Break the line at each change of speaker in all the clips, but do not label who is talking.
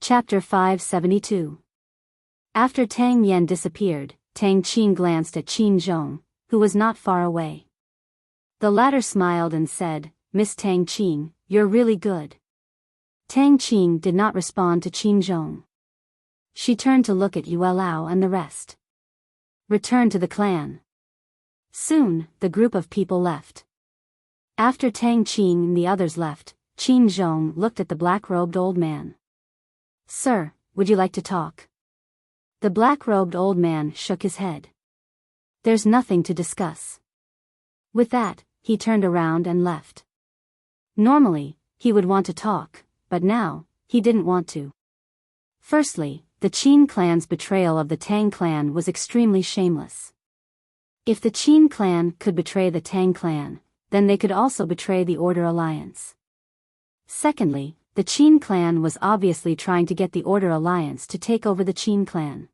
Chapter 572. After Tang Yan disappeared, Tang Qin glanced at Qin Zhong, who was not far away. The latter smiled and said, "Miss Tang Qin, you're really good." Tang Qin did not respond to Qin Zhong. She turned to look at Yue Lao and the rest. Return to the clan. Soon, the group of people left. After Tang Qin and the others left, Qin Zhong looked at the black-robed old man. "Sir, would you like to talk?" The black-robed old man shook his head. "There's nothing to discuss." With that, he turned around and left. Normally, he would want to talk, but now, he didn't want to. Firstly, the Qin clan's betrayal of the Tang clan was extremely shameless. If the Qin clan could betray the Tang clan, then they could also betray the Order Alliance. Secondly, the Qin clan was obviously trying to get the Order Alliance to take over the Qin clan.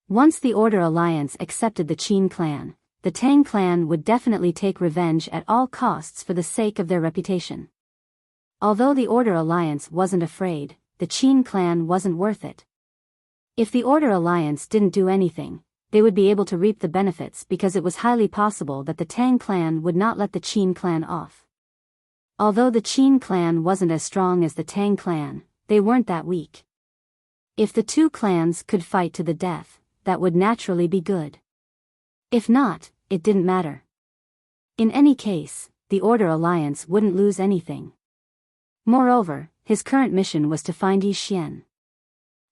Once the Order Alliance accepted the Qin clan, the Tang clan would definitely take revenge at all costs for the sake of their reputation. Although the Order Alliance wasn't afraid, the Qin clan wasn't worth it. If the Order Alliance didn't do anything, they would be able to reap the benefits because it was highly possible that the Tang clan would not let the Qin clan off. Although the Qin clan wasn't as strong as the Tang clan, they weren't that weak. If the two clans could fight to the death, that would naturally be good. If not, it didn't matter. In any case, the Order Alliance wouldn't lose anything. Moreover, his current mission was to find Yi Xian.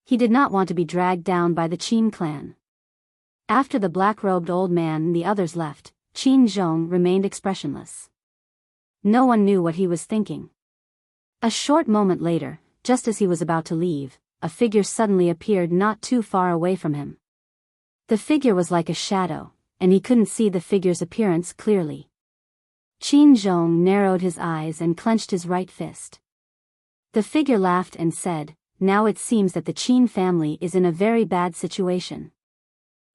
He did not want to be dragged down by the Qin clan. After the black-robed old man and the others left, Qin Zhong remained expressionless. No one knew what he was thinking. A short moment later, just as he was about to leave, a figure suddenly appeared not too far away from him. The figure was like a shadow, and he couldn't see the figure's appearance clearly. Qin Zhong narrowed his eyes and clenched his right fist. The figure laughed and said, "Now it seems that the Qin family is in a very bad situation."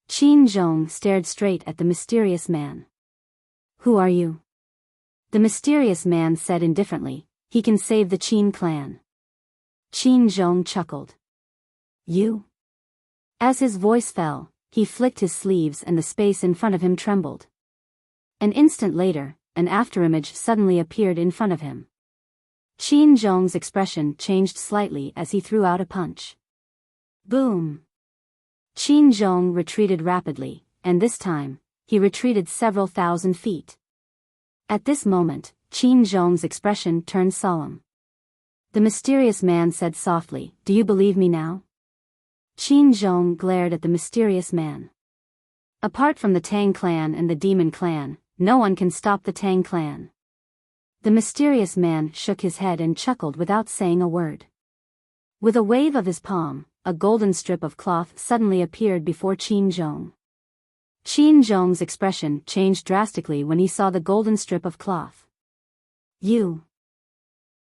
Qin Zhong stared straight at the mysterious man. "Who are you?" The mysterious man said indifferently, "He can save the Qin clan." Qin Zhong chuckled. "You?" As his voice fell, he flicked his sleeves and the space in front of him trembled. An instant later, an afterimage suddenly appeared in front of him. Qin Zhong's expression changed slightly as he threw out a punch. Boom! Qin Zhong retreated rapidly, and this time, he retreated several thousand feet. At this moment, Qin Zhong's expression turned solemn. The mysterious man said softly, "Do you believe me now?" Qin Zhong glared at the mysterious man. Apart from the Tang clan and the Demon clan, no one can stop the Tang clan. The mysterious man shook his head and chuckled without saying a word. With a wave of his palm, a golden strip of cloth suddenly appeared before Qin Zhong. Qin Zhong's expression changed drastically when he saw the golden strip of cloth. "You."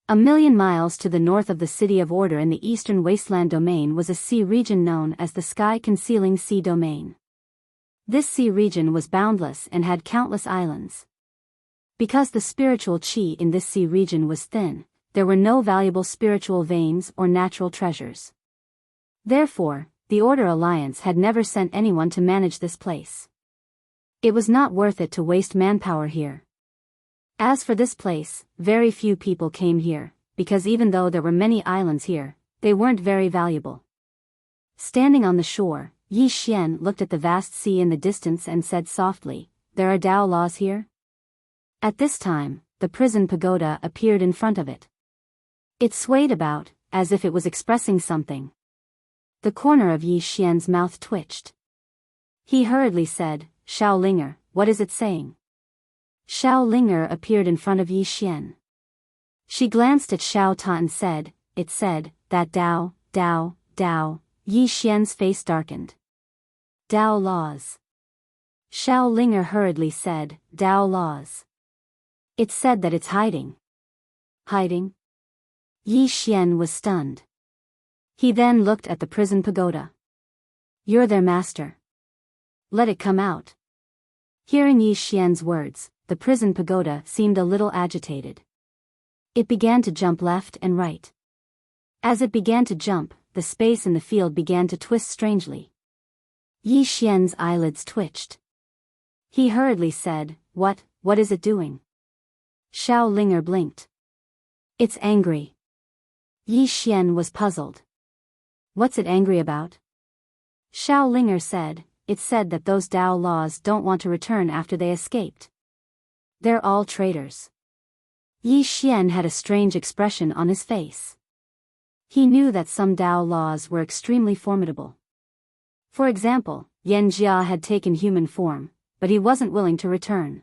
A million miles to the north of the City of Order in the Eastern Wasteland Domain was a sea region known as the Sky-Concealing Sea Domain. This sea region was boundless and had countless islands. Because the spiritual qi in this sea region was thin, there were no valuable spiritual veins or natural treasures. Therefore, the Order Alliance had never sent anyone to manage this place. It was not worth it to waste manpower here. As for this place, very few people came here, because even though there were many islands here, they weren't very valuable. Standing on the shore, Yi Xian looked at the vast sea in the distance and said softly, "There are Dao laws here?" At this time, the prison pagoda appeared in front of it. It swayed about, as if it was expressing something. The corner of Yi Xian's mouth twitched. He hurriedly said, "Shaolinger, what is it saying?" Shaolinger appeared in front of Yi Xian. She glanced at Xiao Ta and said, "It said, that Dao, Dao, Dao." Yi Xian's face darkened. "Dao laws." Shaolinger hurriedly said, "Dao laws." It said that it's hiding. Hiding? Yi Xian was stunned. He then looked at the prison pagoda. "You're their master. Let it come out." Hearing Yi Xian's words, the prison pagoda seemed a little agitated. It began to jump left and right. As it began to jump, the the space in the field began to twist strangely. Yi Xian's eyelids twitched. He hurriedly said, What is it doing? Xiao Linger blinked. It's angry. Yi Xian was puzzled. What's it angry about? Xiao Linger said, It said that those Dao laws don't want to return after they escaped. They're all traitors. Yi Xian had a strange expression on his face. He knew that some Dao laws were extremely formidable. For example, Yan Jia had taken human form, but he wasn't willing to return.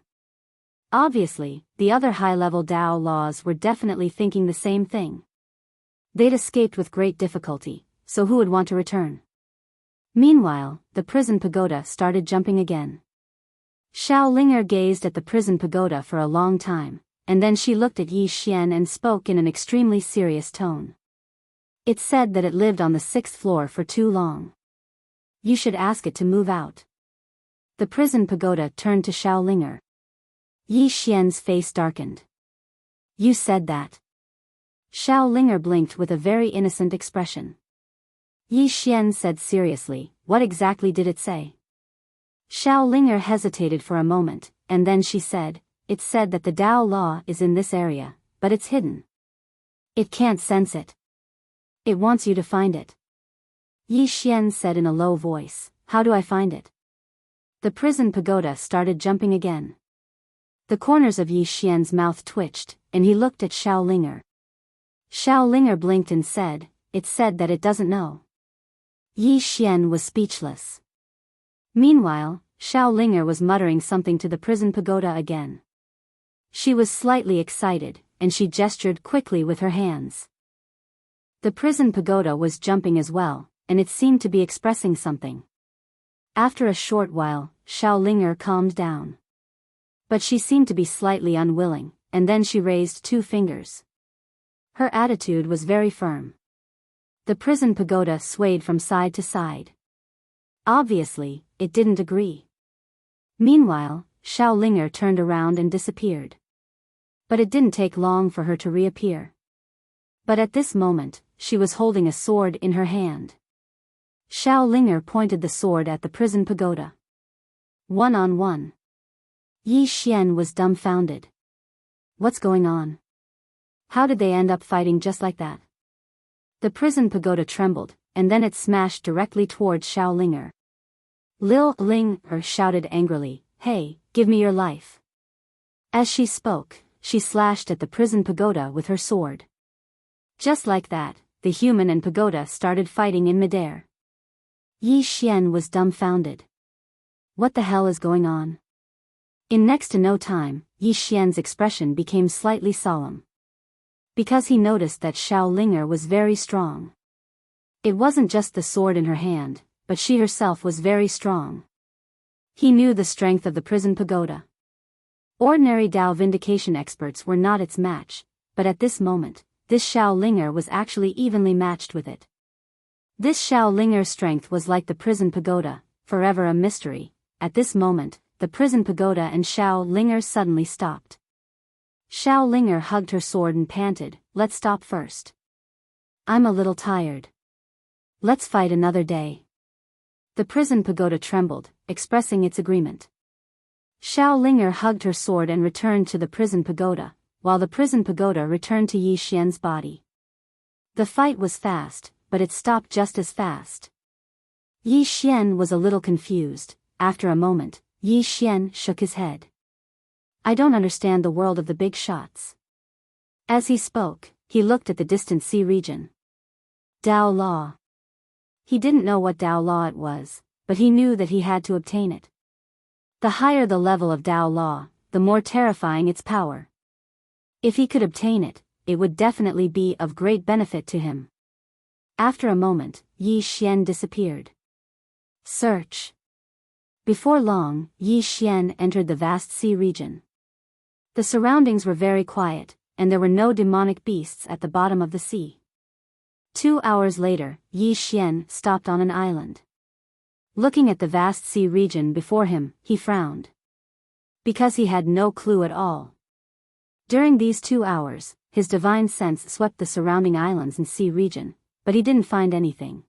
Obviously, the other high-level Dao laws were definitely thinking the same thing. They'd escaped with great difficulty, so who would want to return? Meanwhile, the prison pagoda started jumping again. Xiao Linger gazed at the prison pagoda for a long time, and then she looked at Yi Xian and spoke in an extremely serious tone. It said that it lived on the 6th floor for too long. You should ask it to move out. The prison pagoda turned to Xiao Linger. Yi Xian's face darkened. You said that. Xiao Linger blinked with a very innocent expression. Yi Xian said seriously, What exactly did it say? Xiao Linger hesitated for a moment, and then she said, It said that the Dao law is in this area, but it's hidden. It can't sense it. It wants you to find it. Yi Xian said in a low voice, How do I find it? The prison pagoda started jumping again. The corners of Yi Xian's mouth twitched, and he looked at Xiao Linger. Xiao Linger blinked and said, It said that it doesn't know. Yi Xian was speechless. Meanwhile, Xiao Linger was muttering something to the prison pagoda again. She was slightly excited, and she gestured quickly with her hands. The prison pagoda was jumping as well, and it seemed to be expressing something. After a short while, Xiao Linger calmed down. But she seemed to be slightly unwilling, and then she raised 2 fingers. Her attitude was very firm. The prison pagoda swayed from side to side. Obviously, it didn't agree. Meanwhile, Xiao Linger turned around and disappeared. But it didn't take long for her to reappear. But at this moment, she was holding a sword in her hand. Xiao Linger pointed the sword at the prison pagoda. 1-on-1. Yi Xian was dumbfounded. What's going on? How did they end up fighting just like that? The prison pagoda trembled, and then it smashed directly towards Xiao Linger. Linger shouted angrily, Hey, give me your life. As she spoke, she slashed at the prison pagoda with her sword. Just like that, the human and pagoda started fighting in midair. Yi Xian was dumbfounded. What the hell is going on? In next to no time, Yi Xian's expression became slightly solemn. Because he noticed that Xiao Linger was very strong. It wasn't just the sword in her hand, but she herself was very strong. He knew the strength of the prison pagoda. Ordinary Dao vindication experts were not its match, but at this moment, this Xiao Linger was actually evenly matched with it. This Xiao Linger's strength was like the prison pagoda, forever a mystery. At this moment, the prison pagoda and Xiao Linger suddenly stopped. Xiao Linger hugged her sword and panted, Let's stop first. I'm a little tired. Let's fight another day. The prison pagoda trembled, expressing its agreement. Xiao Linger hugged her sword and returned to the prison pagoda, while the prison pagoda returned to Yi Xian's body. The fight was fast, but it stopped just as fast. Yi Xian was a little confused. After a moment, Yi Xian shook his head. I don't understand the world of the big shots. As he spoke, he looked at the distant sea region. Dao Law. He didn't know what Dao Law it was, but he knew that he had to obtain it. The higher the level of Dao Law, the more terrifying its power. If he could obtain it, it would definitely be of great benefit to him. After a moment, Yi Xian disappeared. Search. Before long, Yi Xian entered the vast sea region. The surroundings were very quiet, and there were no demonic beasts at the bottom of the sea. 2 hours later, Yi Xian stopped on an island. Looking at the vast sea region before him, he frowned. Because he had no clue at all. During these 2 hours, his divine sense swept the surrounding islands and sea region, but he didn't find anything.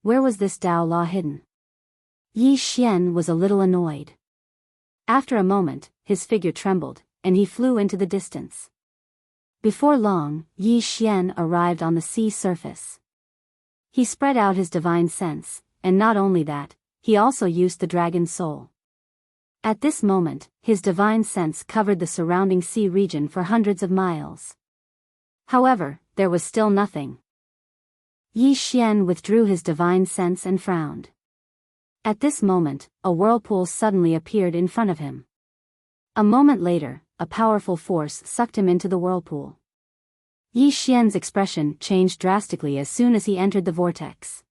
Where was this Tao law hidden? Yi Xian was a little annoyed. After a moment, his figure trembled, and he flew into the distance. Before long, Yi Xian arrived on the sea surface. He spread out his divine sense, and not only that, he also used the dragon's soul. At this moment, his divine sense covered the surrounding sea region for hundreds of miles. However, there was still nothing. Yi Xian withdrew his divine sense and frowned. At this moment, a whirlpool suddenly appeared in front of him. A moment later, a powerful force sucked him into the whirlpool. Yi Xian's expression changed drastically as soon as he entered the vortex.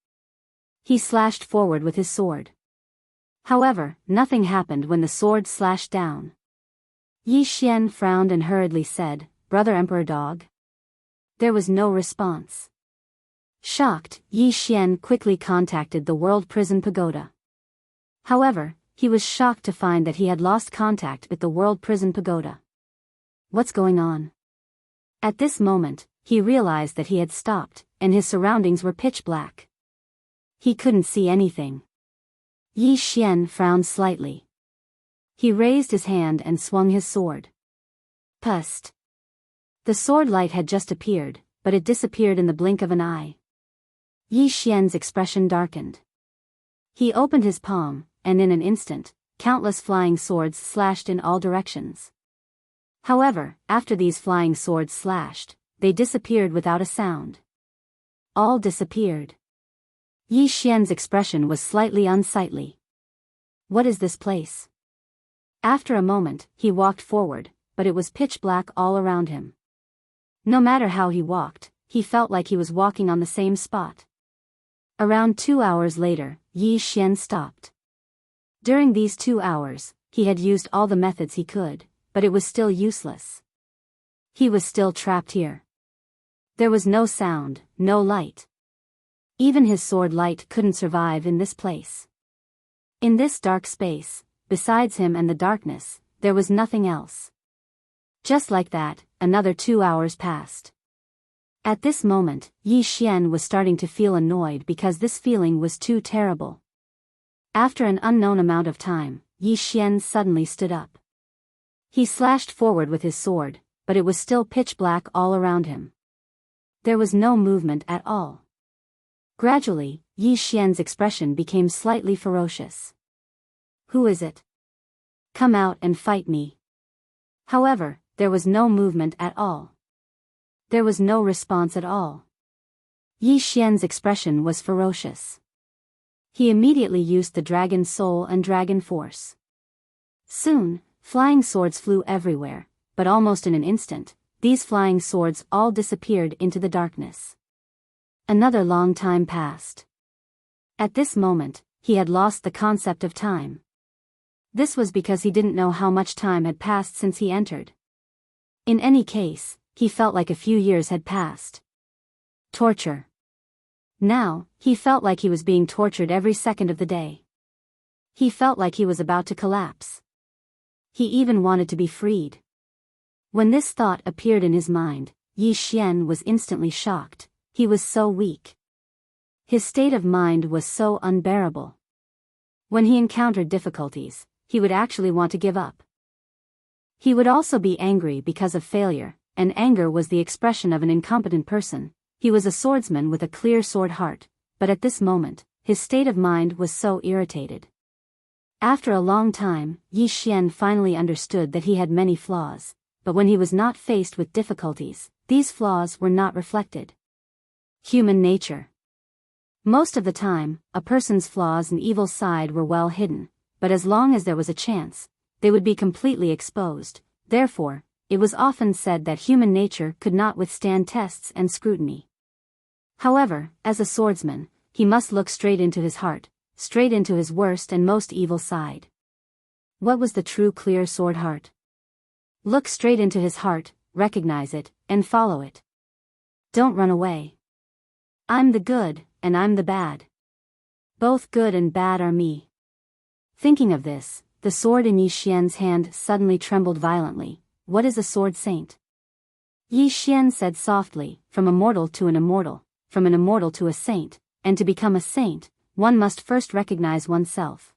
He slashed forward with his sword. However, nothing happened when the sword slashed down. Yi Xian frowned and hurriedly said, "Brother Emperor Dog?" There was no response. Shocked, Yi Xian quickly contacted the World Prison Pagoda. However, he was shocked to find that he had lost contact with the World Prison Pagoda. What's going on? At this moment, he realized that he had stopped, and his surroundings were pitch black. He couldn't see anything. Yi Xian frowned slightly. He raised his hand and swung his sword. Pust! The sword light had just appeared, but it disappeared in the blink of an eye. Yi Xian's expression darkened. He opened his palm, and in an instant, countless flying swords slashed in all directions. However, after these flying swords slashed, they disappeared without a sound. All disappeared. Yi Xian's expression was slightly unsightly. What is this place? After a moment, he walked forward, but it was pitch black all around him. No matter how he walked, he felt like he was walking on the same spot. Around 2 hours later, Yi Xian stopped. During these 2 hours, he had used all the methods he could, but it was still useless. He was still trapped here. There was no sound, no light. Even his sword light couldn't survive in this place. In this dark space, besides him and the darkness, there was nothing else. Just like that, another 2 hours passed. At this moment, Yi Xian was starting to feel annoyed because this feeling was too terrible. After an unknown amount of time, Yi Xian suddenly stood up. He slashed forward with his sword, but it was still pitch black all around him. There was no movement at all. Gradually, Yi Xian's expression became slightly ferocious. Who is it? Come out and fight me. However, there was no movement at all. There was no response at all. Yi Xian's expression was ferocious. He immediately used the dragon soul and dragon force. Soon, flying swords flew everywhere, but almost in an instant, these flying swords all disappeared into the darkness. Another long time passed. At this moment, he had lost the concept of time. This was because he didn't know how much time had passed since he entered. In any case, he felt like a few years had passed. Torture. Now, he felt like he was being tortured every second of the day. He felt like he was about to collapse. He even wanted to be freed. When this thought appeared in his mind, Yi Xian was instantly shocked. He was so weak. His state of mind was so unbearable. When he encountered difficulties, he would actually want to give up. He would also be angry because of failure, and anger was the expression of an incompetent person. He was a swordsman with a clear sword heart, but at this moment, his state of mind was so irritated. After a long time, Yi Xian finally understood that he had many flaws, but when he was not faced with difficulties, these flaws were not reflected. Human nature. Most of the time, a person's flaws and evil side were well hidden, but as long as there was a chance, they would be completely exposed. Therefore, it was often said that human nature could not withstand tests and scrutiny. However, as a swordsman, he must look straight into his heart, straight into his worst and most evil side. What was the true clear sword heart? Look straight into his heart, recognize it, and follow it. Don't run away. I'm the good, and I'm the bad. Both good and bad are me. Thinking of this, the sword in Yi Xian's hand suddenly trembled violently. What is a sword saint? Yi Xian said softly, from a mortal to an immortal, from an immortal to a saint, and to become a saint, one must first recognize oneself.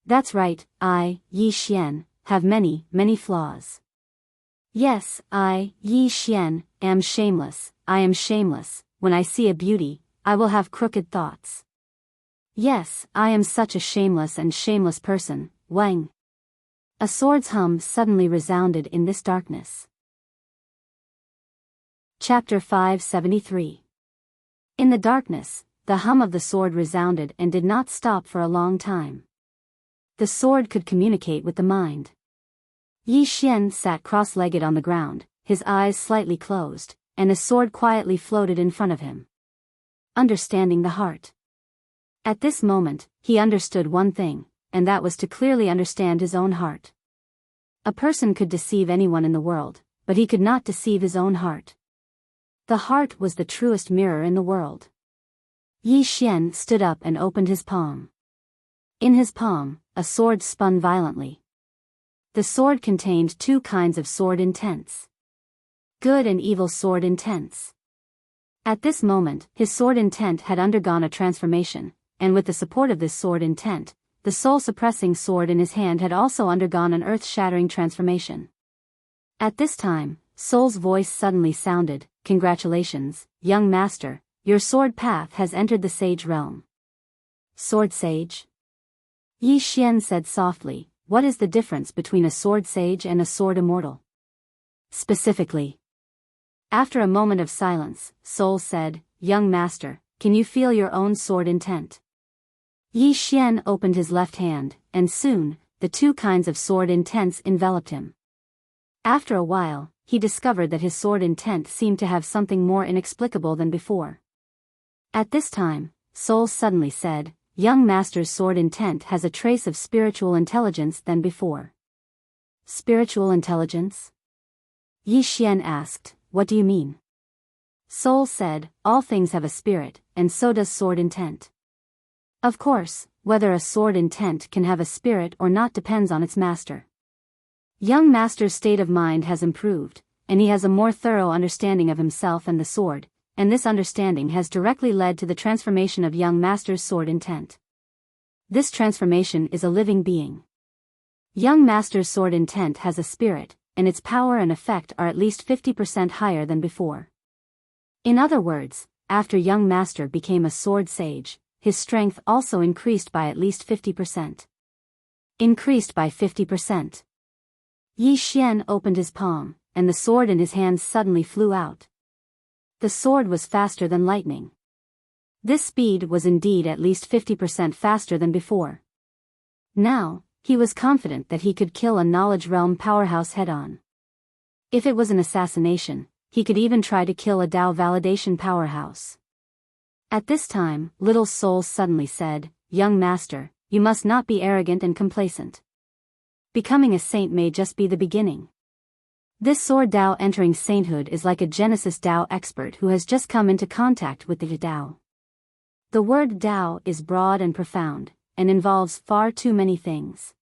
That's right, I, Yi Xian, have many, many flaws. Yes, I, Yi Xian, am shameless, I am shameless. When I see a beauty, I will have crooked thoughts. Yes, I am such a shameless and shameless person, Wang. A sword's hum suddenly resounded in this darkness. Chapter 573. In the darkness, the hum of the sword resounded and did not stop for a long time. The sword could communicate with the mind. Yi Xian sat cross-legged on the ground, his eyes slightly closed, and a sword quietly floated in front of him. Understanding the heart. At this moment, he understood one thing, and that was to clearly understand his own heart. A person could deceive anyone in the world, but he could not deceive his own heart. The heart was the truest mirror in the world. Yi Xian stood up and opened his palm. In his palm, a sword spun violently. The sword contained two kinds of sword intents. Good and evil sword intents. At this moment, his sword intent had undergone a transformation, and with the support of this sword intent, the soul-suppressing sword in his hand had also undergone an earth-shattering transformation. At this time, Soul's voice suddenly sounded, "Congratulations, young master, your sword path has entered the sage realm." Sword sage? Yi Xian said softly, "What is the difference between a sword sage and a sword immortal?" Specifically. After a moment of silence, Soul said, "Young master, can you feel your own sword intent?" Yi Xian opened his left hand, and soon, the two kinds of sword intents enveloped him. After a while, he discovered that his sword intent seemed to have something more inexplicable than before. At this time, Soul suddenly said, "Young master's sword intent has a trace of spiritual intelligence than before." Spiritual intelligence? Yi Xian asked, "What do you mean?" Soul said, "All things have a spirit, and so does sword intent. Of course, whether a sword intent can have a spirit or not depends on its master. Young master's state of mind has improved, and he has a more thorough understanding of himself and the sword, and this understanding has directly led to the transformation of young master's sword intent. This transformation is a living being. Young master's sword intent has a spirit, and its power and effect are at least 50% higher than before. In other words, after young master became a sword sage, his strength also increased by at least 50%. Increased by 50%. Yi Xian opened his palm, and the sword in his hand suddenly flew out. The sword was faster than lightning. This speed was indeed at least 50% faster than before. Now, he was confident that he could kill a knowledge realm powerhouse head-on. If it was an assassination, he could even try to kill a Dao validation powerhouse. At this time, Little Soul suddenly said, "Young master, you must not be arrogant and complacent. Becoming a saint may just be the beginning. This sword Dao entering sainthood is like a Genesis Dao expert who has just come into contact with the Dao. The word Dao is broad and profound, and involves far too many things.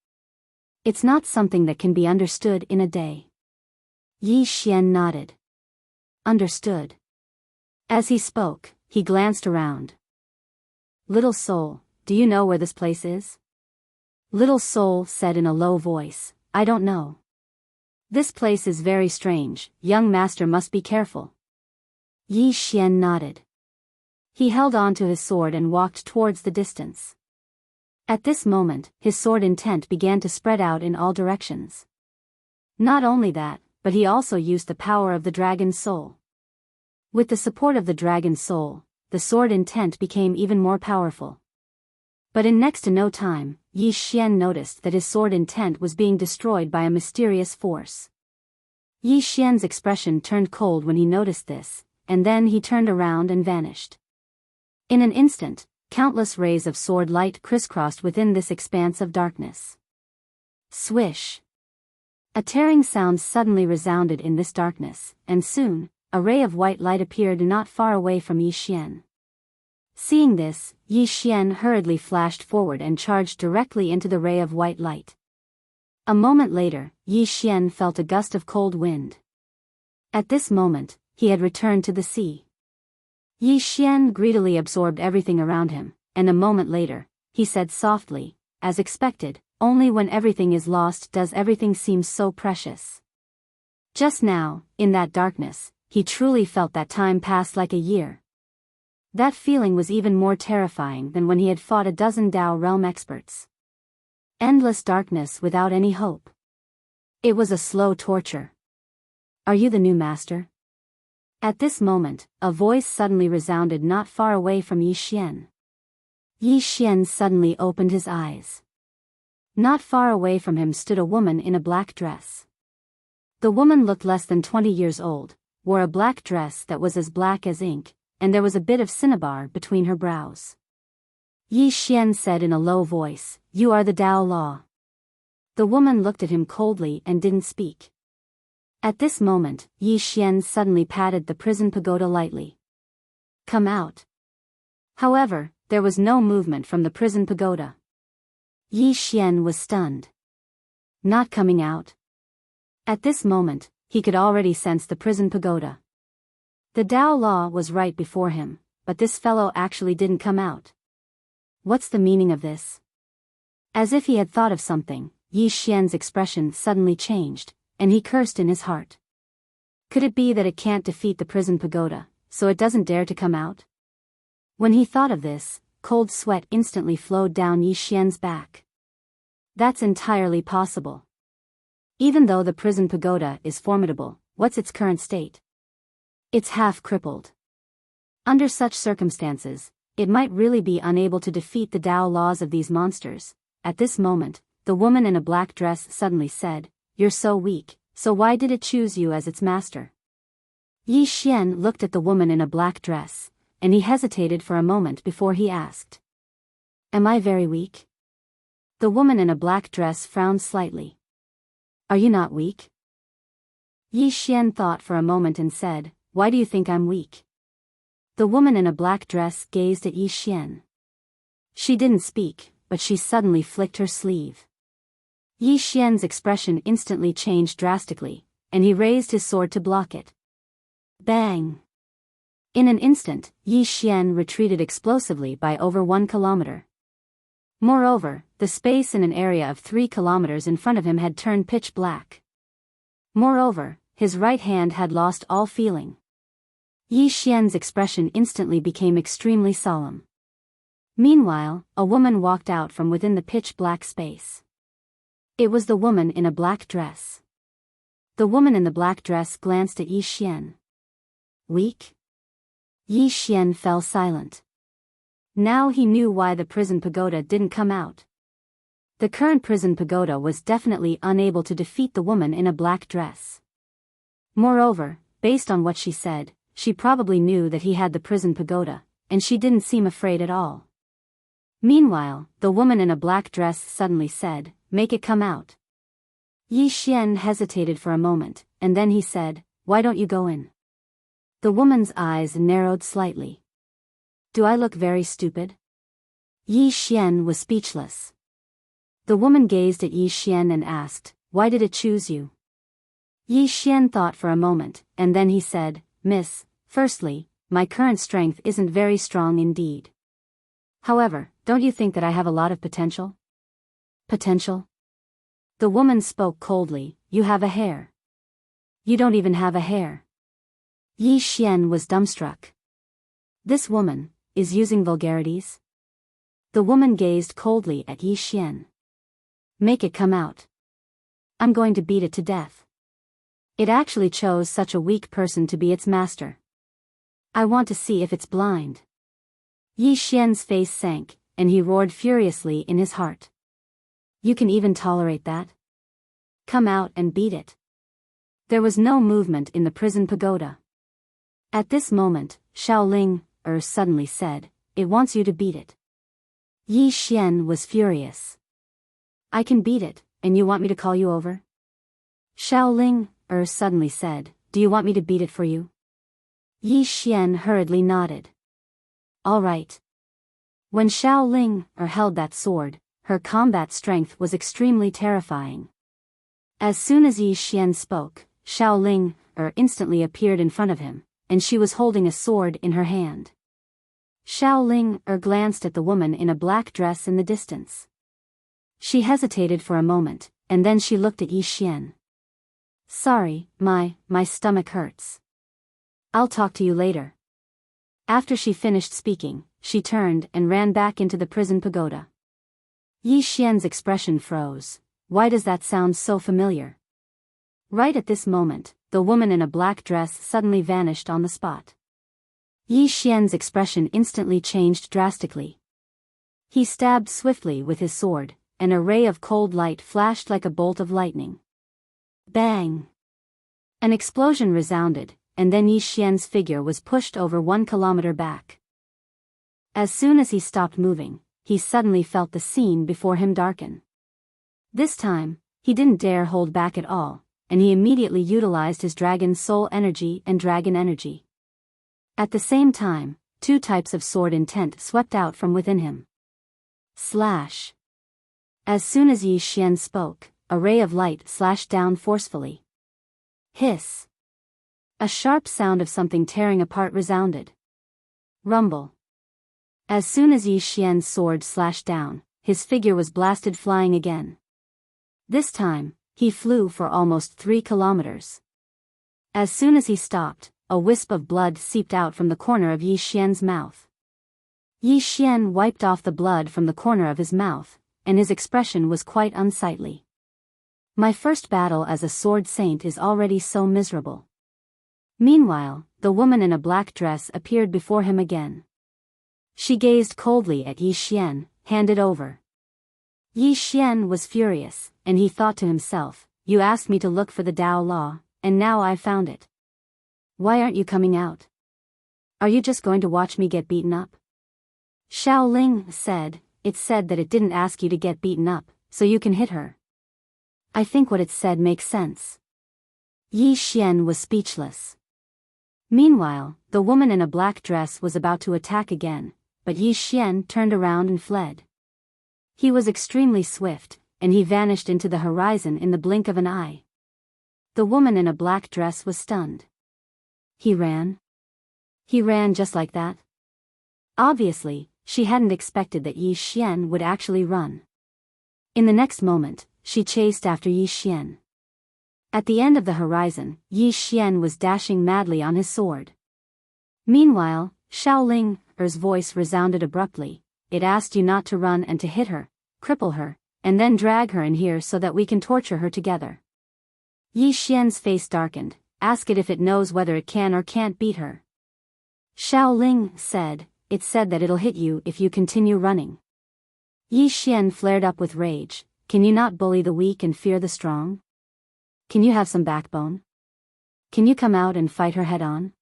It's not something that can be understood in a day." Yi Xian nodded. Understood. As he spoke, he glanced around. "Little Soul, do you know where this place is?" Little Soul said in a low voice, "I don't know. This place is very strange, young master must be careful." Yi Xian nodded. He held on to his sword and walked towards the distance. At this moment, his sword intent began to spread out in all directions. Not only that, but he also used the power of the dragon's soul. With the support of the dragon's soul, the sword intent became even more powerful. But in next to no time, Yi Xian noticed that his sword intent was being destroyed by a mysterious force. Yi Xian's expression turned cold when he noticed this, and then he turned around and vanished. In an instant, countless rays of sword light crisscrossed within this expanse of darkness. Swish! A tearing sound suddenly resounded in this darkness, and soon, a ray of white light appeared not far away from Yi Xian. Seeing this, Yi Xian hurriedly flashed forward and charged directly into the ray of white light. A moment later, Yi Xian felt a gust of cold wind. At this moment, he had returned to the sea. Yi Xian greedily absorbed everything around him, and a moment later, he said softly, as expected, only when everything is lost does everything seem so precious. Just now, in that darkness, he truly felt that time passed like a year. That feeling was even more terrifying than when he had fought a dozen Dao realm experts. Endless darkness without any hope. It was a slow torture. Are you the new master? At this moment, a voice suddenly resounded not far away from Yi Xian. Yi Xian suddenly opened his eyes. Not far away from him stood a woman in a black dress. The woman looked less than 20 years old, wore a black dress that was as black as ink, and there was a bit of cinnabar between her brows. Yi Xian said in a low voice, "You are the Dao Law." The woman looked at him coldly and didn't speak. At this moment, Yi Xian suddenly patted the prison pagoda lightly. "Come out." However, there was no movement from the prison pagoda. Yi Xian was stunned. Not coming out? At this moment, he could already sense the prison pagoda. The Dao Law was right before him, but this fellow actually didn't come out. What's the meaning of this? As if he had thought of something, Yi Xian's expression suddenly changed, and he cursed in his heart. Could it be that it can't defeat the prison pagoda, so it doesn't dare to come out? When he thought of this, cold sweat instantly flowed down Yi Xian's back. That's entirely possible. Even though the prison pagoda is formidable, what's its current state? It's half crippled. Under such circumstances, it might really be unable to defeat the Dao laws of these monsters. At this moment, the woman in a black dress suddenly said, "You're so weak, so why did it choose you as its master?" Yi Xian looked at the woman in a black dress, and he hesitated for a moment before he asked, "Am I very weak?" The woman in a black dress frowned slightly. "Are you not weak?" Yi Xian thought for a moment and said, "Why do you think I'm weak?" The woman in a black dress gazed at Yi Xian. She didn't speak, but she suddenly flicked her sleeve. Yi Xian's expression instantly changed drastically, and he raised his sword to block it. Bang! In an instant, Yi Xian retreated explosively by over 1 kilometer. Moreover, the space in an area of 3 kilometers in front of him had turned pitch black. Moreover, his right hand had lost all feeling. Yi Xian's expression instantly became extremely solemn. Meanwhile, a woman walked out from within the pitch-black space. It was the woman in a black dress. The woman in the black dress glanced at Yi Xian. Weak? Yi Xian fell silent. Now he knew why the prison pagoda didn't come out. The current prison pagoda was definitely unable to defeat the woman in a black dress. Moreover, based on what she said, she probably knew that he had the prison pagoda, and she didn't seem afraid at all. Meanwhile, the woman in a black dress suddenly said, "Make it come out." Yi Xian hesitated for a moment, and then he said, "Why don't you go in?" The woman's eyes narrowed slightly. "Do I look very stupid?" Yi Xian was speechless. The woman gazed at Yi Xian and asked, "Why did it choose you?" Yi Xian thought for a moment, and then he said, "Miss, firstly, my current strength isn't very strong indeed. However, don't you think that I have a lot of potential?" "Potential?" The woman spoke coldly, "You have a hair. You don't even have a hair." Yi Xian was dumbstruck. This woman is using vulgarities? The woman gazed coldly at Yi Xian. "Make it come out. I'm going to beat it to death. It actually chose such a weak person to be its master. I want to see if it's blind." Yi Xian's face sank, and he roared furiously in his heart. "You can even tolerate that? Come out and beat it." There was no movement in the prison pagoda. At this moment, Shaoling suddenly said, "It wants you to beat it." Yi Xian was furious. "I can beat it, and you want me to call you over?" Shaoling suddenly said, "Do you want me to beat it for you?" Yi Xian hurriedly nodded. "All right." When Shaoling held that sword, her combat strength was extremely terrifying. As soon as Yi Xian spoke, Shaoling instantly appeared in front of him, and she was holding a sword in her hand. Xiao Ling glanced at the woman in a black dress in the distance. She hesitated for a moment, and then she looked at Yi Xian. Sorry, my stomach hurts. I'll talk to you later. After she finished speaking, she turned and ran back into the prison pagoda. Yi Xian's expression froze. Why does that sound so familiar? Right at this moment, the woman in a black dress suddenly vanished on the spot. Yi Xian's expression instantly changed drastically. He stabbed swiftly with his sword. An ray of cold light flashed like a bolt of lightning. Bang! An explosion resounded, and then Yi Xian's figure was pushed over 1 kilometer back. As soon as he stopped moving, he suddenly felt the scene before him darken. This time, he didn't dare hold back at all, and he immediately utilized his dragon soul energy and dragon energy. At the same time, 2 types of sword intent swept out from within him. Slash! As soon as Yi Xian spoke, a ray of light slashed down forcefully. Hiss! A sharp sound of something tearing apart resounded. Rumble! As soon as Yi Xian's sword slashed down, his figure was blasted flying again. This time, he flew for almost 3 kilometers. As soon as he stopped, a wisp of blood seeped out from the corner of Yi Xian's mouth. Yi Xian wiped off the blood from the corner of his mouth, and his expression was quite unsightly. My first battle as a sword saint is already so miserable. Meanwhile, the woman in a black dress appeared before him again. She gazed coldly at Yi Xian, handed over. Yi Xian was furious, and he thought to himself, you asked me to look for the Tao Law, and now I found it. Why aren't you coming out? Are you just going to watch me get beaten up? Xiao Ling said, it said that it didn't ask you to get beaten up, so you can hit her. I think what it said makes sense. Yi Xian was speechless. Meanwhile, the woman in a black dress was about to attack again, but Yi Xian turned around and fled. He was extremely swift, and he vanished into the horizon in the blink of an eye. The woman in a black dress was stunned. He ran? He ran just like that? Obviously, she hadn't expected that Yi Xian would actually run. In the next moment, she chased after Yi Xian. At the end of the horizon, Yi Xian was dashing madly on his sword. Meanwhile, Xiao Ling's voice resounded abruptly. It asked you not to run and to hit her, cripple her, and then drag her in here so that we can torture her together. Yi Xian's face darkened. Ask it if it knows whether it can or can't beat her. Xiao Ling said, it said that it'll hit you if you continue running. Yi Xian flared up with rage. Can you not bully the weak and fear the strong? Can you have some backbone? Can you come out and fight her head on?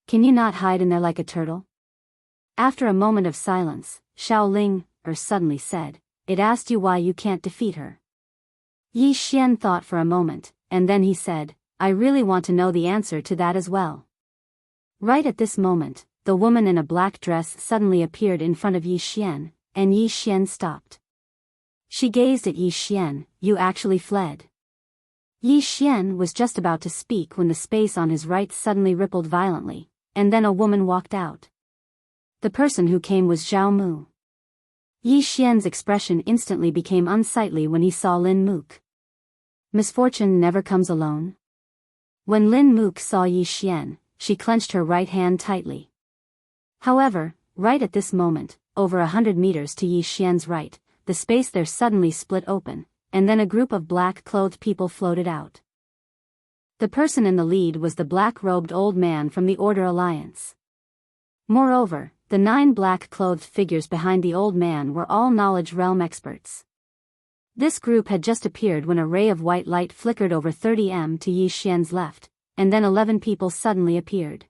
Can you not hide in there like a turtle? After a moment of silence, Xiao Ling suddenly said, it asked you why you can't defeat her. Yi Xian thought for a moment, and then he said, I really want to know the answer to that as well. Right at this moment, the woman in a black dress suddenly appeared in front of Yi Xian, and Yi Xian stopped. She gazed at Yi Xian. You actually fled. Yi Xian was just about to speak when the space on his right suddenly rippled violently, and then a woman walked out. The person who came was Zhao Mu. Yi Xian's expression instantly became unsightly when he saw Lin Mook. Misfortune never comes alone. When Lin Mook saw Yi Xian, she clenched her right hand tightly. However, right at this moment, over 100 meters to Yi Xian's right, the space there suddenly split open, and then a group of black-clothed people floated out. The person in the lead was the black-robed old man from the Order Alliance. Moreover, the 9 black-clothed figures behind the old man were all Knowledge Realm experts. This group had just appeared when a ray of white light flickered over 30 m to Yi Xian's left, and then 11 people suddenly appeared.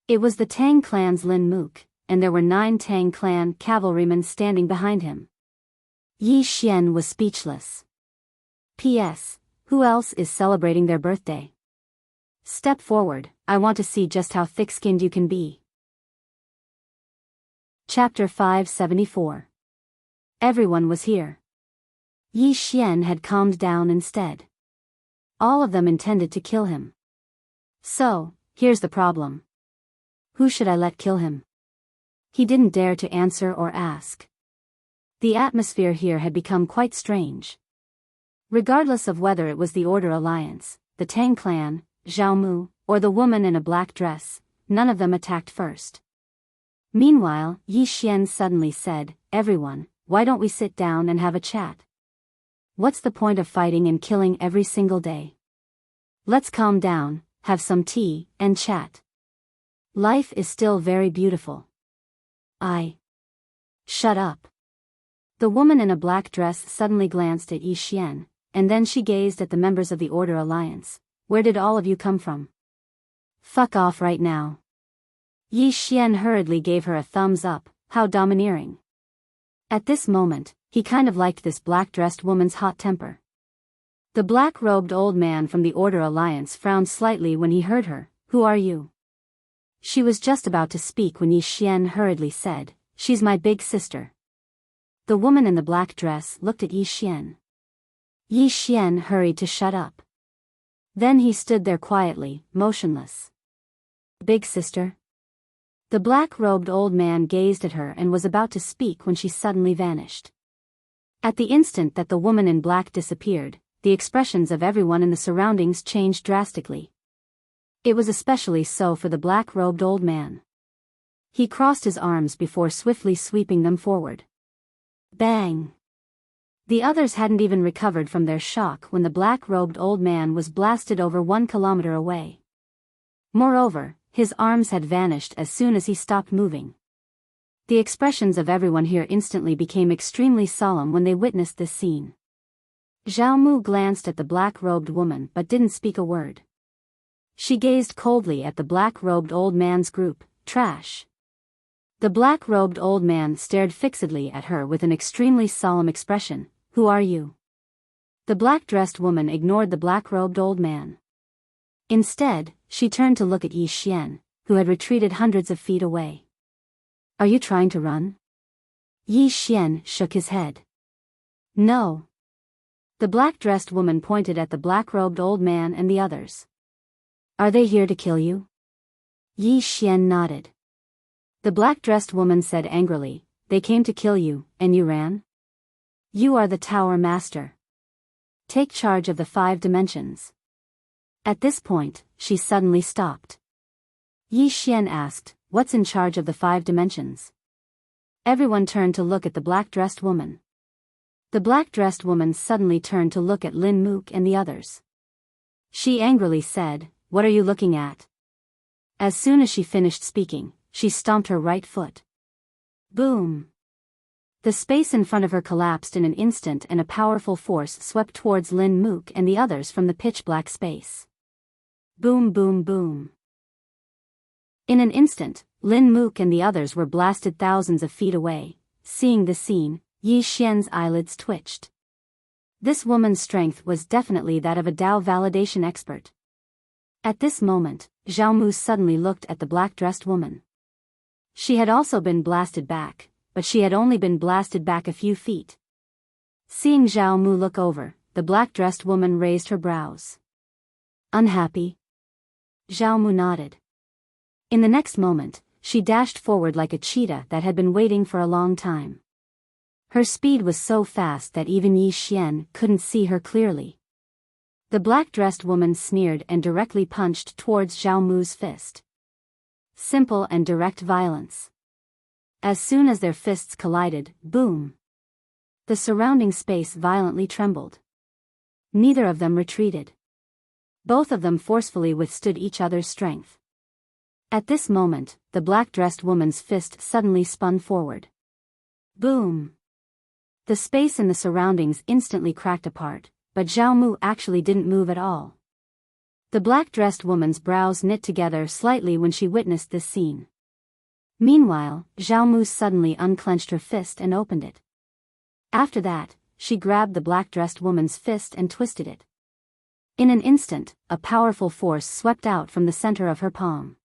It was the Tang clan's Lin Mook, and there were 9 Tang clan cavalrymen standing behind him. Yi Xian was speechless. P.S. Who else is celebrating their birthday? Step forward, I want to see just how thick-skinned you can be. Chapter 574. Everyone was here. Yi Xian had calmed down instead. All of them intended to kill him. So, here's the problem. Who should I let kill him? He didn't dare to answer or ask. The atmosphere here had become quite strange. Regardless of whether it was the Order Alliance, the Tang clan, Zhao Mu, or the woman in a black dress, none of them attacked first. Meanwhile, Yi Xian suddenly said, "Everyone, why don't we sit down and have a chat? What's the point of fighting and killing every single day? Let's calm down, have some tea, and chat. Life is still very beautiful." Shut up. The woman in a black dress suddenly glanced at Yi Xian, and then she gazed at the members of the Order Alliance. "Where did all of you come from? Fuck off right now." Yi Xian hurriedly gave her a thumbs up. How domineering. At this moment, he kind of liked this black-dressed woman's hot temper. The black-robed old man from the Order Alliance frowned slightly when he heard her. "Who are you?" She was just about to speak when Yi Xian hurriedly said, "She's my big sister." The woman in the black dress looked at Yi Xian. Yi Xian hurried to shut up. Then he stood there quietly, motionless. "Big sister?" The black-robed old man gazed at her and was about to speak when she suddenly vanished. At the instant that the woman in black disappeared, the expressions of everyone in the surroundings changed drastically. It was especially so for the black-robed old man. He crossed his arms before swiftly sweeping them forward. Bang! The others hadn't even recovered from their shock when the black-robed old man was blasted over 1 kilometer away. Moreover, his arms had vanished as soon as he stopped moving. The expressions of everyone here instantly became extremely solemn when they witnessed this scene. Zhao Mu glanced at the black-robed woman but didn't speak a word. She gazed coldly at the black-robed old man's group. Trash. The black-robed old man stared fixedly at her with an extremely solemn expression. "Who are you?" The black-dressed woman ignored the black-robed old man. Instead, she turned to look at Yi Xian, who had retreated hundreds of feet away. "Are you trying to run?" Yi Xian shook his head. "No." The black-dressed woman pointed at the black-robed old man and the others. "Are they here to kill you?" Yi Xian nodded. The black-dressed woman said angrily, "They came to kill you, and you ran? You are the Tower Master. Take charge of the 5 dimensions." At this point, she suddenly stopped. Yi Xian asked, "What's in charge of the 5 dimensions?" Everyone turned to look at the black-dressed woman. The black-dressed woman suddenly turned to look at Lin Mook and the others. She angrily said, "What are you looking at?" As soon as she finished speaking, she stomped her right foot. Boom! The space in front of her collapsed in an instant and a powerful force swept towards Lin Mook and the others from the pitch-black space. Boom boom boom. In an instant, Lin Mook and the others were blasted thousands of feet away. Seeing the scene, Yi Xian's eyelids twitched. This woman's strength was definitely that of a Dao validation expert. At this moment, Zhao Mu suddenly looked at the black-dressed woman. She had also been blasted back, but she had only been blasted back a few feet. Seeing Zhao Mu look over, the black-dressed woman raised her brows. "Unhappy?" Zhao Mu nodded. In the next moment, she dashed forward like a cheetah that had been waiting for a long time. Her speed was so fast that even Yi Xian couldn't see her clearly. The black-dressed woman sneered and directly punched towards Zhao Mu's fist. Simple and direct violence. As soon as their fists collided, boom! The surrounding space violently trembled. Neither of them retreated. Both of them forcefully withstood each other's strength. At this moment, the black-dressed woman's fist suddenly spun forward. Boom! The space in the surroundings instantly cracked apart, but Zhao Mu actually didn't move at all. The black-dressed woman's brows knit together slightly when she witnessed this scene. Meanwhile, Zhao Mu suddenly unclenched her fist and opened it. After that, she grabbed the black-dressed woman's fist and twisted it. In an instant, a powerful force swept out from the center of her palm.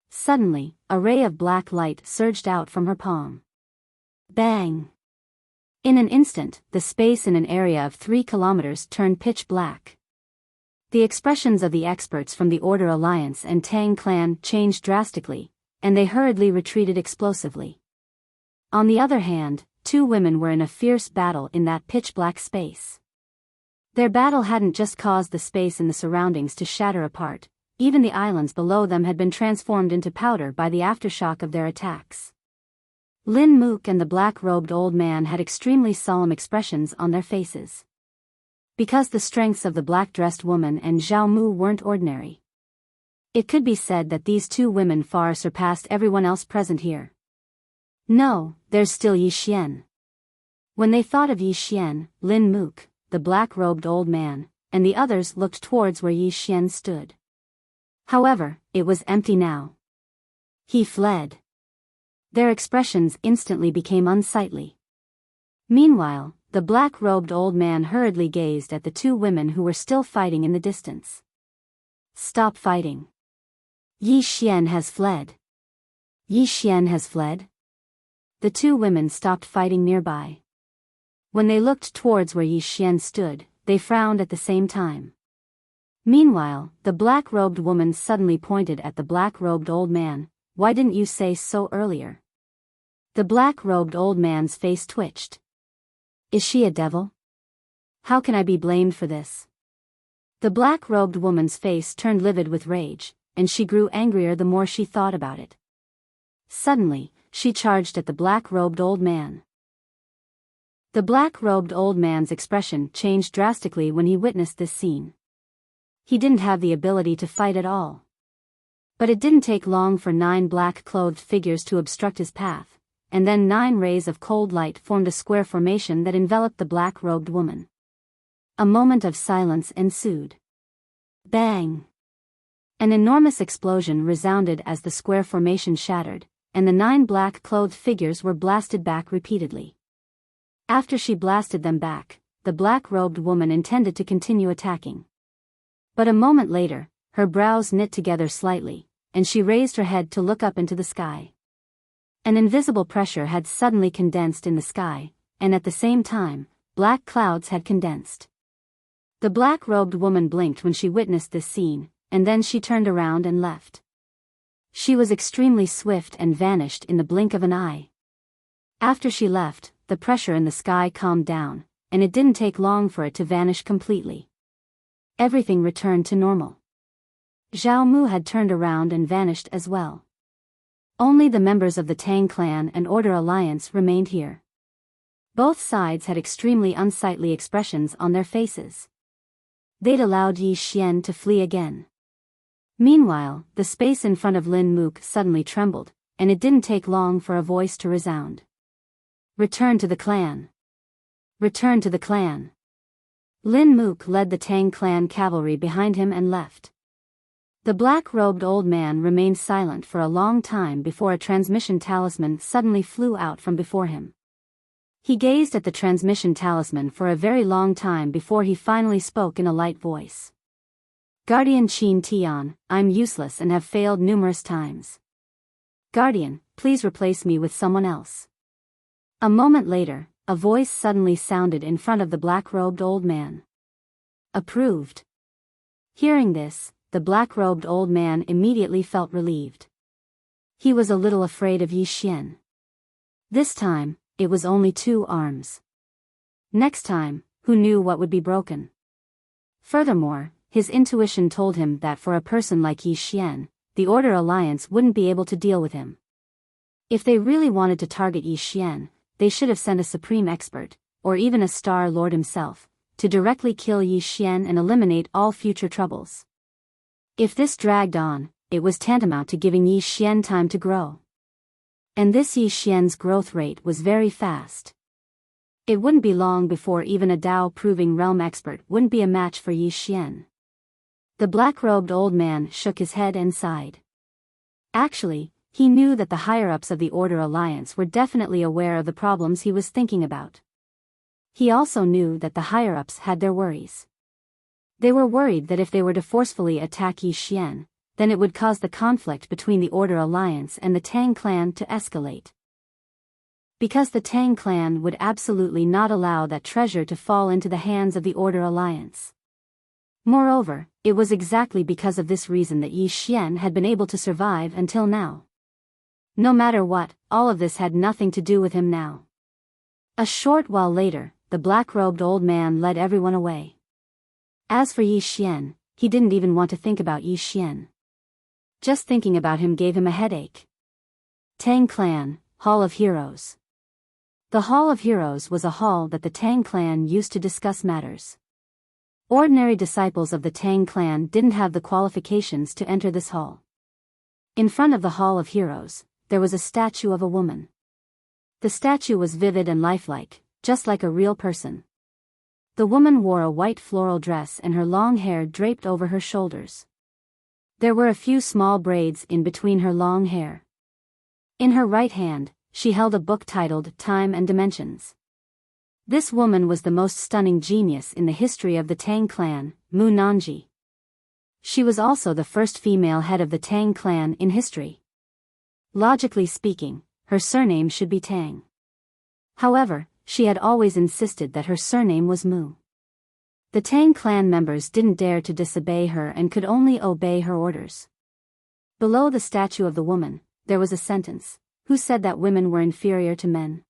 Suddenly, a ray of black light surged out from her palm. Bang! In an instant, the space in an area of 3 kilometers turned pitch black. The expressions of the experts from the Order Alliance and Tang clan changed drastically, and they hurriedly retreated explosively. On the other hand, two women were in a fierce battle in that pitch-black space. Their battle hadn't just caused the space in the surroundings to shatter apart, even the islands below them had been transformed into powder by the aftershock of their attacks. Lin Mook and the black-robed old man had extremely solemn expressions on their faces. Because the strengths of the black-dressed woman and Zhao Mu weren't ordinary. It could be said that these two women far surpassed everyone else present here. No, there's still Yi Xian. When they thought of Yi Xian, Lin Mook, the black-robed old man, and the others looked towards where Yi Xian stood. However, it was empty now. He fled. Their expressions instantly became unsightly. Meanwhile, the black-robed old man hurriedly gazed at the two women who were still fighting in the distance. Stop fighting. Yi Xian has fled. Yi Xian has fled? The two women stopped fighting nearby. When they looked towards where Yi Xian stood, they frowned at the same time. Meanwhile, the black-robed woman suddenly pointed at the black-robed old man. Why didn't you say so earlier? The black-robed old man's face twitched. Is she a devil? How can I be blamed for this? The black-robed woman's face turned livid with rage, and she grew angrier the more she thought about it. Suddenly, she charged at the black-robed old man. The black-robed old man's expression changed drastically when he witnessed this scene. He didn't have the ability to fight at all. But it didn't take long for 9 black-clothed figures to obstruct his path, and then 9 rays of cold light formed a square formation that enveloped the black-robed woman. A moment of silence ensued. Bang! An enormous explosion resounded as the square formation shattered, and the 9 black-clothed figures were blasted back repeatedly. After she blasted them back, the black-robed woman intended to continue attacking. But a moment later, her brows knit together slightly, and she raised her head to look up into the sky. An invisible pressure had suddenly condensed in the sky, and at the same time, black clouds had condensed. The black-robed woman blinked when she witnessed this scene, and then she turned around and left. She was extremely swift and vanished in the blink of an eye. After she left, the pressure in the sky calmed down, and it didn't take long for it to vanish completely. Everything returned to normal. Zhao Mu had turned around and vanished as well. Only the members of the Tang clan and Order Alliance remained here. Both sides had extremely unsightly expressions on their faces. They'd allowed Yi Xian to flee again. Meanwhile, the space in front of Lin Mook suddenly trembled, and it didn't take long for a voice to resound. Return to the clan. Return to the clan. Lin Mook led the Tang clan cavalry behind him and left. The black-robed old man remained silent for a long time before a transmission talisman suddenly flew out from before him. He gazed at the transmission talisman for a very long time before he finally spoke in a light voice. Guardian Qin Tian, I'm useless and have failed numerous times. Guardian, please replace me with someone else. A moment later, a voice suddenly sounded in front of the black-robed old man. Approved. Hearing this, the black-robed old man immediately felt relieved. He was a little afraid of Yi Xian. This time, it was only 2 arms. Next time, who knew what would be broken? Furthermore, his intuition told him that for a person like Yi Xian, the Order Alliance wouldn't be able to deal with him. If they really wanted to target Yi Xian, they should have sent a supreme expert, or even a Star Lord himself, to directly kill Yi Xian and eliminate all future troubles. If this dragged on, it was tantamount to giving Yi Xian time to grow. And this Yi Xian's growth rate was very fast. It wouldn't be long before even a Dao-proving realm expert wouldn't be a match for Yi Xian. The black-robed old man shook his head and sighed. Actually, he knew that the higher-ups of the Order Alliance were definitely aware of the problems he was thinking about. He also knew that the higher-ups had their worries. They were worried that if they were to forcefully attack Yi Xian, then it would cause the conflict between the Order Alliance and the Tang clan to escalate. Because the Tang clan would absolutely not allow that treasure to fall into the hands of the Order Alliance. Moreover, it was exactly because of this reason that Yi Xian had been able to survive until now. No matter what, all of this had nothing to do with him now. A short while later, the black-robed old man led everyone away. As for Yi Xian, he didn't even want to think about Yi Xian. Just thinking about him gave him a headache. Tang Clan, Hall of Heroes. The Hall of Heroes was a hall that the Tang clan used to discuss matters. Ordinary disciples of the Tang clan didn't have the qualifications to enter this hall. In front of the Hall of Heroes, there was a statue of a woman. The statue was vivid and lifelike, just like a real person. The woman wore a white floral dress and her long hair draped over her shoulders. There were a few small braids in between her long hair. In her right hand, she held a book titled Time and Dimensions. This woman was the most stunning genius in the history of the Tang clan, Mu Nanji. She was also the first female head of the Tang clan in history. Logically speaking, her surname should be Tang. However, she had always insisted that her surname was Mu. The Tang clan members didn't dare to disobey her and could only obey her orders. Below the statue of the woman, there was a sentence, who said that women were inferior to men.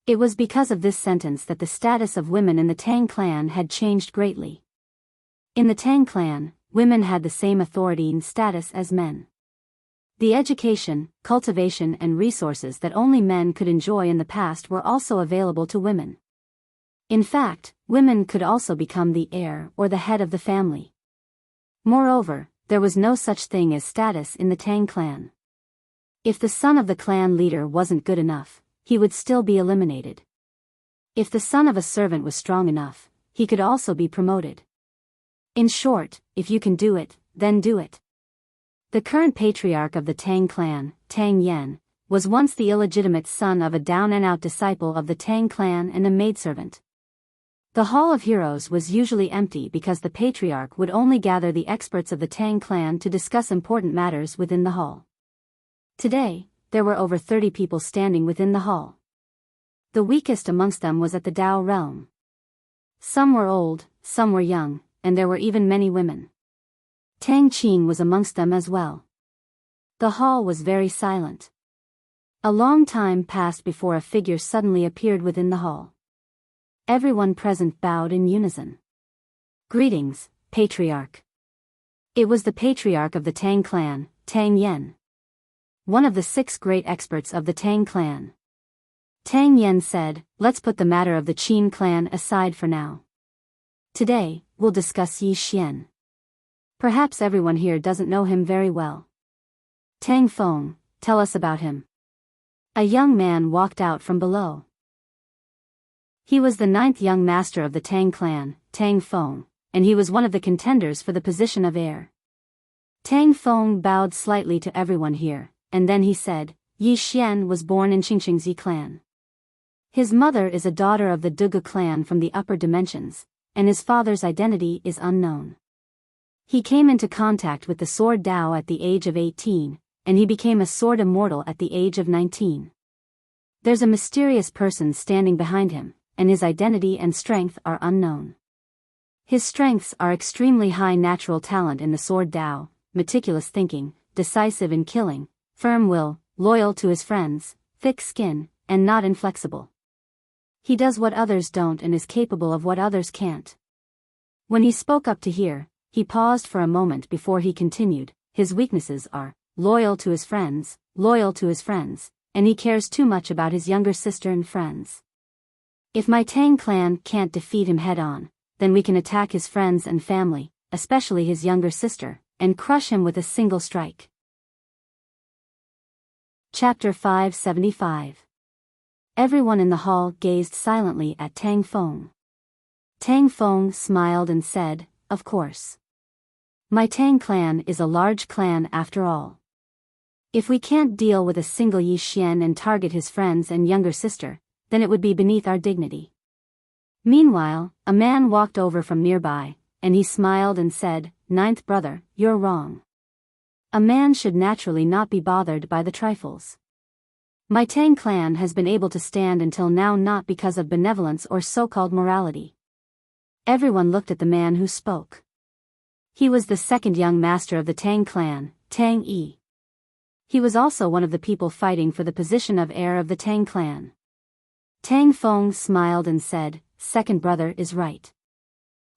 It was because of this sentence that the status of women in the Tang clan had changed greatly. In the Tang clan, women had the same authority and status as men. The education, cultivation and resources that only men could enjoy in the past were also available to women. In fact, women could also become the heir or the head of the family. Moreover, there was no such thing as status in the Tang clan. If the son of the clan leader wasn't good enough, he would still be eliminated. If the son of a servant was strong enough, he could also be promoted. In short, if you can do it, then do it. The current patriarch of the Tang clan, Tang Yen, was once the illegitimate son of a down-and-out disciple of the Tang clan and a maidservant. The Hall of Heroes was usually empty because the patriarch would only gather the experts of the Tang clan to discuss important matters within the hall. Today, there were over 30 people standing within the hall. The weakest amongst them was at the Dao realm. Some were old, some were young, and there were even many women. Tang Qing was amongst them as well. The hall was very silent. A long time passed before a figure suddenly appeared within the hall. Everyone present bowed in unison. Greetings, Patriarch. It was the Patriarch of the Tang clan, Tang Yen. One of the 6 great experts of the Tang clan. Tang Yen said, "Let's put the matter of the Qin clan aside for now. Today, we'll discuss Yi Xian. Perhaps everyone here doesn't know him very well. Tang Feng, tell us about him." A young man walked out from below. He was the 9th young master of the Tang clan, Tang Feng, and he was one of the contenders for the position of heir. Tang Feng bowed slightly to everyone here, and then he said, "Yi Xian was born in Qingqingzi clan. His mother is a daughter of the Dugu clan from the upper dimensions, and his father's identity is unknown. He came into contact with the sword Dao at the age of 18, and he became a sword immortal at the age of 19. There's a mysterious person standing behind him, and his identity and strength are unknown. His strengths are extremely high natural talent in the sword Dao, meticulous thinking, decisive in killing, firm will, loyal to his friends, thick skin, and not inflexible. He does what others don't and is capable of what others can't." When he spoke up to hear, he paused for a moment before he continued, "His weaknesses are loyal to his friends, and he cares too much about his younger sister and friends. If my Tang clan can't defeat him head-on, then we can attack his friends and family, especially his younger sister, and crush him with a single strike." Chapter 575. Everyone in the hall gazed silently at Tang Feng. Tang Feng smiled and said, "Of course. My Tang clan is a large clan after all. If we can't deal with a single Yi Xian and target his friends and younger sister, then it would be beneath our dignity." Meanwhile, a man walked over from nearby, and he smiled and said, "Ninth brother, you're wrong. A man should naturally not be bothered by the trifles. My Tang clan has been able to stand until now not because of benevolence or so-called morality." Everyone looked at the man who spoke. He was the second young master of the Tang clan, Tang Yi. He was also one of the people fighting for the position of heir of the Tang clan. Tang Feng smiled and said, "Second brother is right.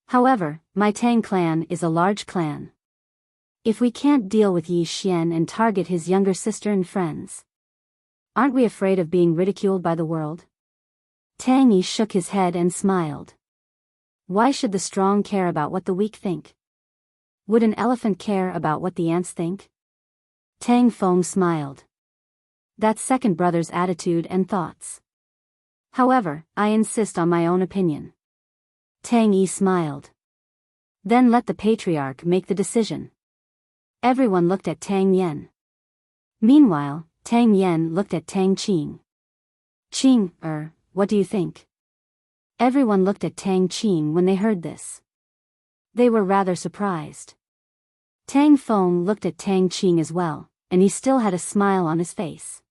However, my Tang clan is a large clan. If we can't deal with Yi Xian and target his younger sister and friends, aren't we afraid of being ridiculed by the world?" Tang Yi shook his head and smiled. Why should the strong care about what the weak think? Would an elephant care about what the ants think? Tang Feng smiled. That's second brother's attitude and thoughts. However, I insist on my own opinion. Tang Yi smiled. Then let the patriarch make the decision. Everyone looked at Tang Yen. Meanwhile, Tang Yen looked at Tang Qing. Qing, what do you think? Everyone looked at Tang Qing when they heard this. They were rather surprised. Tang Feng looked at Tang Qing as well, and he still had a smile on his face.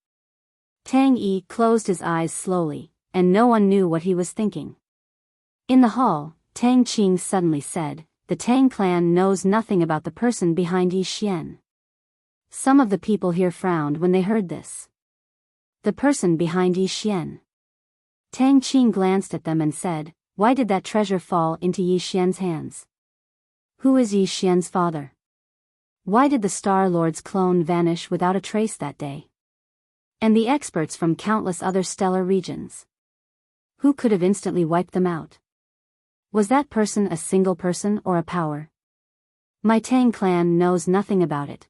Tang Yi closed his eyes slowly, and no one knew what he was thinking. In the hall, Tang Qing suddenly said, "The Tang clan knows nothing about the person behind Yi Xian." Some of the people here frowned when they heard this. The person behind Yi Xian. Tang Qing glanced at them and said, "Why did that treasure fall into Yi Xian's hands? Who is Yi Xian's father? Why did the Star Lord's clone vanish without a trace that day? And the experts from countless other stellar regions? Who could have instantly wiped them out? Was that person a single person or a power? My Tang clan knows nothing about it."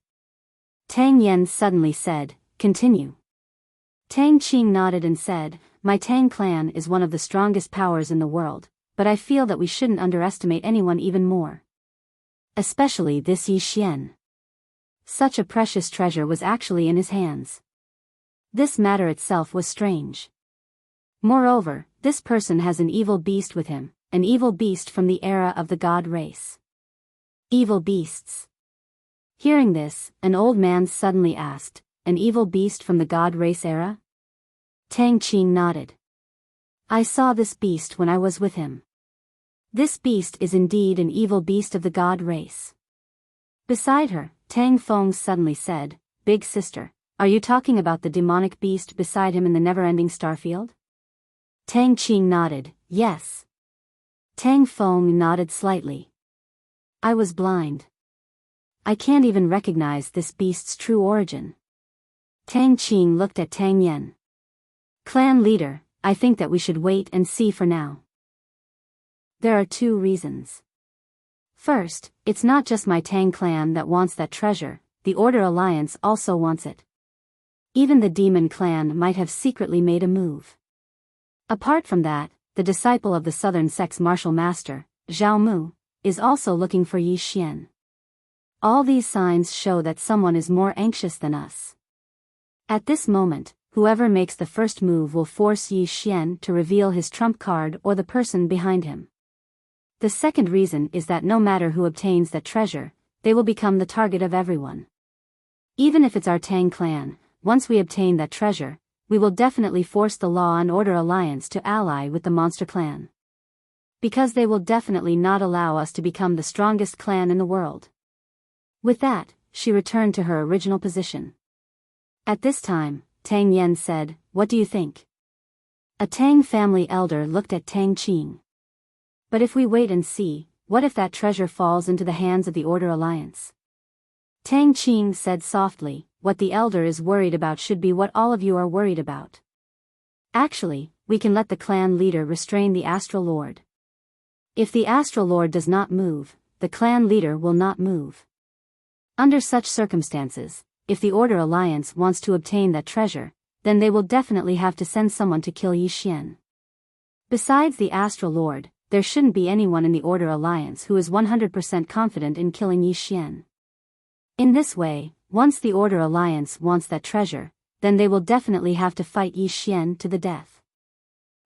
Tang Yen suddenly said, "Continue." Tang Qing nodded and said, "My Tang clan is one of the strongest powers in the world, but I feel that we shouldn't underestimate anyone even more. Especially this Yi Xian. Such a precious treasure was actually in his hands. This matter itself was strange. Moreover, this person has an evil beast with him, an evil beast from the era of the god race." Evil beasts. Hearing this, an old man suddenly asked, "An evil beast from the god race era?" Tang Qing nodded. "I saw this beast when I was with him. This beast is indeed an evil beast of the god race." Beside her, Tang Feng suddenly said, "Big sister, are you talking about the demonic beast beside him in the never-ending starfield?" Tang Qing nodded, "Yes." Tang Feng nodded slightly. "I was blind. I can't even recognize this beast's true origin." Tang Qing looked at Tang Yen. "Clan leader, I think that we should wait and see for now. There are two reasons. First, it's not just my Tang clan that wants that treasure, the Order Alliance also wants it. Even the Demon clan might have secretly made a move. Apart from that, the disciple of the Southern Sect's martial master, Zhao Mu, is also looking for Yi Xian. All these signs show that someone is more anxious than us. At this moment, whoever makes the first move will force Yi Xian to reveal his trump card or the person behind him. The second reason is that no matter who obtains that treasure, they will become the target of everyone. Even if it's our Tang clan, once we obtain that treasure, we will definitely force the Law and Order Alliance to ally with the Monster Clan. Because they will definitely not allow us to become the strongest clan in the world." With that, she returned to her original position. At this time, Tang Yen said, "What do you think?" A Tang family elder looked at Tang Qing. "But if we wait and see, what if that treasure falls into the hands of the Order Alliance?" Tang Qing said softly, "What the elder is worried about should be what all of you are worried about. Actually, we can let the clan leader restrain the Astral Lord. If the Astral Lord does not move, the clan leader will not move. Under such circumstances, if the Order Alliance wants to obtain that treasure, then they will definitely have to send someone to kill Yi Xian. Besides the Astral Lord, there shouldn't be anyone in the Order Alliance who is 100% confident in killing Yi Xian. In this way, once the Order Alliance wants that treasure, then they will definitely have to fight Yi Xian to the death.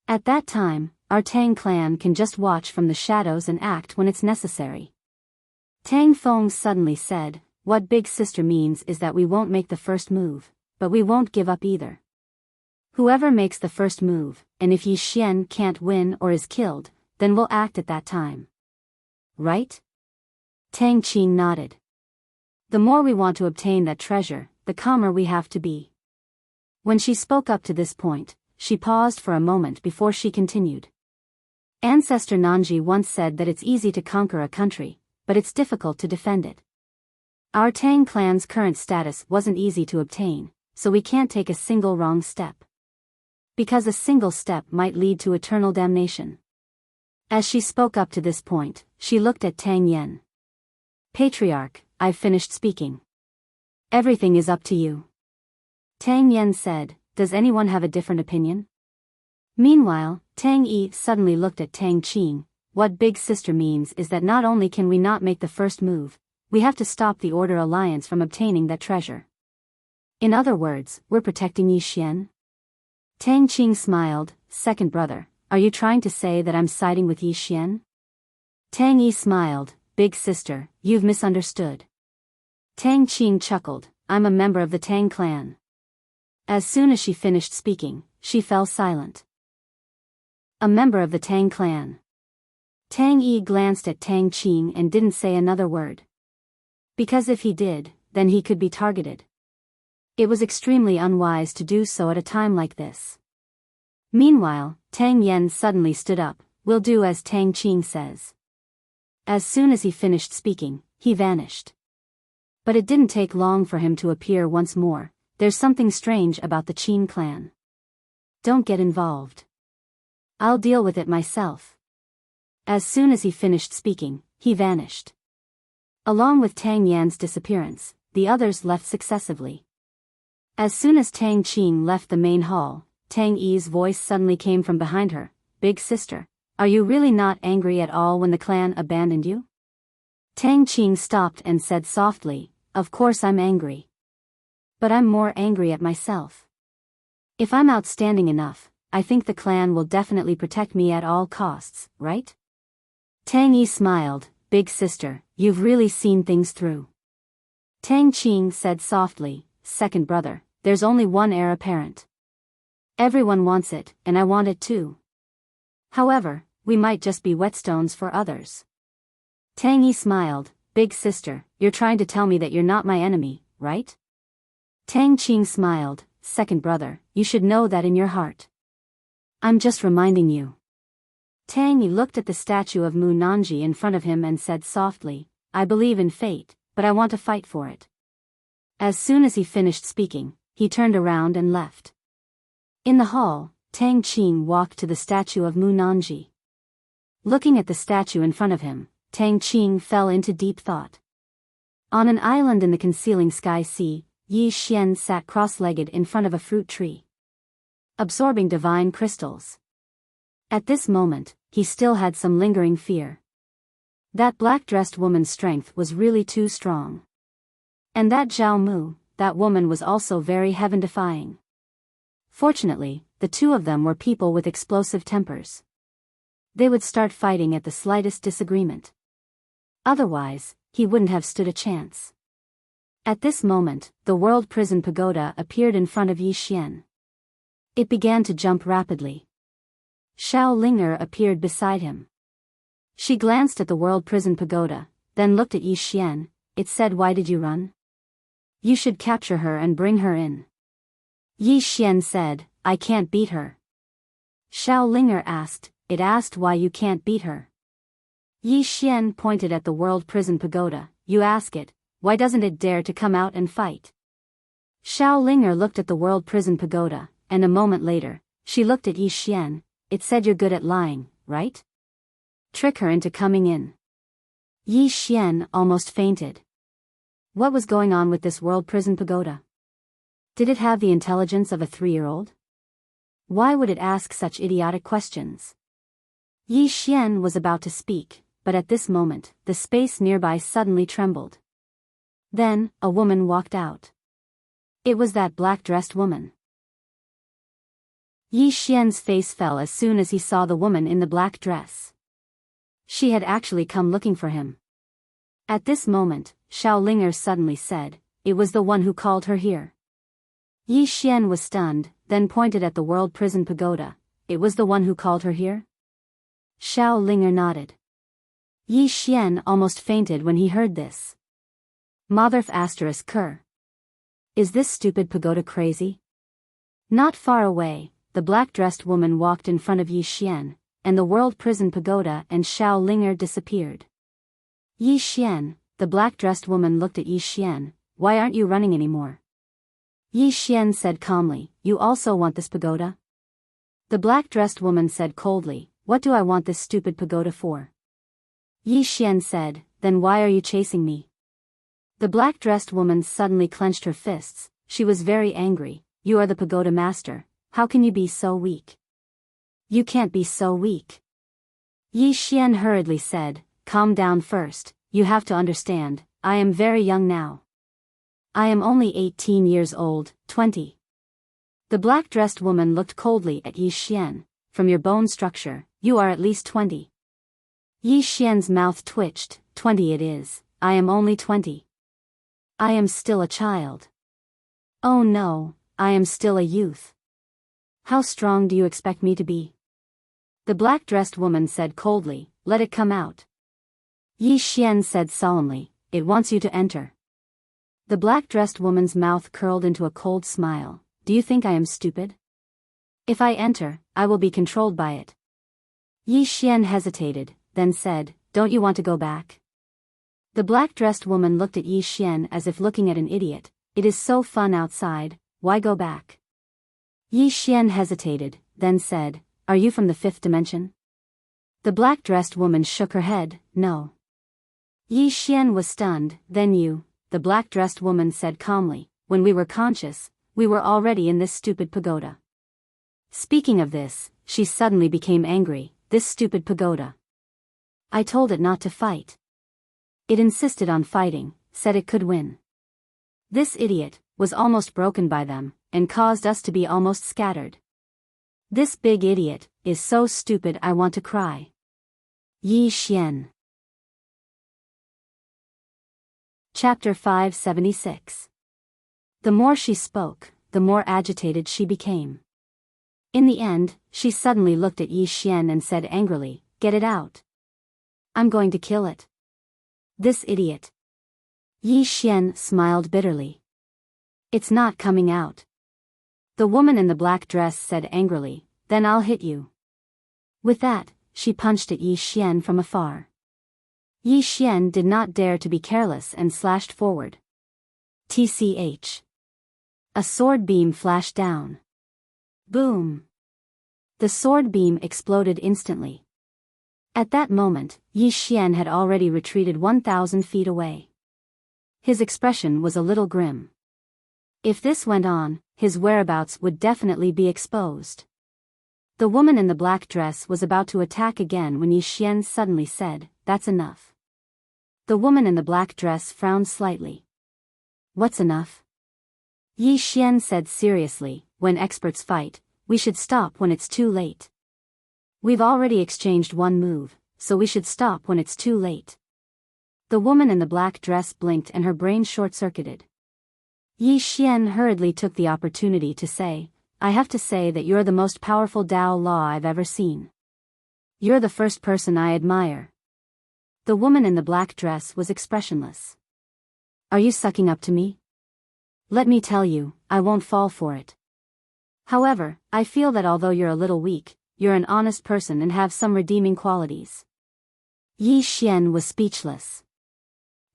At that time, our Tang clan can just watch from the shadows and act when it's necessary." Tang Feng suddenly said, "What Big Sister means is that we won't make the first move, but we won't give up either. Whoever makes the first move, and if Yi Xian can't win or is killed, then we'll act at that time. Right?" Tang Qing nodded. The more we want to obtain that treasure, the calmer we have to be. When she spoke up to this point, she paused for a moment before she continued. Ancestor Nanji once said that it's easy to conquer a country, but it's difficult to defend it. Our Tang clan's current status wasn't easy to obtain, so we can't take a single wrong step. Because a single step might lead to eternal damnation. As she spoke up to this point, she looked at Tang Yen. Patriarch, I've finished speaking. Everything is up to you. Tang Yen said, does anyone have a different opinion? Meanwhile, Tang Yi suddenly looked at Tang Qing. What big sister means is that not only can we not make the first move, we have to stop the Order Alliance from obtaining that treasure. In other words, we're protecting Yi Xian? Tang Qing smiled. Second brother, are you trying to say that I'm siding with Yi Xian? Tang Yi smiled. Big sister, you've misunderstood. Tang Qing chuckled. I'm a member of the Tang clan. As soon as she finished speaking, she fell silent. A member of the Tang clan. Tang Yi glanced at Tang Qing and didn't say another word. Because if he did, then he could be targeted. It was extremely unwise to do so at a time like this. Meanwhile, Tang Yen suddenly stood up. We'll do as Tang Qing says. As soon as he finished speaking, he vanished. But it didn't take long for him to appear once more. There's something strange about the Qin clan. Don't get involved. I'll deal with it myself. As soon as he finished speaking, he vanished. Along with Tang Yan's disappearance, the others left successively. As soon as Tang Qing left the main hall, Tang Yi's voice suddenly came from behind her. Big sister, are you really not angry at all when the clan abandoned you? Tang Qing stopped and said softly, of course I'm angry. But I'm more angry at myself. If I'm outstanding enough, I think the clan will definitely protect me at all costs, right? Tang Yi smiled. Big sister, you've really seen things through. Tang Qing said softly, second brother, there's only one heir apparent. Everyone wants it, and I want it too. However, we might just be whetstones for others. Tang Yi smiled. Big sister, you're trying to tell me that you're not my enemy, right? Tang Qing smiled. Second brother, you should know that in your heart. I'm just reminding you. Tang Yi looked at the statue of Mu Nanji in front of him and said softly, I believe in fate, but I want to fight for it. As soon as he finished speaking, he turned around and left. In the hall, Tang Qing walked to the statue of Mu Nanji. Looking at the statue in front of him, Tang Qing fell into deep thought. On an island in the concealing sky sea, Yi Xian sat cross-legged in front of a fruit tree, absorbing divine crystals. At this moment, he still had some lingering fear. That black-dressed woman's strength was really too strong. And that Zhao Mu, that woman was also very heaven-defying. Fortunately, the two of them were people with explosive tempers. They would start fighting at the slightest disagreement. Otherwise, he wouldn't have stood a chance. At this moment, the World Prison Pagoda appeared in front of Yi Xian. It began to jump rapidly. Xiao Linger appeared beside him. She glanced at the World Prison Pagoda, then looked at Yi Xian. It said, why did you run? You should capture her and bring her in. Yi Xian said, I can't beat her. Xiao Linger asked, it asked why you can't beat her. Yi Xian pointed at the World Prison Pagoda, you ask it, why doesn't it dare to come out and fight? Xiao Linger looked at the World Prison Pagoda, and a moment later, she looked at Yi Xian. It said you're good at lying, right? Trick her into coming in. Yi Xian almost fainted. What was going on with this World Prison Pagoda? Did it have the intelligence of a 3-year-old? Why would it ask such idiotic questions? Yi Xian was about to speak, but at this moment, the space nearby suddenly trembled. Then, a woman walked out. It was that black-dressed woman. Yi Xian's face fell as soon as he saw the woman in the black dress. She had actually come looking for him. At this moment, Xiao Linger suddenly said, it was the one who called her here. Yi Xian was stunned, then pointed at the World Prison Pagoda. It was the one who called her here? Xiao Linger nodded. Yi Xian almost fainted when he heard this. Motherf asterisk cur. Is this stupid pagoda crazy? Not far away, the black-dressed woman walked in front of Yi Xian, and the World Prison Pagoda and Xiao Linger disappeared. Yi Xian, the black-dressed woman looked at Yi Xian. Why aren't you running anymore? Yi Xian said calmly, you also want this pagoda? The black-dressed woman said coldly, what do I want this stupid pagoda for? Yi Xian said, then why are you chasing me? The black-dressed woman suddenly clenched her fists. She was very angry. You are the pagoda master. How can you be so weak? You can't be so weak. Yi Xian hurriedly said, calm down first. You have to understand, I am very young now. I am only 18 years old, 20. The black-dressed woman looked coldly at Yi Xian. From your bone structure, you are at least 20. Yi Xian's mouth twitched. 20 it is. I am only 20. I am still a child. Oh no, I am still a youth. How strong do you expect me to be? The black-dressed woman said coldly, let it come out. Yi Xian said solemnly, it wants you to enter. The black-dressed woman's mouth curled into a cold smile. Do you think I am stupid? If I enter, I will be controlled by it. Yi Xian hesitated, then said, don't you want to go back? The black-dressed woman looked at Yi Xian as if looking at an idiot. It is so fun outside, why go back? Yi Xian hesitated, then said, are you from the fifth dimension? The black-dressed woman shook her head, no. Yi Xian was stunned. Then you, the black-dressed woman said calmly, when we were conscious, we were already in this stupid pagoda. Speaking of this, she suddenly became angry. This stupid pagoda. I told it not to fight. It insisted on fighting, said it could win. This idiot was almost broken by them, and caused us to be almost scattered. This big idiot is so stupid I want to cry. Yi Xian. Chapter 576. The more she spoke, the more agitated she became. In the end, she suddenly looked at Yi Xian and said angrily, get it out. I'm going to kill it. This idiot. Yi Xian smiled bitterly. It's not coming out. The woman in the black dress said angrily, then I'll hit you. With that, she punched at Yi Xian from afar. Yi Xian did not dare to be careless and slashed forward. TCH. A sword beam flashed down. Boom. The sword beam exploded instantly. At that moment, Yi Xian had already retreated 1,000 feet away. His expression was a little grim. If this went on, his whereabouts would definitely be exposed. The woman in the black dress was about to attack again when Yi Xian suddenly said, that's enough. The woman in the black dress frowned slightly. What's enough? Yi Xian said seriously, when experts fight, we should stop when it's too late. We've already exchanged one move, so we should stop when it's too late. The woman in the black dress blinked and her brain short-circuited. Yi Xian hurriedly took the opportunity to say, I have to say that you're the most powerful Dao Law I've ever seen. You're the first person I admire. The woman in the black dress was expressionless. Are you sucking up to me? Let me tell you, I won't fall for it. However, I feel that although you're a little weak, you're an honest person and have some redeeming qualities. Yi Xian was speechless.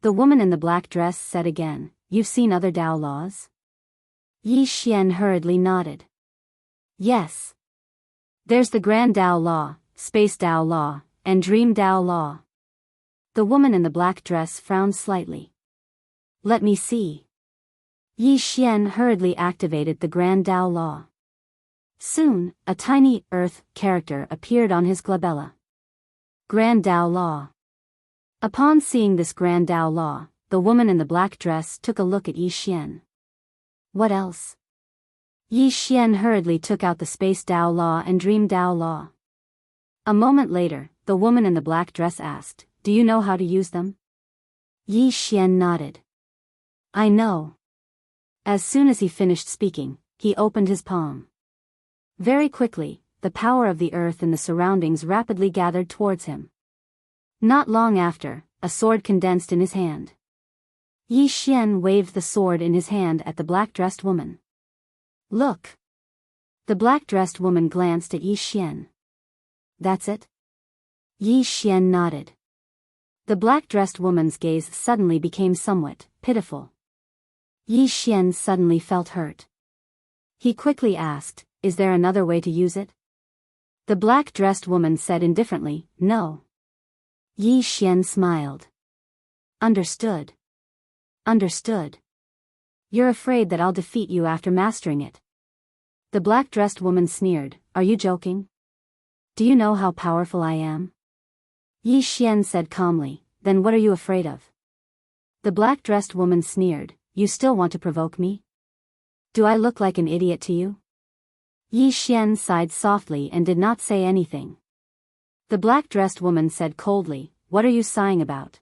The woman in the black dress said again, you've seen other Dao laws? Yi Xian hurriedly nodded. Yes. There's the Grand Dao Law, Space Dao Law, and Dream Dao Law. The woman in the black dress frowned slightly. Let me see. Yi Xian hurriedly activated the Grand Dao Law. Soon, a tiny earth character appeared on his glabella. Grand Dao Law. Upon seeing this Grand Dao Law, the woman in the black dress took a look at Yi Xian. What else? Yi Xian hurriedly took out the Space Dao Law and Dream Dao Law. A moment later, the woman in the black dress asked, do you know how to use them? Yi Xian nodded. I know. As soon as he finished speaking, he opened his palm. Very quickly, the power of the earth and the surroundings rapidly gathered towards him. Not long after, a sword condensed in his hand. Yi Xian waved the sword in his hand at the black-dressed woman. Look! The black-dressed woman glanced at Yi Xian. That's it? Yi Xian nodded. The black-dressed woman's gaze suddenly became somewhat pitiful. Yi Xian suddenly felt hurt. He quickly asked, "Is there another way to use it?" The black-dressed woman said indifferently, "No." Yi Xian smiled. Understood. Understood. You're afraid that I'll defeat you after mastering it. The black-dressed woman sneered, "Are you joking? Do you know how powerful I am?" Yi Xian said calmly, "Then what are you afraid of?" The black-dressed woman sneered, "You still want to provoke me? Do I look like an idiot to you?" Yi Xian sighed softly and did not say anything. The black-dressed woman said coldly, "What are you sighing about?"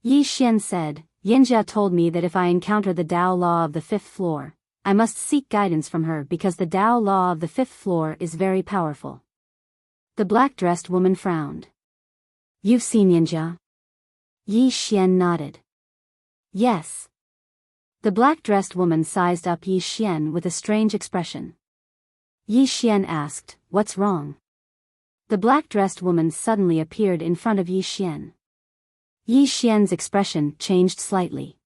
Yi Xian said, "Yinjia told me that if I encounter the Tao law of the fifth floor, I must seek guidance from her because the Tao law of the fifth floor is very powerful." The black-dressed woman frowned. "You've seen Yinjia?" Yi Xian nodded. "Yes." The black-dressed woman sized up Yi Xian with a strange expression. Yi Xian asked, "What's wrong?" The black-dressed woman suddenly appeared in front of Yi Xian. Yi Xian's expression changed slightly.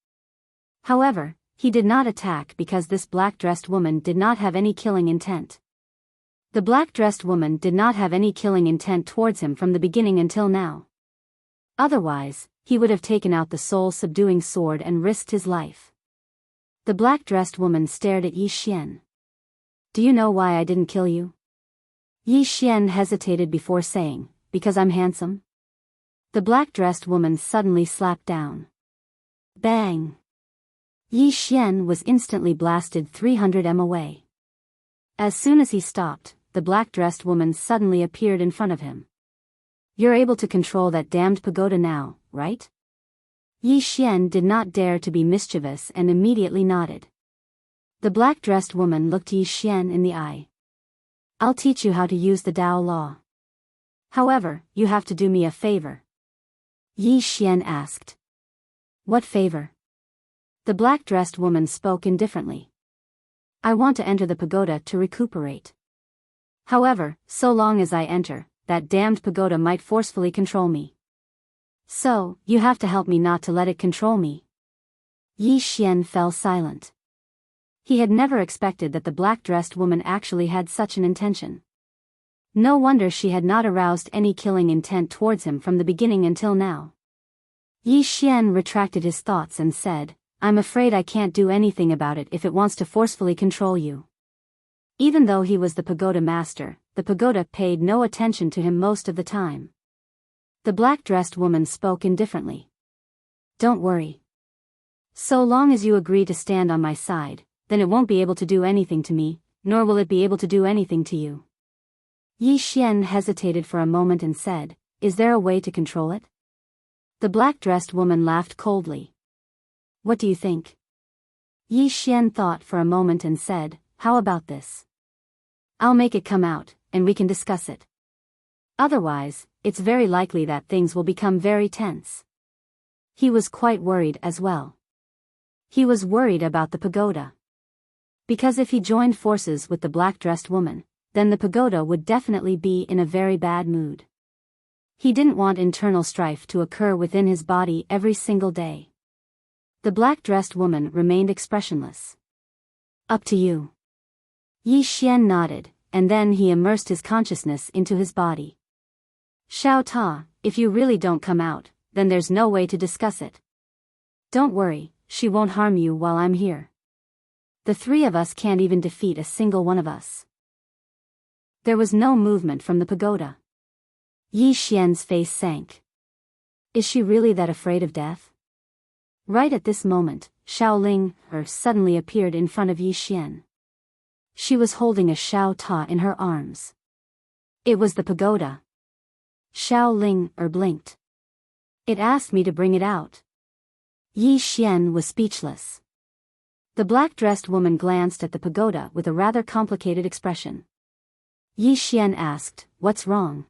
However, he did not attack because this black-dressed woman did not have any killing intent. The black-dressed woman did not have any killing intent towards him from the beginning until now. Otherwise, he would have taken out the soul-subduing sword and risked his life. The black-dressed woman stared at Yi Xian. "Do you know why I didn't kill you?" Yi Xian hesitated before saying, "Because I'm handsome." The black-dressed woman suddenly slapped down. Bang! Yi Xian was instantly blasted 300 m away. As soon as he stopped, the black-dressed woman suddenly appeared in front of him. "You're able to control that damned pagoda now, right?" Yi Xian did not dare to be mischievous and immediately nodded. The black-dressed woman looked Yi Xian in the eye. "I'll teach you how to use the Tao law. However, you have to do me a favor." Yi Xian asked. "What favor?" The black-dressed woman spoke indifferently. "I want to enter the pagoda to recuperate. However, so long as I enter, that damned pagoda might forcefully control me. So, you have to help me not to let it control me." Yi Xian fell silent. He had never expected that the black-dressed woman actually had such an intention. No wonder she had not aroused any killing intent towards him from the beginning until now. Yi Xian retracted his thoughts and said, "I'm afraid I can't do anything about it if it wants to forcefully control you." Even though he was the pagoda master, the pagoda paid no attention to him most of the time. The black-dressed woman spoke indifferently. "Don't worry. So long as you agree to stand on my side, then it won't be able to do anything to me, nor will it be able to do anything to you." Yi Xian hesitated for a moment and said, "Is there a way to control it?" The black-dressed woman laughed coldly. "What do you think?" Yi Xian thought for a moment and said, "How about this? I'll make it come out, and we can discuss it. Otherwise, it's very likely that things will become very tense." He was quite worried as well. He was worried about the pagoda. Because if he joined forces with the black-dressed woman, then the pagoda would definitely be in a very bad mood. He didn't want internal strife to occur within his body every single day. The black-dressed woman remained expressionless. "Up to you." Yi Xian nodded, and then he immersed his consciousness into his body. "Xiao Ta, if you really don't come out, then there's no way to discuss it. Don't worry, she won't harm you while I'm here. The three of us can't even defeat a single one of us." There was no movement from the pagoda. Yi Xian's face sank. Is she really that afraid of death? Right at this moment, Xiaoling suddenly appeared in front of Yi Xian. She was holding a Xiao Ta in her arms. It was the pagoda. Xiaoling blinked. "It asked me to bring it out." Yi Xian was speechless. The black-dressed woman glanced at the pagoda with a rather complicated expression. Yi Xian asked, "What's wrong?"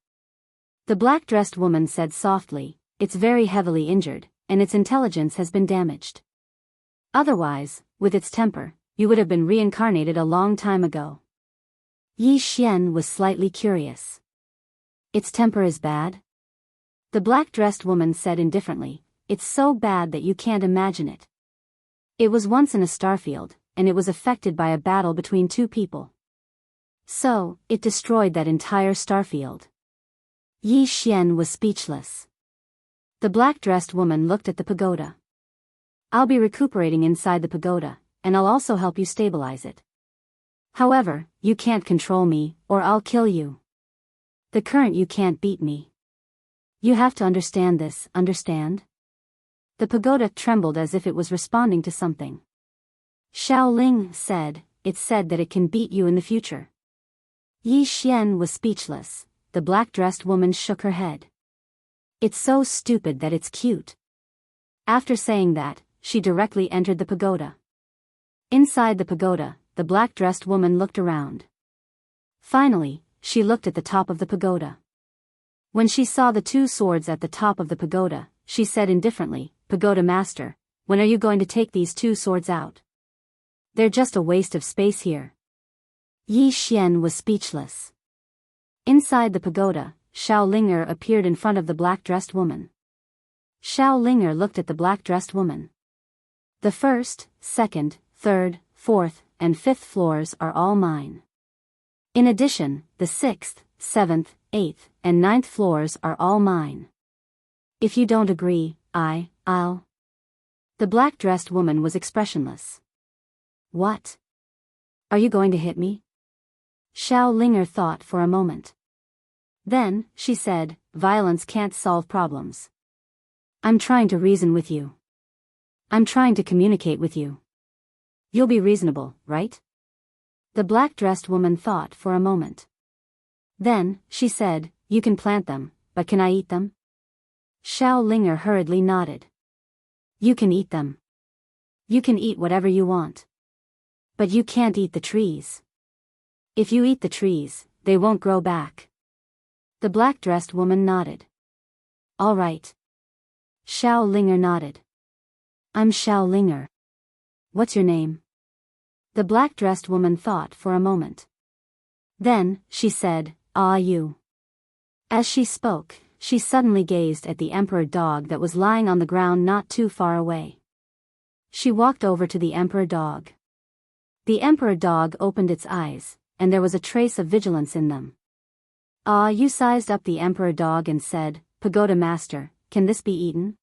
The black-dressed woman said softly, "It's very heavily injured, and its intelligence has been damaged. Otherwise, with its temper, you would have been reincarnated a long time ago." Yi Xian was slightly curious. "Its temper is bad?" The black-dressed woman said indifferently, "It's so bad that you can't imagine it. It was once in a starfield, and it was affected by a battle between two people. So, it destroyed that entire starfield." Yi Xian was speechless. The black-dressed woman looked at the pagoda. "I'll be recuperating inside the pagoda, and I'll also help you stabilize it. However, you can't control me, or I'll kill you. The current you can't beat me. You have to understand this, understand?" The pagoda trembled as if it was responding to something. Xiao Ling said, "It's said that it can beat you in the future." Yi Xian was speechless. The black-dressed woman shook her head. "It's so stupid that it's cute." After saying that, she directly entered the pagoda. Inside the pagoda, the black-dressed woman looked around. Finally, she looked at the top of the pagoda. When she saw the two swords at the top of the pagoda, she said indifferently, "Pagoda Master, when are you going to take these two swords out? They're just a waste of space here." Yi Xian was speechless. Inside the pagoda, Xiao Linger appeared in front of the black-dressed woman. Xiao Linger looked at the black-dressed woman. "The first, second, third, fourth, and fifth floors are all mine. In addition, the sixth, seventh, eighth, and ninth floors are all mine. If you don't agree, I'll..." The black-dressed woman was expressionless. "What? Are you going to hit me?" Xiao Linger thought for a moment. Then, she said, "Violence can't solve problems. I'm trying to reason with you. I'm trying to communicate with you. You'll be reasonable, right?" The black-dressed woman thought for a moment. Then, she said, "You can plant them, but can I eat them?" Xiao Linger hurriedly nodded. "You can eat them. You can eat whatever you want. But you can't eat the trees. If you eat the trees, they won't grow back." The black-dressed woman nodded. "All right." Xiao Linger nodded. "I'm Xiao Linger. What's your name?" The black-dressed woman thought for a moment. Then, she said, "You." As she spoke, she suddenly gazed at the emperor dog that was lying on the ground not too far away. She walked over to the emperor dog. The emperor dog opened its eyes, and there was a trace of vigilance in them. You sized up the emperor dog and said, "Pagoda Master, can this be eaten?"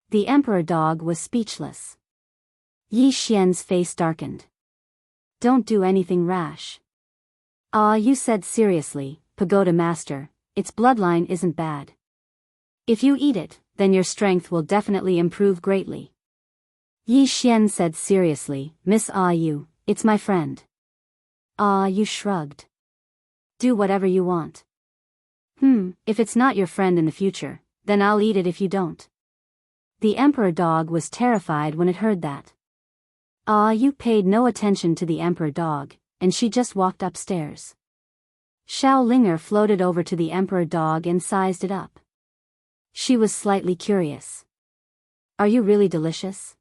The emperor dog was speechless. Yi Xian's face darkened. "Don't do anything rash." You said seriously, "Pagoda Master, its bloodline isn't bad. If you eat it, then your strength will definitely improve greatly." Yi Xian said seriously, "Miss Yu, it's my friend." Yu shrugged. "Do whatever you want." If it's not your friend in the future, then I'll eat it if you don't." The emperor dog was terrified when it heard that. Yu paid no attention to the emperor dog, and she just walked upstairs. Xiao Linger floated over to the emperor dog and sized it up. She was slightly curious. "Are you really delicious?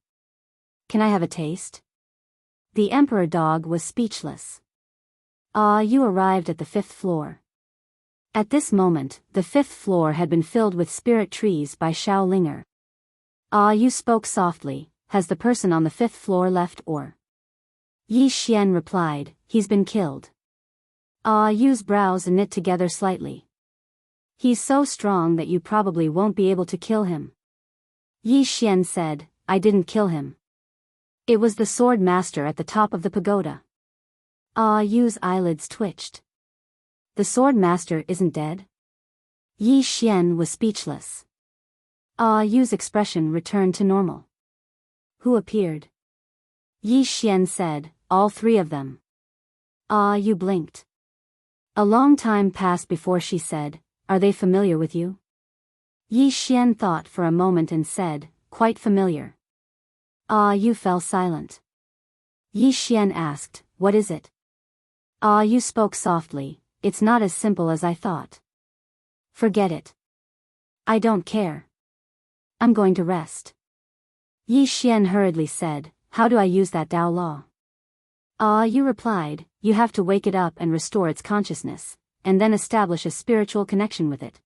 Can I have a taste?" The emperor dog was speechless. Yu arrived at the fifth floor. At this moment, the fifth floor had been filled with spirit trees by Xiao Linger. Yu spoke softly, "Has the person on the fifth floor left or?" Yi Xian replied, "He's been killed." Yu's brows knit together slightly. "He's so strong that you probably won't be able to kill him." Yi Xian said, "I didn't kill him. It was the sword master at the top of the pagoda." Yu's eyelids twitched. "The sword master isn't dead?" Yi Xian was speechless. Yu's expression returned to normal. "Who appeared?" Yi Xian said, "All three of them." Yu blinked. A long time passed before she said, "Are they familiar with you?" Yi Xian thought for a moment and said, "Quite familiar." Yu fell silent. Yi Xian asked, "What is it?" Yu spoke softly, it's not as simple as I thought. Forget it. I don't care. I'm going to rest. Yi Xian hurriedly said, how do I use that Tao law? You replied, you have to wake it up and restore its consciousness, and then establish a spiritual connection with it.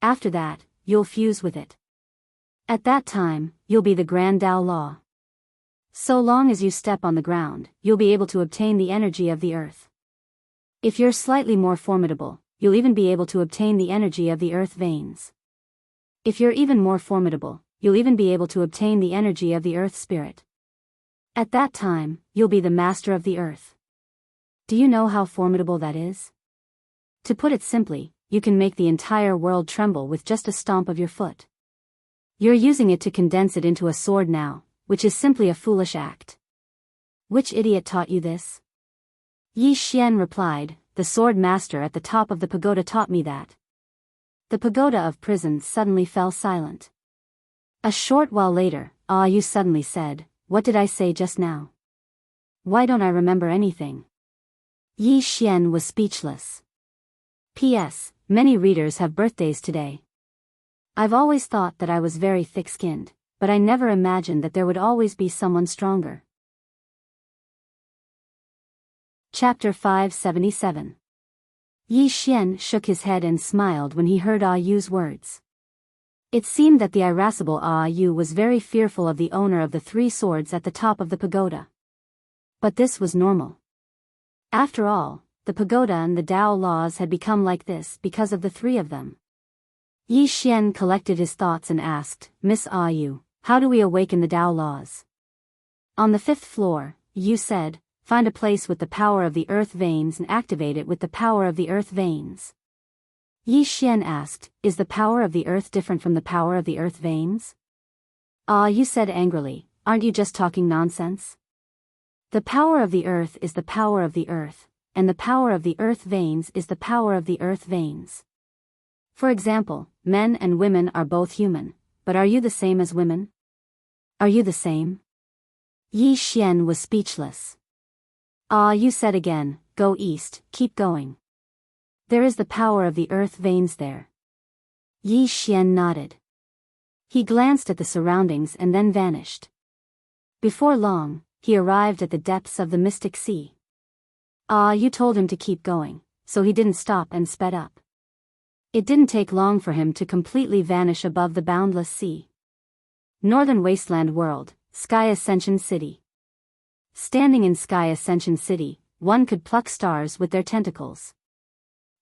After that, you'll fuse with it. At that time, you'll be the Grand Tao Law. So long as you step on the ground, you'll be able to obtain the energy of the earth. If you're slightly more formidable, you'll even be able to obtain the energy of the earth veins. If you're even more formidable, you'll even be able to obtain the energy of the earth spirit. At that time, you'll be the master of the earth. Do you know how formidable that is? To put it simply, you can make the entire world tremble with just a stomp of your foot. You're using it to condense it into a sword now, which is simply a foolish act. Which idiot taught you this? Yi Xian replied, the sword master at the top of the pagoda taught me that. The pagoda of prison suddenly fell silent. A short while later, Yu suddenly said, what did I say just now? Why don't I remember anything? Yi Xian was speechless. P.S. Many readers have birthdays today. I've always thought that I was very thick-skinned, but I never imagined that there would always be someone stronger. Chapter 577. Yi Xian shook his head and smiled when he heard Yu's words. It seemed that the irascible Yu was very fearful of the owner of the three swords at the top of the pagoda. But this was normal. After all, the pagoda and the Tao laws had become like this because of the three of them. Yi Xian collected his thoughts and asked, Miss Yu, how do we awaken the Tao laws? On the 5th floor, Yu said, find a place with the power of the earth veins and activate it with the power of the earth veins. Yi Xian asked, is the power of the earth different from the power of the earth veins? Yu said angrily, aren't you just talking nonsense? The power of the earth is the power of the earth, and the power of the earth veins is the power of the earth veins. For example, men and women are both human, but are you the same as women? Are you the same? Yi Xian was speechless. Yu said again, go east, keep going. There is the power of the earth veins there. Yi Xian nodded. He glanced at the surroundings and then vanished. Before long, he arrived at the depths of the mystic sea. Yu told him to keep going, so he didn't stop and sped up. It didn't take long for him to completely vanish above the boundless sea. Northern Wasteland World, Sky Ascension City. Standing in Sky Ascension City, one could pluck stars with their tentacles.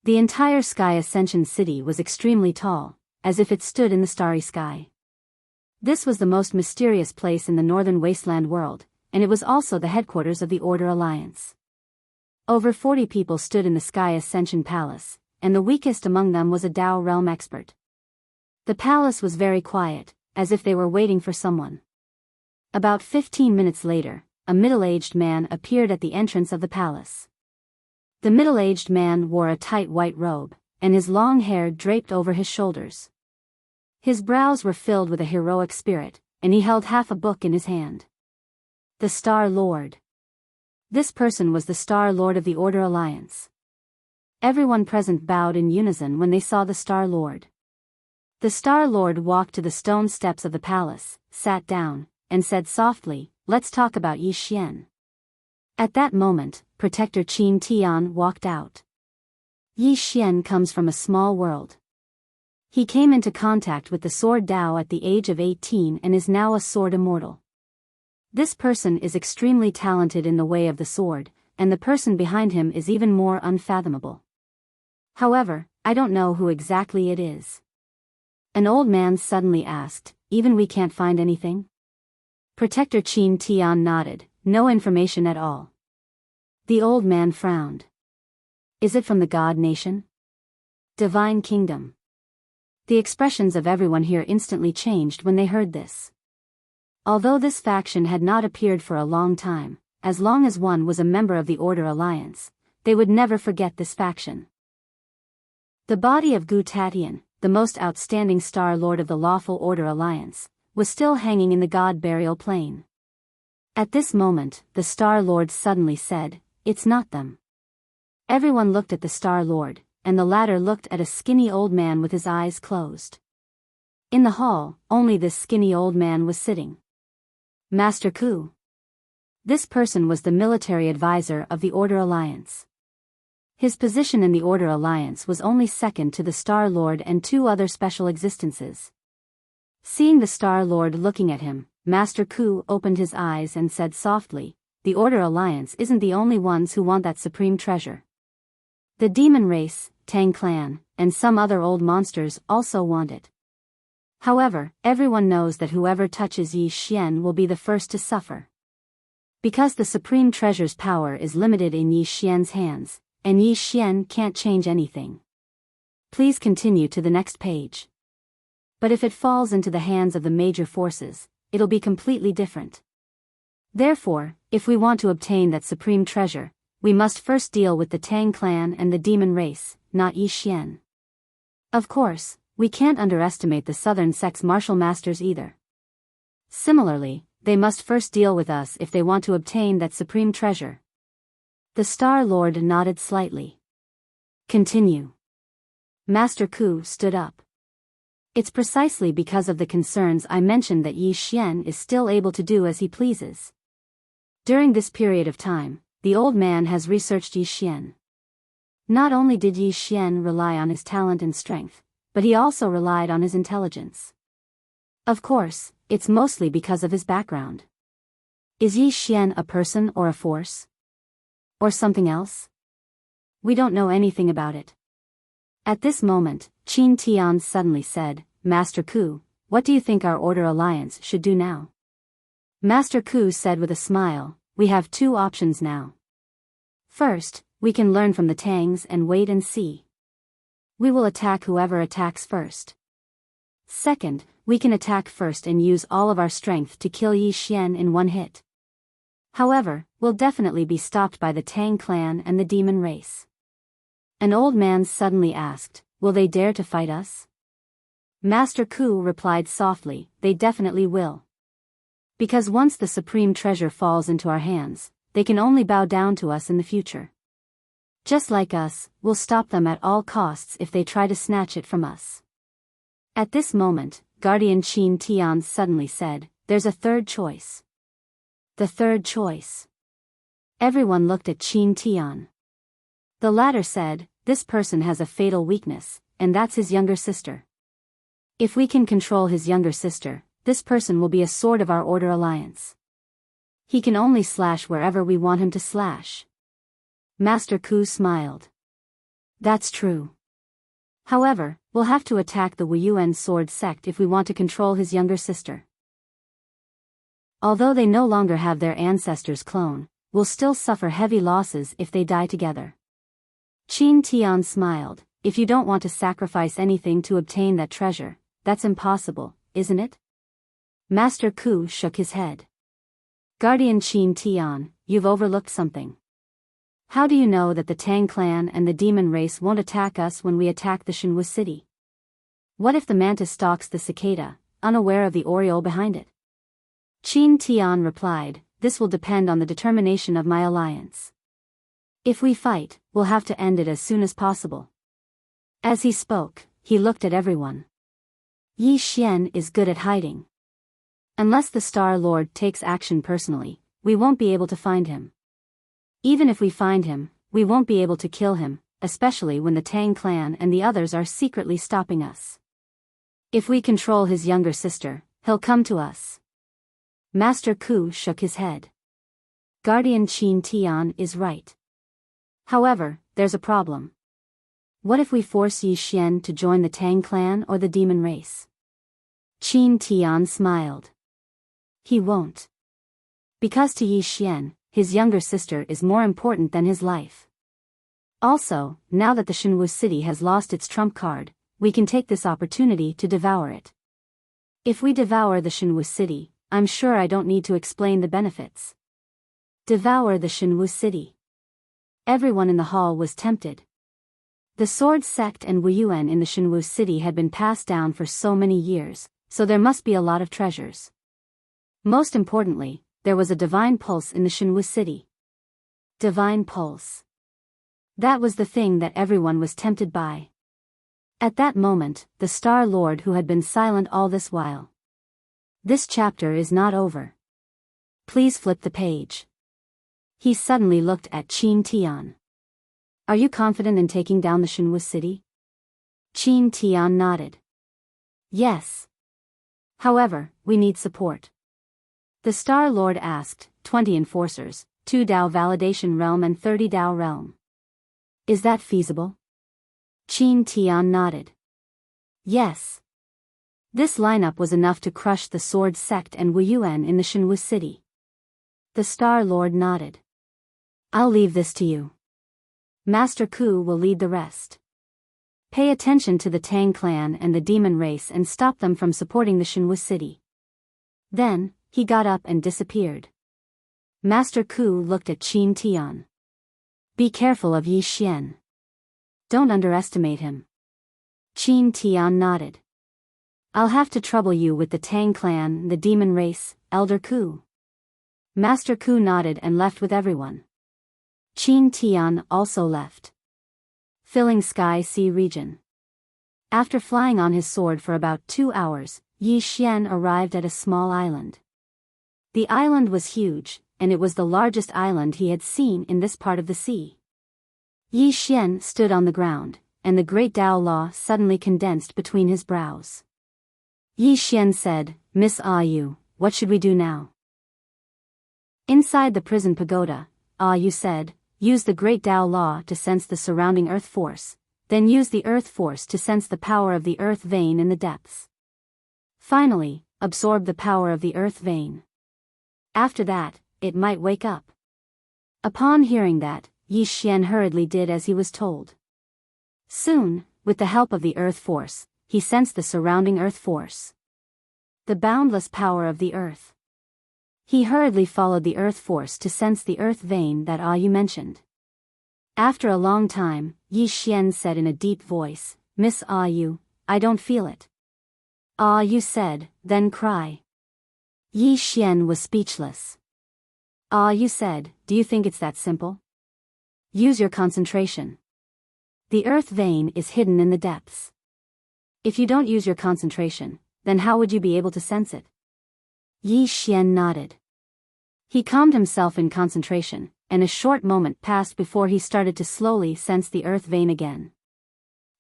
The entire Sky Ascension City was extremely tall, as if it stood in the starry sky. This was the most mysterious place in the Northern Wasteland World, and it was also the headquarters of the Order Alliance. Over 40 people stood in the Sky Ascension Palace, and the weakest among them was a Tao realm expert. The palace was very quiet, as if they were waiting for someone. About 15 minutes later, a middle-aged man appeared at the entrance of the palace. The middle-aged man wore a tight white robe, and his long hair draped over his shoulders. His brows were filled with a heroic spirit, and he held half a book in his hand. The Star Lord. This person was the Star Lord of the Order Alliance. Everyone present bowed in unison when they saw the Star Lord. The Star Lord walked to the stone steps of the palace, sat down, and said softly, let's talk about Yi Xian. At that moment, Protector Qin Tian walked out. Yi Xian comes from a small world. He came into contact with the Sword Tao at the age of 18 and is now a sword immortal. This person is extremely talented in the way of the sword, and the person behind him is even more unfathomable. However, I don't know who exactly it is. An old man suddenly asked, even we can't find anything? Protector Qin Tian nodded, no information at all. The old man frowned. Is it from the God Nation? Divine Kingdom. The expressions of everyone here instantly changed when they heard this. Although this faction had not appeared for a long time, as long as one was a member of the Order Alliance, they would never forget this faction. The body of Gu Tatian, the most outstanding Star Lord of the Lawful Order Alliance, was still hanging in the God Burial Plain. At this moment, the Star Lord suddenly said, it's not them. Everyone looked at the Star Lord, and the latter looked at a skinny old man with his eyes closed. In the hall, only this skinny old man was sitting. Master Ku. This person was the military advisor of the Order Alliance. His position in the Order Alliance was only second to the Star Lord and two other special existences. Seeing the Star Lord looking at him, Master Ku opened his eyes and said softly, "The Order Alliance isn't the only ones who want that supreme treasure. The demon race, Tang clan, and some other old monsters also want it. However, everyone knows that whoever touches Yi Xian will be the first to suffer. Because the supreme treasure's power is limited in Yi Xian's hands, and Yi Xian can't change anything. Please continue to the next page. But if it falls into the hands of the major forces, it'll be completely different. Therefore, if we want to obtain that supreme treasure, we must first deal with the Tang clan and the demon race, not Yi Xian. Of course, we can't underestimate the Southern Sect's martial masters either. Similarly, they must first deal with us if they want to obtain that supreme treasure." The Star Lord nodded slightly. "Continue." Master Ku stood up. "It's precisely because of the concerns I mentioned that Yi Xian is still able to do as he pleases. During this period of time, the old man has researched Yi Xian. Not only did Yi Xian rely on his talent and strength, but he also relied on his intelligence. Of course, it's mostly because of his background. Is Yi Xian a person or a force? Or something else? We don't know anything about it." At this moment, Qin Tian suddenly said, "Master Ku, what do you think our Order Alliance should do now?" Master Ku said with a smile, "We have two options now. First, we can learn from the Tangs and wait and see. We will attack whoever attacks first. Second, we can attack first and use all of our strength to kill Yi Xian in one hit. However, we'll definitely be stopped by the Tang clan and the demon race." An old man suddenly asked, "Will they dare to fight us?" Master Ku replied softly, "They definitely will. Because once the supreme treasure falls into our hands, they can only bow down to us in the future. Just like us, we'll stop them at all costs if they try to snatch it from us." At this moment, Guardian Qin Tian suddenly said, "There's a third choice." The third choice. Everyone looked at Qin Tian. The latter said, "This person has a fatal weakness, and that's his younger sister. If we can control his younger sister, this person will be a sword of our Order Alliance. He can only slash wherever we want him to slash." Master Ku smiled. "That's true. However, we'll have to attack the Wuyuan sword sect if we want to control his younger sister. Although they no longer have their ancestors' clone, we'll still suffer heavy losses if they die together." Qin Tian smiled, "If you don't want to sacrifice anything to obtain that treasure, that's impossible, isn't it?" Master Ku shook his head. "Guardian Qin Tian, you've overlooked something. How do you know that the Tang clan and the demon race won't attack us when we attack the Shenwu city? What if the mantis stalks the cicada, unaware of the oriole behind it?" Qin Tian replied, "This will depend on the determination of my alliance. If we fight, we'll have to end it as soon as possible." As he spoke, he looked at everyone. "Yi Xian is good at hiding. Unless the Star Lord takes action personally, we won't be able to find him. Even if we find him, we won't be able to kill him, especially when the Tang clan and the others are secretly stopping us. If we control his younger sister, he'll come to us." Master Ku shook his head. Guardian Qin Tian is right. However, there's a problem. What if we force Yi Xian to join the Tang clan or the demon race? Qin Tian smiled. He won't. Because to Yi Xian, his younger sister is more important than his life. Also, now that the Shenwu city has lost its trump card, we can take this opportunity to devour it. If we devour the Shenwu city, I'm sure I don't need to explain the benefits. Devour the Shenwu city. Everyone in the hall was tempted. The sword sect and Wuyuan in the Shenwu city had been passed down for so many years, so there must be a lot of treasures. Most importantly, there was a divine pulse in the Shenwu city. Divine pulse. That was the thing that everyone was tempted by. At that moment, the Star Lord who had been silent all this while. This chapter is not over. Please flip the page. He suddenly looked at Qin Tian. Are you confident in taking down the Shenwu city? Qin Tian nodded. Yes. However, we need support. The Star Lord asked, 20 enforcers, 2 Dao validation realm and 30 Dao realm. Is that feasible? Qin Tian nodded. Yes. This lineup was enough to crush the Sword Sect and Wu Yuan in the Shenwu city. The Star Lord nodded. I'll leave this to you. Master Ku will lead the rest. Pay attention to the Tang clan and the demon race and stop them from supporting the Shenwu city. Then, he got up and disappeared. Master Ku looked at Qin Tian. Be careful of Yi Xian. Don't underestimate him. Qin Tian nodded. I'll have to trouble you with the Tang clan, the demon race, Elder Ku. Master Ku nodded and left with everyone. Qin Tian also left. Filling Sky Sea region. After flying on his sword for about 2 hours, Yi Xian arrived at a small island. The island was huge, and it was the largest island he had seen in this part of the sea. Yi Xian stood on the ground, and the great Dao Law suddenly condensed between his brows. Yi Xian said, Miss Yu, what should we do now? Inside the prison pagoda, Yu said, use the great Dao Law to sense the surrounding earth force, then use the earth force to sense the power of the earth vein in the depths. Finally, absorb the power of the earth vein. After that, it might wake up. Upon hearing that, Yi Xian hurriedly did as he was told. Soon, with the help of the earth force, he sensed the surrounding earth force. The boundless power of the earth. He hurriedly followed the earth force to sense the earth vein that Yu mentioned. After a long time, Yi Xian said in a deep voice, Miss Yu, I don't feel it. Yu said, then cry. Yi Xian was speechless. Yu said, do you think it's that simple? Use your concentration. The earth vein is hidden in the depths. If you don't use your concentration, then how would you be able to sense it? Yi Xian nodded. He calmed himself in concentration, and a short moment passed before he started to slowly sense the earth vein again.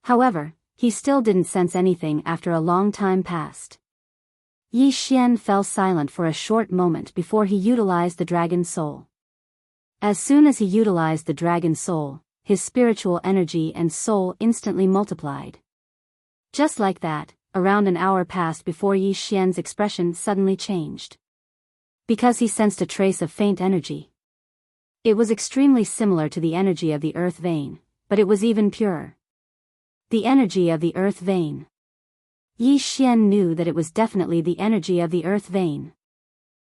However, he still didn't sense anything after a long time passed. Yi Xian fell silent for a short moment before he utilized the dragon soul. As soon as he utilized the dragon soul, his spiritual energy and soul instantly multiplied. Just like that, around an hour passed before Yi Xian's expression suddenly changed. Because he sensed a trace of faint energy. It was extremely similar to the energy of the earth vein, but it was even purer. The energy of the earth vein. Yi Xian knew that it was definitely the energy of the earth vein.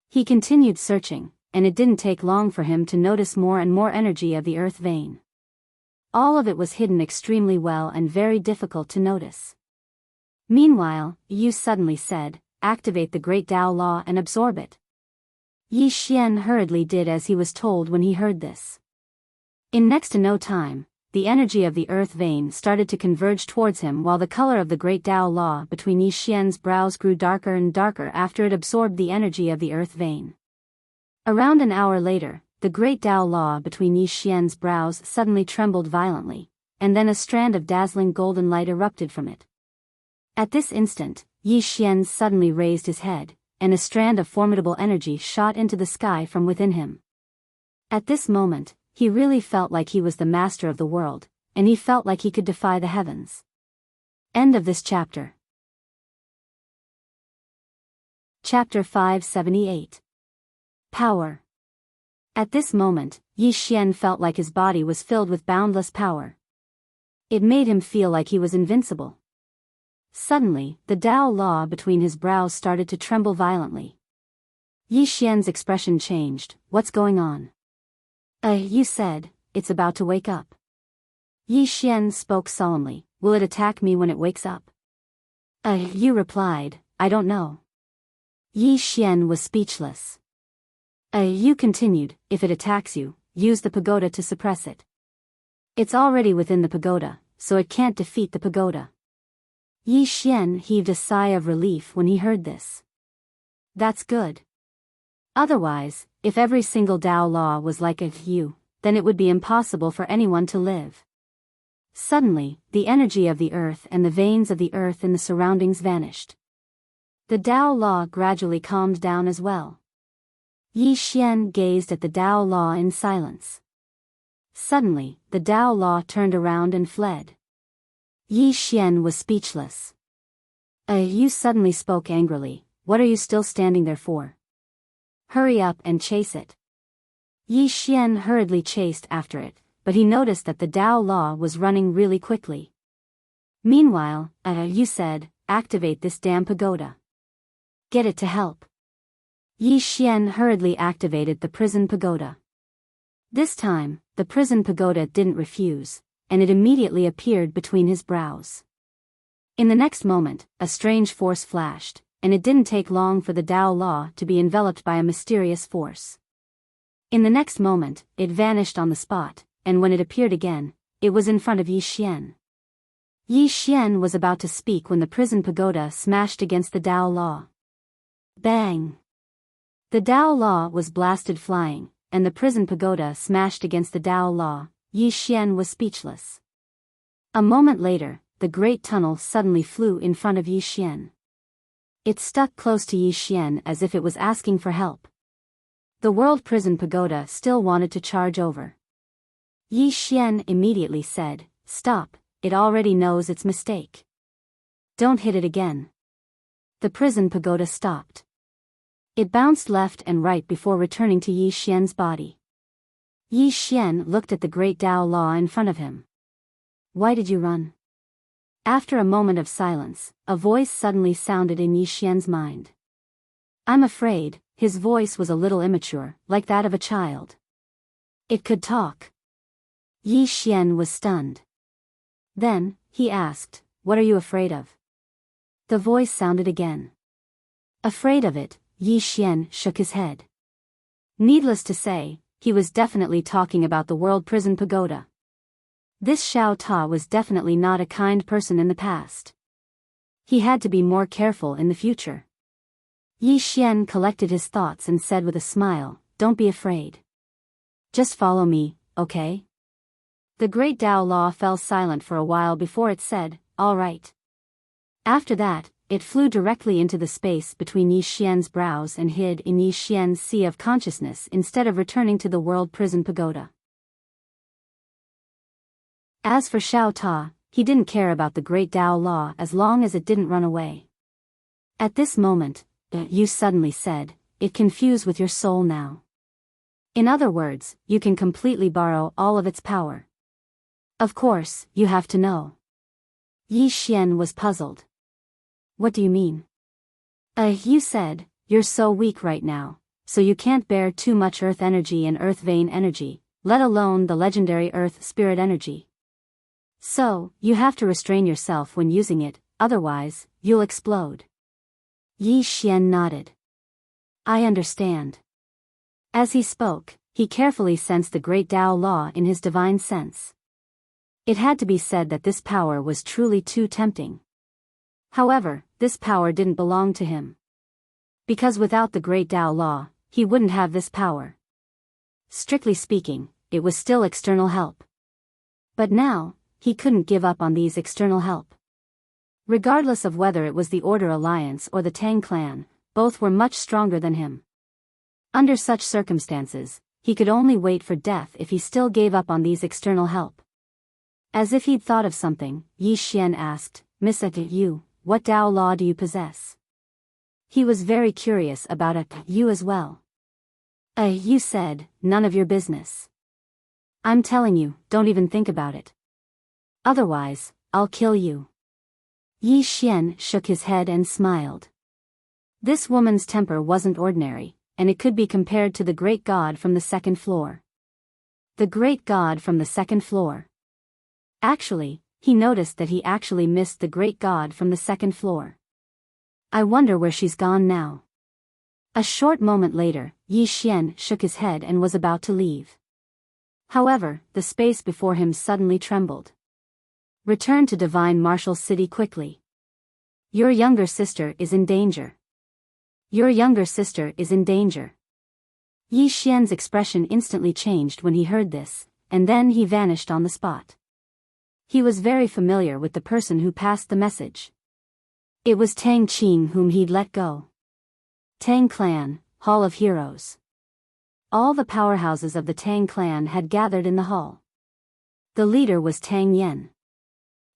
He continued searching, and it didn't take long for him to notice more and more energy of the earth vein. All of it was hidden extremely well and very difficult to notice. Meanwhile, Yu suddenly said, activate the great Dao Law and absorb it. Yi Xian hurriedly did as he was told when he heard this. In next to no time, the energy of the earth vein started to converge towards him while the color of the great Dao Law between Yi Xian's brows grew darker and darker after it absorbed the energy of the earth vein. Around an hour later, the great Dao Law between Yi Xian's brows suddenly trembled violently, and then a strand of dazzling golden light erupted from it. At this instant, Yi Xian suddenly raised his head, and a strand of formidable energy shot into the sky from within him. At this moment, he really felt like he was the master of the world, and he felt like he could defy the heavens. End of this chapter. Chapter 578. Power. At this moment, Yi Xian felt like his body was filled with boundless power. It made him feel like he was invincible. Suddenly, the Dao Law between his brows started to tremble violently. Yi Xian's expression changed. What's going on? You said, it's about to wake up. Yi Xian spoke solemnly. Will it attack me when it wakes up? You replied, I don't know. Yi Xian was speechless. You continued, if it attacks you, use the pagoda to suppress it. It's already within the pagoda, so it can't defeat the pagoda. Yi Xian heaved a sigh of relief when he heard this. That's good. Otherwise, if every single Tao law was like a Yu, then it would be impossible for anyone to live. Suddenly, the energy of the earth and the veins of the earth in the surroundings vanished. The Tao law gradually calmed down as well. Yi Xian gazed at the Tao law in silence. Suddenly, the Tao law turned around and fled. Yi Xian was speechless. Yu suddenly spoke angrily, "What are you still standing there for? Hurry up and chase it." Yi Xian hurriedly chased after it, but he noticed that the Tao law was running really quickly. Meanwhile, Yu said, "Activate this damn pagoda. Get it to help." Yi Xian hurriedly activated the prison pagoda. This time, the prison pagoda didn't refuse, and it immediately appeared between his brows. In the next moment, a strange force flashed, and it didn't take long for the Tao law to be enveloped by a mysterious force. In the next moment, it vanished on the spot, and when it appeared again, it was in front of Yi Xian. Yi Xian was about to speak when the prison pagoda smashed against the Tao law. Bang! The Tao law was blasted flying, and the prison pagoda smashed against the Tao law. Yi Xian was speechless. A moment later, the great tunnel suddenly flew in front of Yi Xian. It stuck close to Yi Xian as if it was asking for help. The world prison pagoda still wanted to charge over. Yi Xian immediately said, "Stop, it already knows its mistake. Don't hit it again." The prison pagoda stopped. It bounced left and right before returning to Yi Xian's body. Yi Xian looked at the great Tao law in front of him. "Why did you run?" After a moment of silence, a voice suddenly sounded in Yi Xian's mind. "I'm afraid." His voice was a little immature, like that of a child. It could talk. Yi Xian was stunned. Then, he asked, "What are you afraid of?" The voice sounded again. "Afraid of it?" Yi Xian shook his head. Needless to say, he was definitely talking about the world prison pagoda. This Xiao Ta was definitely not a kind person in the past. He had to be more careful in the future. Yi Xian collected his thoughts and said with a smile, "Don't be afraid. Just follow me, okay?" The great Tao law fell silent for a while before it said, "All right." After that, it flew directly into the space between Yi Xian's brows and hid in Yi Xian's sea of consciousness instead of returning to the world prison pagoda. As for Xiao Ta, he didn't care about the great Tao law as long as it didn't run away. At this moment, Yu suddenly said, "It confused with your soul now. In other words, you can completely borrow all of its power. Of course, you have to know." Yi Xian was puzzled. "What do you mean?" Yu said, "You're so weak right now, so you can't bear too much earth energy and earth vein energy, let alone the legendary earth spirit energy. So, you have to restrain yourself when using it, otherwise, you'll explode." Yi Xian nodded. "I understand." As he spoke, he carefully sensed the great Tao law in his divine sense. It had to be said that this power was truly too tempting. However, this power didn't belong to him. Because without the great Tao law, he wouldn't have this power. Strictly speaking, it was still external help. But now, he couldn't give up on these external help. Regardless of whether it was the Order Alliance or the Tang clan, both were much stronger than him. Under such circumstances, he could only wait for death if he still gave up on these external help. As if he'd thought of something, Yi Xian asked, "Miss Yu, what Tao law do you possess?" He was very curious about Yu as well. Yu said, "None of your business. I'm telling you, don't even think about it. Otherwise, I'll kill you." Yi Xian shook his head and smiled. This woman's temper wasn't ordinary, and it could be compared to the great god from the second floor. The great god from the second floor. Actually, he noticed that he actually missed the great god from the second floor. I wonder where she's gone now. A short moment later, Yi Xian shook his head and was about to leave. However, the space before him suddenly trembled. Return to Divine Martial City quickly. Your younger sister is in danger. Your younger sister is in danger. Yi Xian's expression instantly changed when he heard this, and then he vanished on the spot. He was very familiar with the person who passed the message. It was Tang Qing whom he'd let go. Tang Clan, Hall of Heroes. All the powerhouses of the Tang clan had gathered in the hall. The leader was Tang Yen.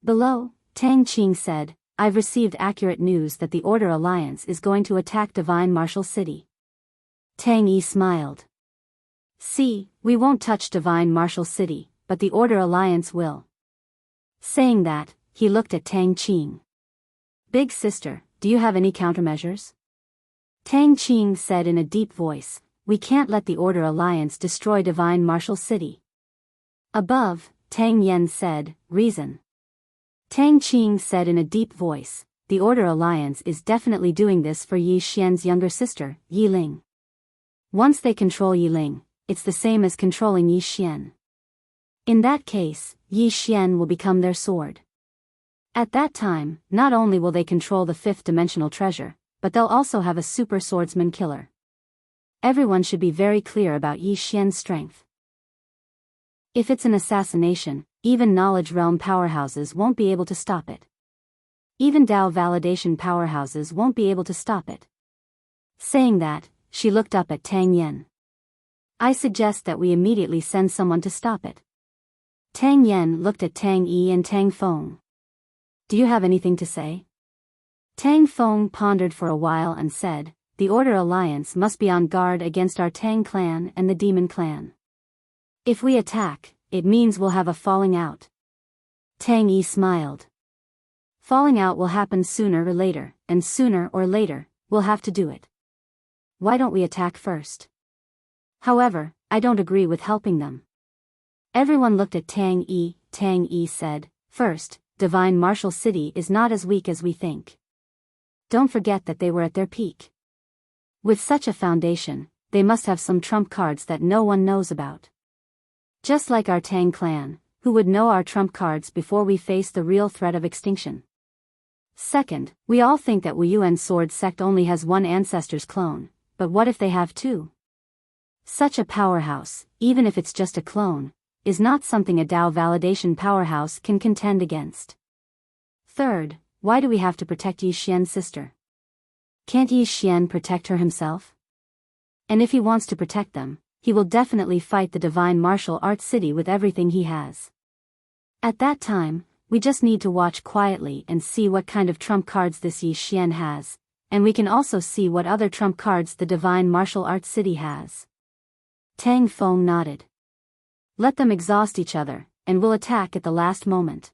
Below, Tang Qing said, I've received accurate news that the Order Alliance is going to attack Divine Martial City. Tang Yi smiled. See, we won't touch Divine Martial City, but the Order Alliance will. Saying that, he looked at Tang Qing. Big sister, do you have any countermeasures? Tang Qing said in a deep voice, we can't let the Order Alliance destroy Divine Martial City. Above, Tang Yen said, reason. Tang Qing said in a deep voice, the Order Alliance is definitely doing this for Yi Xian's younger sister, Yi Ling. Once they control Yi Ling, it's the same as controlling Yi Xian. In that case, Yi Xian will become their sword. At that time, not only will they control the fifth-dimensional treasure, but they'll also have a super swordsman killer. Everyone should be very clear about Yi Xian's strength. If it's an assassination, even Knowledge Realm powerhouses won't be able to stop it. Even Dao Validation powerhouses won't be able to stop it. Saying that, she looked up at Tang Yen. I suggest that we immediately send someone to stop it. Tang Yen looked at Tang Yi and Tang Feng. Do you have anything to say? Tang Feng pondered for a while and said, the Order Alliance must be on guard against our Tang clan and the Demon clan. If we attack, it means we'll have a falling out. Tang Yi smiled. Falling out will happen sooner or later, and sooner or later, we'll have to do it. Why don't we attack first? However, I don't agree with helping them. Everyone looked at Tang Yi. Tang Yi said, first, Divine Martial City is not as weak as we think. Don't forget that they were at their peak. With such a foundation, they must have some trump cards that no one knows about. Just like our Tang clan, who would know our trump cards before we face the real threat of extinction. Second, we all think that Wu Yuan's sword sect only has one ancestor's clone, but what if they have two? Such a powerhouse, even if it's just a clone, is not something a Dao validation powerhouse can contend against. Third, why do we have to protect Yi Xian's sister? Can't Yi Xian protect her himself? And if he wants to protect them, he will definitely fight the Divine Martial Arts City with everything he has. At that time, we just need to watch quietly and see what kind of trump cards this Yi Xian has, and we can also see what other trump cards the Divine Martial Arts City has. Tang Feng nodded. Let them exhaust each other, and we'll attack at the last moment.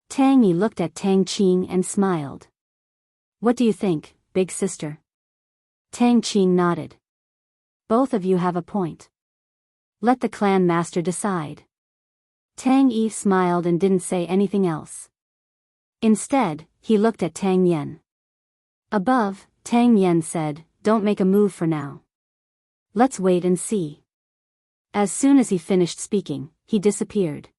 Tang Yi looked at Tang Qing and smiled. What do you think, big sister? Tang Qing nodded. Both of you have a point. Let the clan master decide. Tang Yi smiled and didn't say anything else. Instead, he looked at Tang Yen. Above, Tang Yen said, don't make a move for now. Let's wait and see. As soon as he finished speaking, he disappeared.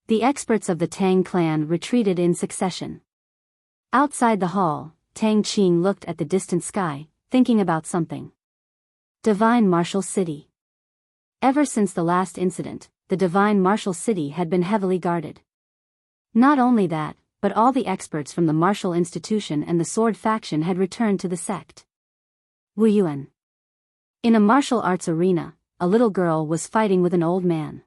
The experts of the Tang clan retreated in succession. Outside the hall, Tang Qing looked at the distant sky, thinking about something. Divine Martial City. Ever since the last incident, the Divine Martial City had been heavily guarded. Not only that, but all the experts from the martial institution and the sword faction had returned to the sect. Wu Yuan. In a martial arts arena, a little girl was fighting with an old man.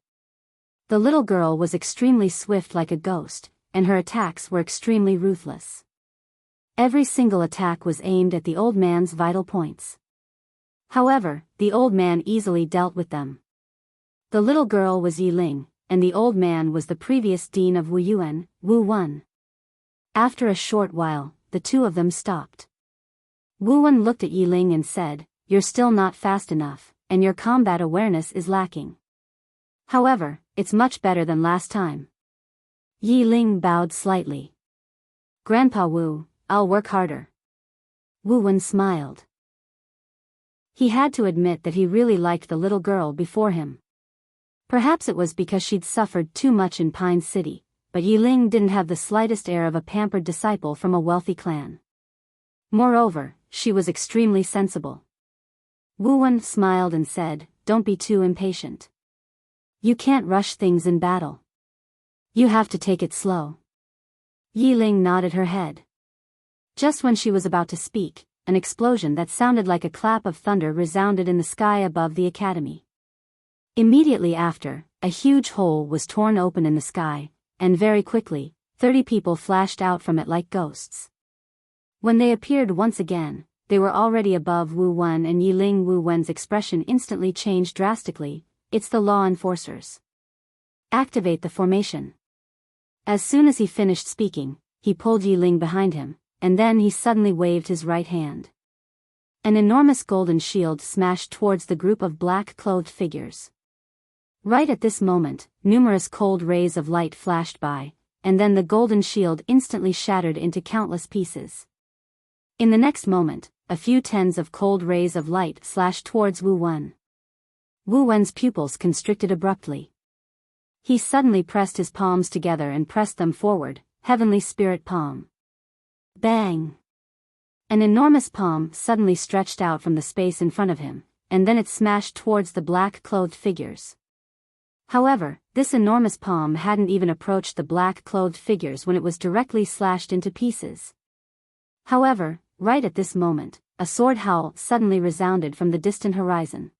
The little girl was extremely swift like a ghost, and her attacks were extremely ruthless. Every single attack was aimed at the old man's vital points. However, the old man easily dealt with them. The little girl was Yi Ling, and the old man was the previous dean of Wu Yuan, Wu Wen. After a short while, the two of them stopped. Wu Wen looked at Yi Ling and said, you're still not fast enough, and your combat awareness is lacking. However, it's much better than last time. Yi Ling bowed slightly. Grandpa Wu, I'll work harder. Wu Wen smiled. He had to admit that he really liked the little girl before him. Perhaps it was because she'd suffered too much in Pine City, but Yiling didn't have the slightest air of a pampered disciple from a wealthy clan. Moreover, she was extremely sensible. Wu Wen smiled and said, "Don't be too impatient. You can't rush things in battle. You have to take it slow." Yiling nodded her head. Just when she was about to speak, an explosion that sounded like a clap of thunder resounded in the sky above the academy. Immediately after, a huge hole was torn open in the sky, and very quickly, 30 people flashed out from it like ghosts. When they appeared once again, they were already above Wu Wen and Yiling. Wu Wen's expression instantly changed drastically. "It's the law enforcers. Activate the formation." As soon as he finished speaking, he pulled Yiling behind him, and then he suddenly waved his right hand. An enormous golden shield smashed towards the group of black-clothed figures. Right at this moment, numerous cold rays of light flashed by, and then the golden shield instantly shattered into countless pieces. In the next moment, a few tens of cold rays of light slashed towards Wu Wen. Wu Wen's pupils constricted abruptly. He suddenly pressed his palms together and pressed them forward, heavenly spirit palm. Bang! An enormous palm suddenly stretched out from the space in front of him, and then it smashed towards the black-clothed figures. However, this enormous palm hadn't even approached the black-clothed figures when it was directly slashed into pieces. However, right at this moment, a sword howl suddenly resounded from the distant horizon.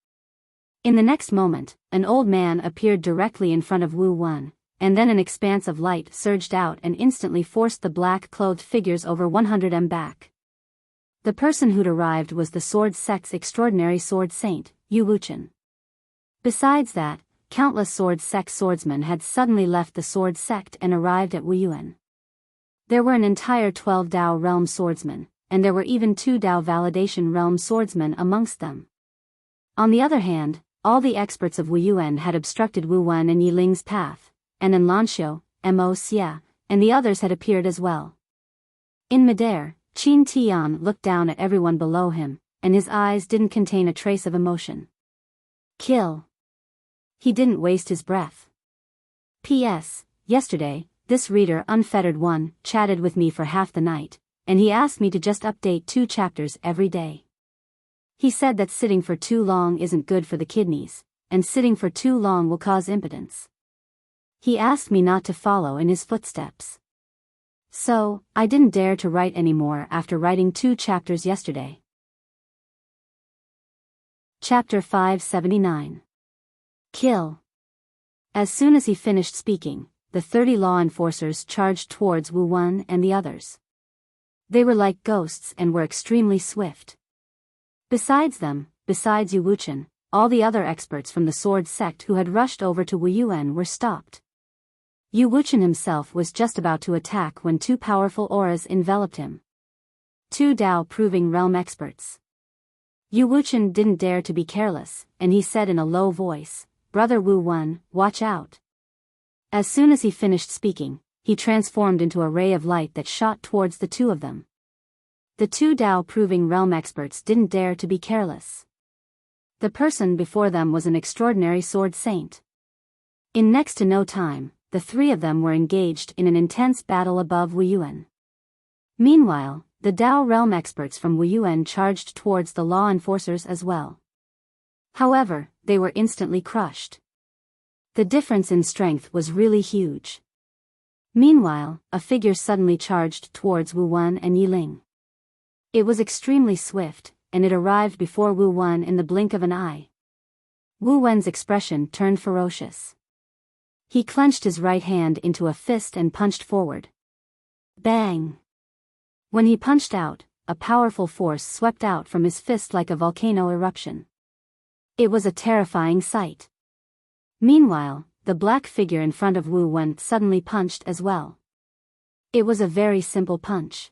In the next moment, an old man appeared directly in front of Wu Wen, and then an expanse of light surged out and instantly forced the black-clothed figures over 100 m back. The person who'd arrived was the sword sect's extraordinary sword saint, Yu Wuchen. Besides that, countless sword sect swordsmen had suddenly left the sword sect and arrived at Wu Yuan. There were an entire 12 Dao realm swordsmen, and there were even 2 Dao validation realm swordsmen amongst them. On the other hand, all the experts of Wu Yuan had obstructed Wu Wen and Yiling's path, and then Lanxiu, Mo Xia, and the others had appeared as well. In midair, Qin Tian looked down at everyone below him, and his eyes didn't contain a trace of emotion. Kill. He didn't waste his breath. P.S. Yesterday, this reader Unfettered One chatted with me for half the night, and he asked me to just update 2 chapters every day. He said that sitting for too long isn't good for the kidneys, and sitting for too long will cause impotence. He asked me not to follow in his footsteps. So, I didn't dare to write anymore after writing 2 chapters yesterday. Chapter 579. Kill. As soon as he finished speaking, the 30 law enforcers charged towards Wu Wen and the others. They were like ghosts and were extremely swift. Besides them, besides Yu Wuchen, all the other experts from the sword sect who had rushed over to Wu Yuan were stopped. Yu Wuchen himself was just about to attack when 2 powerful auras enveloped him. 2 Dao proving realm experts. Yu Wuchen didn't dare to be careless, and he said in a low voice, "Brother Wu Wen, watch out." As soon as he finished speaking, he transformed into a ray of light that shot towards the 2 of them. The 2 Dao proving realm experts didn't dare to be careless. The person before them was an extraordinary sword saint. In next to no time, the 3 of them were engaged in an intense battle above Wu Yuan. Meanwhile, the Dao realm experts from Wu Yuan charged towards the law enforcers as well. However, they were instantly crushed. The difference in strength was really huge. Meanwhile, a figure suddenly charged towards Wu Wen and Yiling. It was extremely swift, and it arrived before Wu Wen in the blink of an eye. Wu Wen's expression turned ferocious. He clenched his right hand into a fist and punched forward. Bang! When he punched out, a powerful force swept out from his fist like a volcano eruption. It was a terrifying sight. Meanwhile, the black figure in front of Wu Wen suddenly punched as well. It was a very simple punch.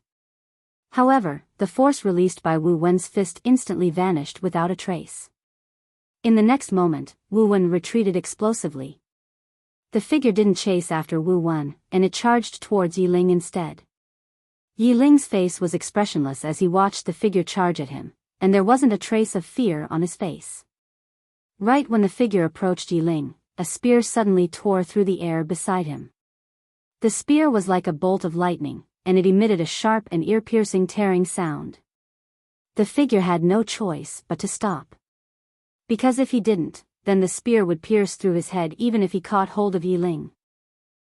However, the force released by Wu Wen's fist instantly vanished without a trace. In the next moment, Wu Wen retreated explosively. The figure didn't chase after Wu Wen, and it charged towards Yiling instead. Yiling's face was expressionless as he watched the figure charge at him, and there wasn't a trace of fear on his face. Right when the figure approached Yiling, a spear suddenly tore through the air beside him. The spear was like a bolt of lightning, and it emitted a sharp and ear-piercing tearing sound. The figure had no choice but to stop. Because if he didn't, then the spear would pierce through his head even if he caught hold of Yi Ling.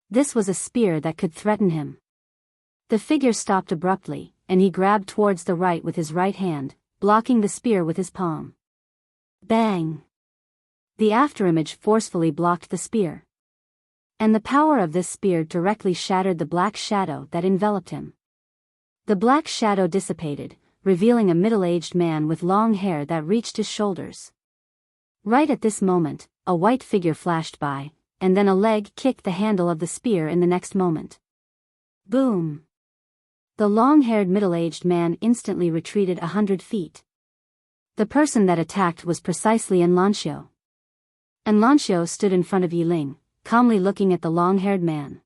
This was a spear that could threaten him. The figure stopped abruptly, and he grabbed towards the right with his right hand, blocking the spear with his palm. Bang! The afterimage forcefully blocked the spear. And the power of this spear directly shattered the black shadow that enveloped him. The black shadow dissipated, revealing a middle-aged man with long hair that reached his shoulders. Right at this moment, a white figure flashed by, and then a leg kicked the handle of the spear in the next moment. Boom! The long-haired middle-aged man instantly retreated 100 feet. The person that attacked was precisely Enlancio. Enlancio stood in front of Yi Ling, calmly looking at the long-haired man.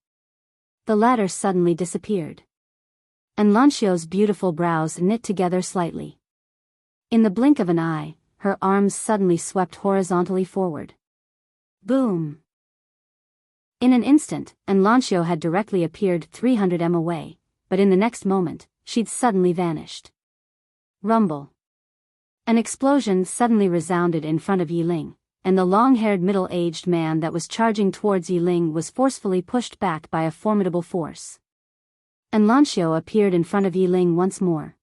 The latter suddenly disappeared. Enlancio's beautiful brows knit together slightly. In the blink of an eye, her arms suddenly swept horizontally forward. Boom! In an instant, Enlancio had directly appeared 300 m away, but in the next moment, she'd suddenly vanished. Rumble. An explosion suddenly resounded in front of Yi Ling, and the long-haired middle-aged man that was charging towards Yi Ling was forcefully pushed back by a formidable force. Enlancio appeared in front of Yi Ling once more.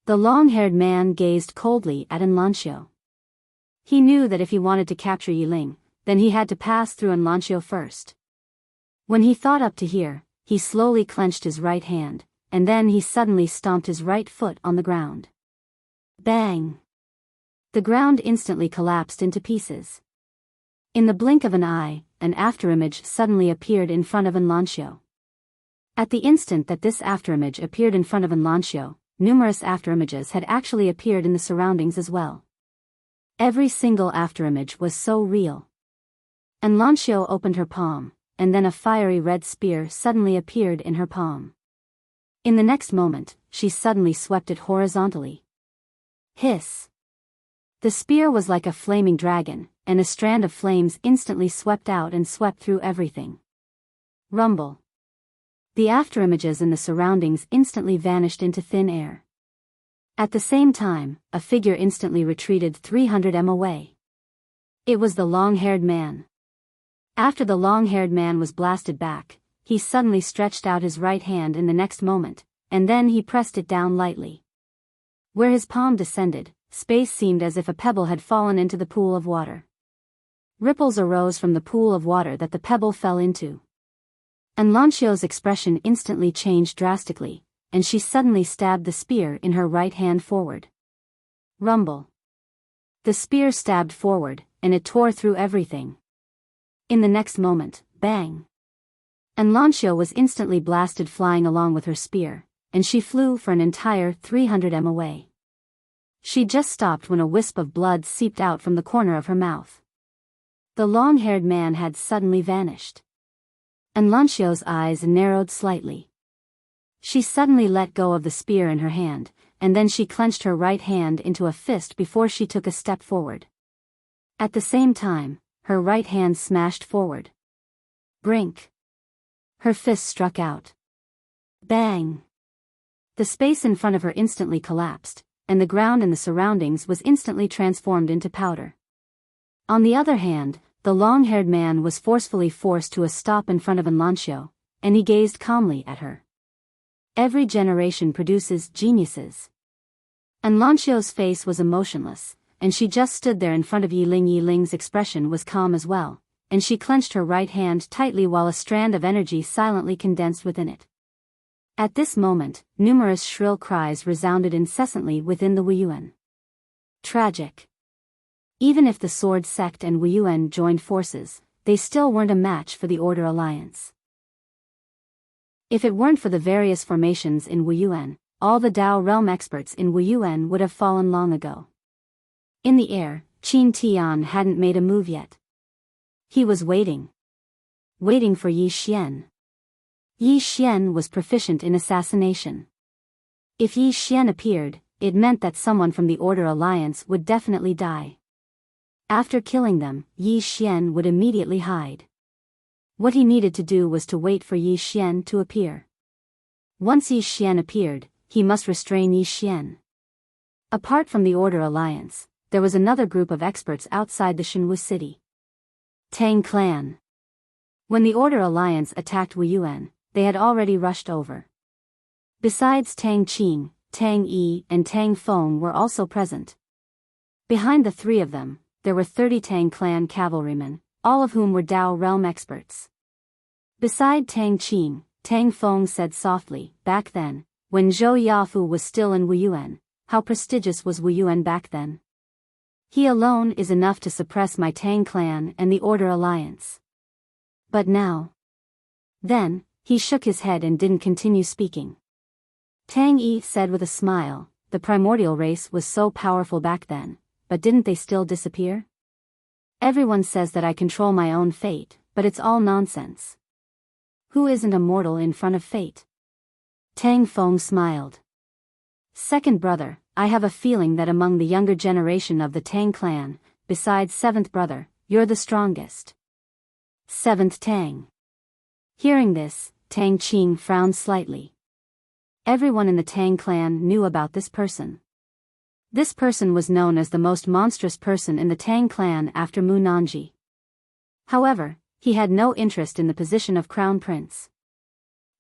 The long-haired man gazed coldly at Enlancio. He knew that if he wanted to capture Yi Ling, then he had to pass through Enlancio first. When he thought up to here, he slowly clenched his right hand, and then he suddenly stomped his right foot on the ground. Bang! The ground instantly collapsed into pieces. In the blink of an eye, an afterimage suddenly appeared in front of Enlancio. At the instant that this afterimage appeared in front of Enlancio, numerous afterimages had actually appeared in the surroundings as well. Every single afterimage was so real. Enlancio opened her palm, and then a fiery red spear suddenly appeared in her palm. In the next moment, she suddenly swept it horizontally. Hiss! The spear was like a flaming dragon, and a strand of flames instantly swept out and swept through everything. Rumble! The afterimages in the surroundings instantly vanished into thin air. At the same time, a figure instantly retreated 300 m away. It was the long-haired man. After the long-haired man was blasted back, he suddenly stretched out his right hand in the next moment, and then he pressed it down lightly. Where his palm descended, space seemed as if a pebble had fallen into the pool of water. Ripples arose from the pool of water that the pebble fell into. Enlancio's expression instantly changed drastically, and she suddenly stabbed the spear in her right hand forward. Rumble. The spear stabbed forward, and it tore through everything. In the next moment, bang! Enlancio was instantly blasted flying along with her spear, and she flew for an entire 300 m away. She just stopped when a wisp of blood seeped out from the corner of her mouth. The long-haired man had suddenly vanished. Enlancio's eyes narrowed slightly. She suddenly let go of the spear in her hand, and then she clenched her right hand into a fist before she took a step forward. At the same time, her right hand smashed forward. Brink! Her fist struck out. Bang! The space in front of her instantly collapsed, and the ground in the surroundings was instantly transformed into powder. On the other hand, the long-haired man was forcefully forced to a stop in front of Enlancio, and he gazed calmly at her. Every generation produces geniuses. Enlancio's face was emotionless, and she just stood there in front of Yi Ling. Yi Ling's expression was calm as well, and she clenched her right hand tightly while a strand of energy silently condensed within it. At this moment, numerous shrill cries resounded incessantly within the Wuyuan. Tragic. Even if the Sword Sect and Wuyuan joined forces, they still weren't a match for the Order Alliance. If it weren't for the various formations in Wuyuan, all the Dao realm experts in Wuyuan would have fallen long ago. In the air, Qin Tian hadn't made a move yet. He was waiting. Waiting for Yi Xian. Yi Xian was proficient in assassination. If Yi Xian appeared, it meant that someone from the Order Alliance would definitely die. After killing them, Yi Xian would immediately hide. What he needed to do was to wait for Yi Xian to appear. Once Yi Xian appeared, he must restrain Yi Xian. Apart from the Order Alliance, there was another group of experts outside the Shenwu city. Tang Clan. When the Order Alliance attacked Wuyuan, they had already rushed over. Besides Tang Qing, Tang Yi and Tang Feng were also present. Behind the three of them, there were 30 Tang Clan cavalrymen, all of whom were Dao realm experts. Beside Tang Qing, Tang Feng said softly, "Back then, when Zhou Yafu was still in Wuyuan, how prestigious was Wuyuan back then? He alone is enough to suppress my Tang Clan and the Order Alliance. But now..." Then, he shook his head and didn't continue speaking. Tang Yi said with a smile, "The primordial race was so powerful back then, but didn't they still disappear? Everyone says that I control my own fate, but it's all nonsense. Who isn't a mortal in front of fate?" Tang Feng smiled. "Second brother, I have a feeling that among the younger generation of the Tang clan, besides seventh brother, you're the strongest." Seventh Tang. Hearing this, Tang Qing frowned slightly. Everyone in the Tang clan knew about this person. This person was known as the most monstrous person in the Tang clan after Mu Nanji. However, he had no interest in the position of crown prince.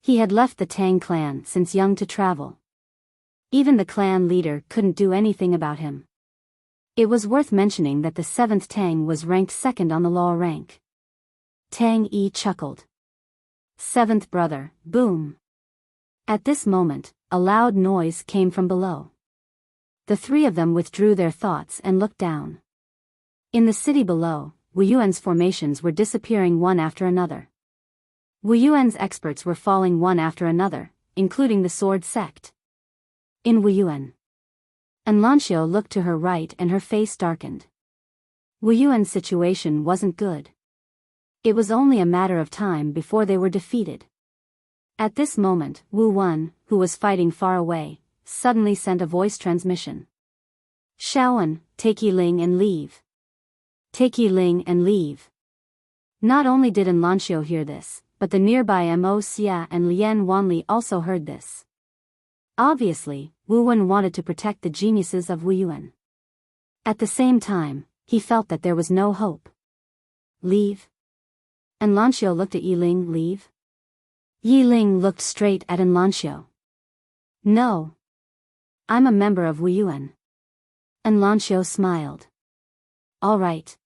He had left the Tang clan since young to travel. Even the clan leader couldn't do anything about him. It was worth mentioning that the seventh Tang was ranked second on the law rank. Tang Yi chuckled. "Seventh brother, boom." At this moment, a loud noise came from below. The three of them withdrew their thoughts and looked down. In the city below, Wuyuan's formations were disappearing one after another. Wuyuan's experts were falling one after another, including the sword sect. In Wuyuan. Enlancio looked to her right and her face darkened. Wuyuan's situation wasn't good. It was only a matter of time before they were defeated. At this moment, Wu Wen, who was fighting far away, suddenly sent a voice transmission. "Shaoan, take Yi Ling and leave. Take Yi Ling and leave." Not only did Enlancio hear this, but the nearby Mo Xia and Lian Wanli also heard this. Obviously, Wu Wen wanted to protect the geniuses of Wuyuan. At the same time, he felt that there was no hope. "Leave?" Enlancio looked at Yi Ling. "Leave?" Yi Ling looked straight at Enlancio. "No. I'm a member of Wuyuan." Enlancio smiled. "All right."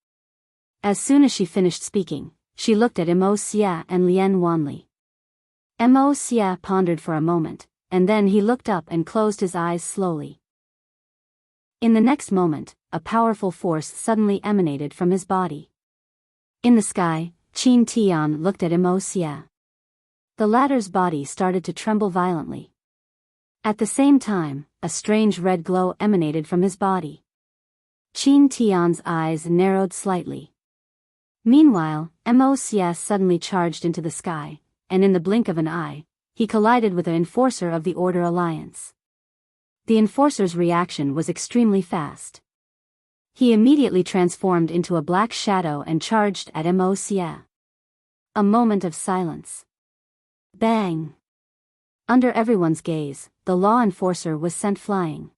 As soon as she finished speaking, she looked at Mo Xia and Lian Wanli. Mo Xia pondered for a moment, and then he looked up and closed his eyes slowly. In the next moment, a powerful force suddenly emanated from his body. In the sky, Qin Tian looked at Mo Xia. The latter's body started to tremble violently. At the same time, a strange red glow emanated from his body. Qin Tian's eyes narrowed slightly. Meanwhile, Mo Xia suddenly charged into the sky, and in the blink of an eye, he collided with an enforcer of the Order Alliance. The enforcer's reaction was extremely fast. He immediately transformed into a black shadow and charged at Mo Xia. A moment of silence. Bang! Under everyone's gaze, the law enforcer was sent flying.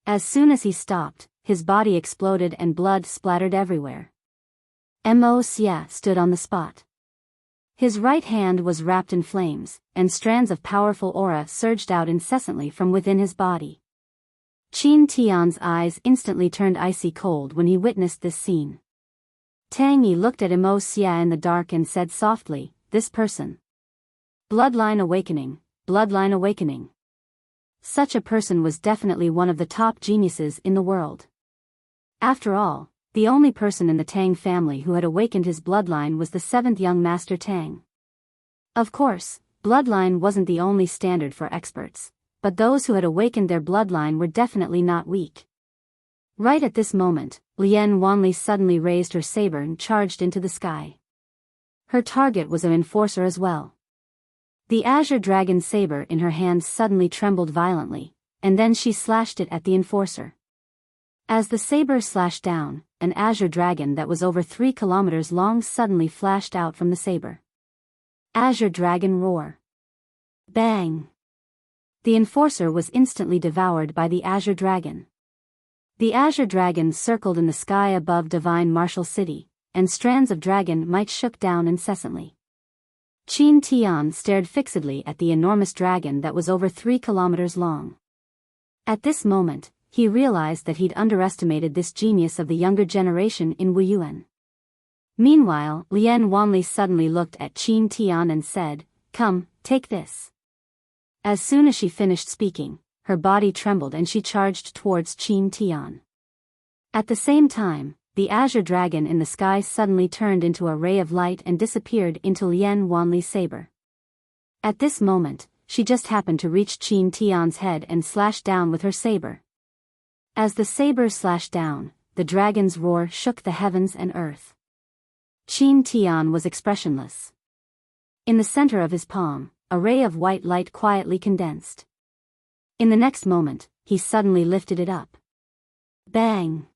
As soon as he stopped, his body exploded and blood splattered everywhere. Mo Xia stood on the spot. His right hand was wrapped in flames, and strands of powerful aura surged out incessantly from within his body. Qin Tian's eyes instantly turned icy cold when he witnessed this scene. Tang Yi looked at Mo Xia in the dark and said softly, "This person. Bloodline awakening, bloodline awakening." Such a person was definitely one of the top geniuses in the world. After all, the only person in the Tang family who had awakened his bloodline was the seventh young master Tang. Of course, bloodline wasn't the only standard for experts, but those who had awakened their bloodline were definitely not weak. Right at this moment, Lian Wanli suddenly raised her saber and charged into the sky. Her target was an enforcer as well. The azure dragon saber in her hand suddenly trembled violently, and then she slashed it at the enforcer. As the saber slashed down, an azure dragon that was over 3 kilometers long suddenly flashed out from the saber. Azure dragon roar. Bang! The enforcer was instantly devoured by the azure dragon. The azure dragon circled in the sky above divine martial city, and strands of dragon might shook down incessantly. Qin Tian stared fixedly at the enormous dragon that was over 3 kilometers long. At this moment, he realized that he'd underestimated this genius of the younger generation in Wuyuan. Meanwhile, Lien Wanli suddenly looked at Qin Tian and said, "Come, take this." As soon as she finished speaking, her body trembled and she charged towards Qin Tian. At the same time, the azure dragon in the sky suddenly turned into a ray of light and disappeared into Lien Wanli's saber. At this moment, she just happened to reach Qin Tian's head and slashed down with her saber. As the saber slashed down, the dragon's roar shook the heavens and earth. Qin Tian was expressionless. In the center of his palm, a ray of white light quietly condensed. In the next moment, he suddenly lifted it up. Bang!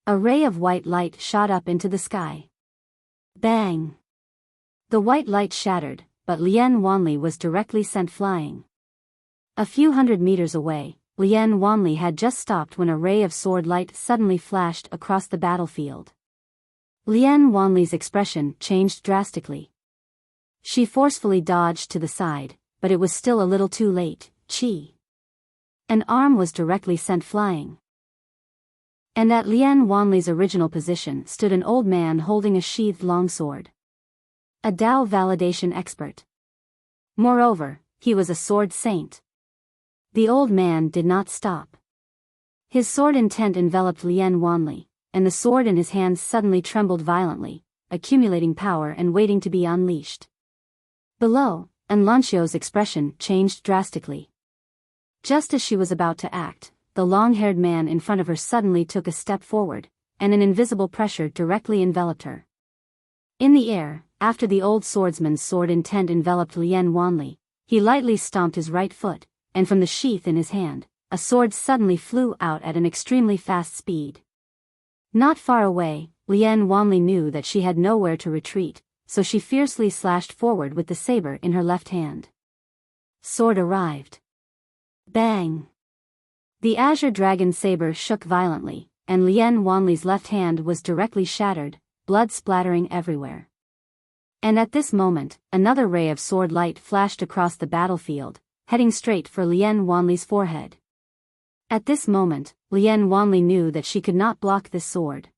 A ray of white light shot up into the sky. Bang! The white light shattered, but Lien Wanli was directly sent flying. A few hundred meters away, Lien Wanli had just stopped when a ray of sword light suddenly flashed across the battlefield. Lien Wanli's expression changed drastically. She forcefully dodged to the side, but it was still a little too late. Chi! An arm was directly sent flying. And at Lien Wanli's original position stood an old man holding a sheathed longsword. A Dao validation expert. Moreover, he was a sword saint. The old man did not stop. His sword intent enveloped Lien Wanli, and the sword in his hands suddenly trembled violently, accumulating power and waiting to be unleashed. Below, Enlanxio's expression changed drastically. Just as she was about to act, the long-haired man in front of her suddenly took a step forward, and an invisible pressure directly enveloped her. In the air, after the old swordsman's sword intent enveloped Lien Wanli, he lightly stomped his right foot, and from the sheath in his hand, a sword suddenly flew out at an extremely fast speed. Not far away, Lien Wanli knew that she had nowhere to retreat, so she fiercely slashed forward with the saber in her left hand. Sword arrived. Bang! The azure dragon saber shook violently, and Lien Wanli's left hand was directly shattered, blood splattering everywhere. And at this moment, another ray of sword light flashed across the battlefield, heading straight for Lien Wanli's forehead. At this moment, Lien Wanli knew that she could not block this sword.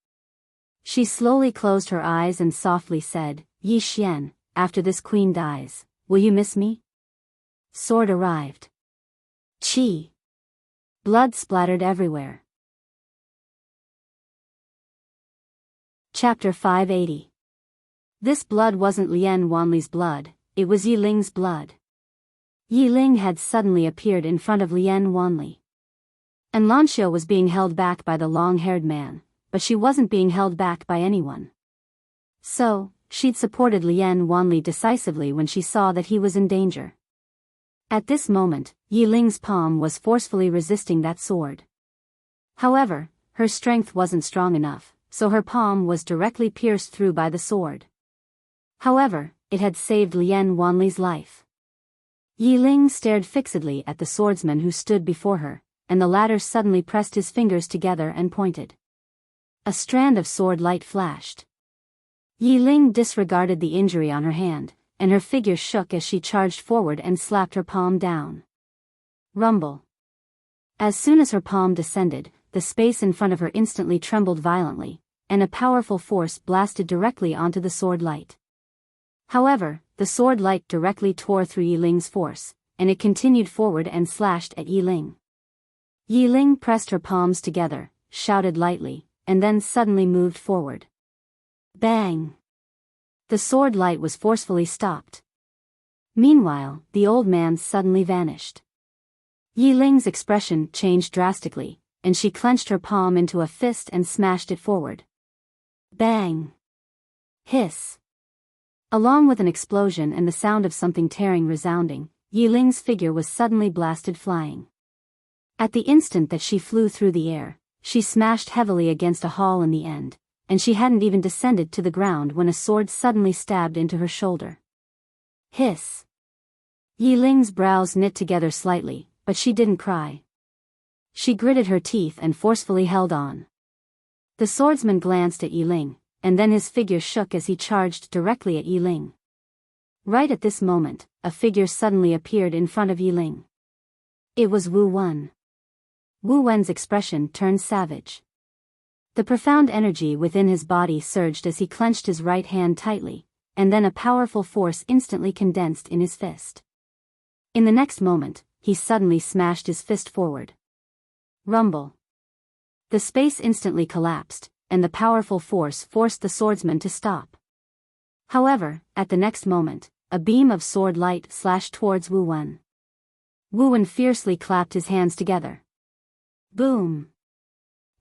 She slowly closed her eyes and softly said, "Yi Xian, after this queen dies, will you miss me?" Sword arrived. Chi! Blood splattered everywhere. Chapter 580. This blood wasn't Lien Wanli's blood, it was Yi Ling's blood. Yi Ling had suddenly appeared in front of Lien Wanli. Enlanxio was being held back by the long-haired man, but she wasn't being held back by anyone. So, she'd supported Lien Wanli decisively when she saw that he was in danger. At this moment, Yi Ling's palm was forcefully resisting that sword. However, her strength wasn't strong enough, so her palm was directly pierced through by the sword. However, it had saved Lien Wanli's life. Yi Ling stared fixedly at the swordsman who stood before her, and the latter suddenly pressed his fingers together and pointed. A strand of sword light flashed. Yi Ling disregarded the injury on her hand, and her figure shook as she charged forward and slapped her palm down. Rumble. As soon as her palm descended, the space in front of her instantly trembled violently, and a powerful force blasted directly onto the sword light. However, the sword light directly tore through Yi Ling's force, and it continued forward and slashed at Yi Ling. Yi Ling pressed her palms together, shouted lightly, and then suddenly moved forward. Bang! The sword light was forcefully stopped. Meanwhile, the old man suddenly vanished. Yi Ling's expression changed drastically, and she clenched her palm into a fist and smashed it forward. Bang! Hiss! Along with an explosion and the sound of something tearing resounding, Yi Ling's figure was suddenly blasted flying. At the instant that she flew through the air, she smashed heavily against a hall in the end, and she hadn't even descended to the ground when a sword suddenly stabbed into her shoulder. Hiss! Yi Ling's brows knit together slightly, but she didn't cry. She gritted her teeth and forcefully held on. The swordsman glanced at Yi Ling, and then his figure shook as he charged directly at Yi Ling. Right at this moment, a figure suddenly appeared in front of Yi Ling. It was Wu Wen. Wu Wen's expression turned savage. The profound energy within his body surged as he clenched his right hand tightly, and then a powerful force instantly condensed in his fist. In the next moment, he suddenly smashed his fist forward. Rumble. The space instantly collapsed, and the powerful force forced the swordsman to stop. However, at the next moment, a beam of sword light slashed towards Wu Wen. Wu Wen fiercely clapped his hands together. Boom!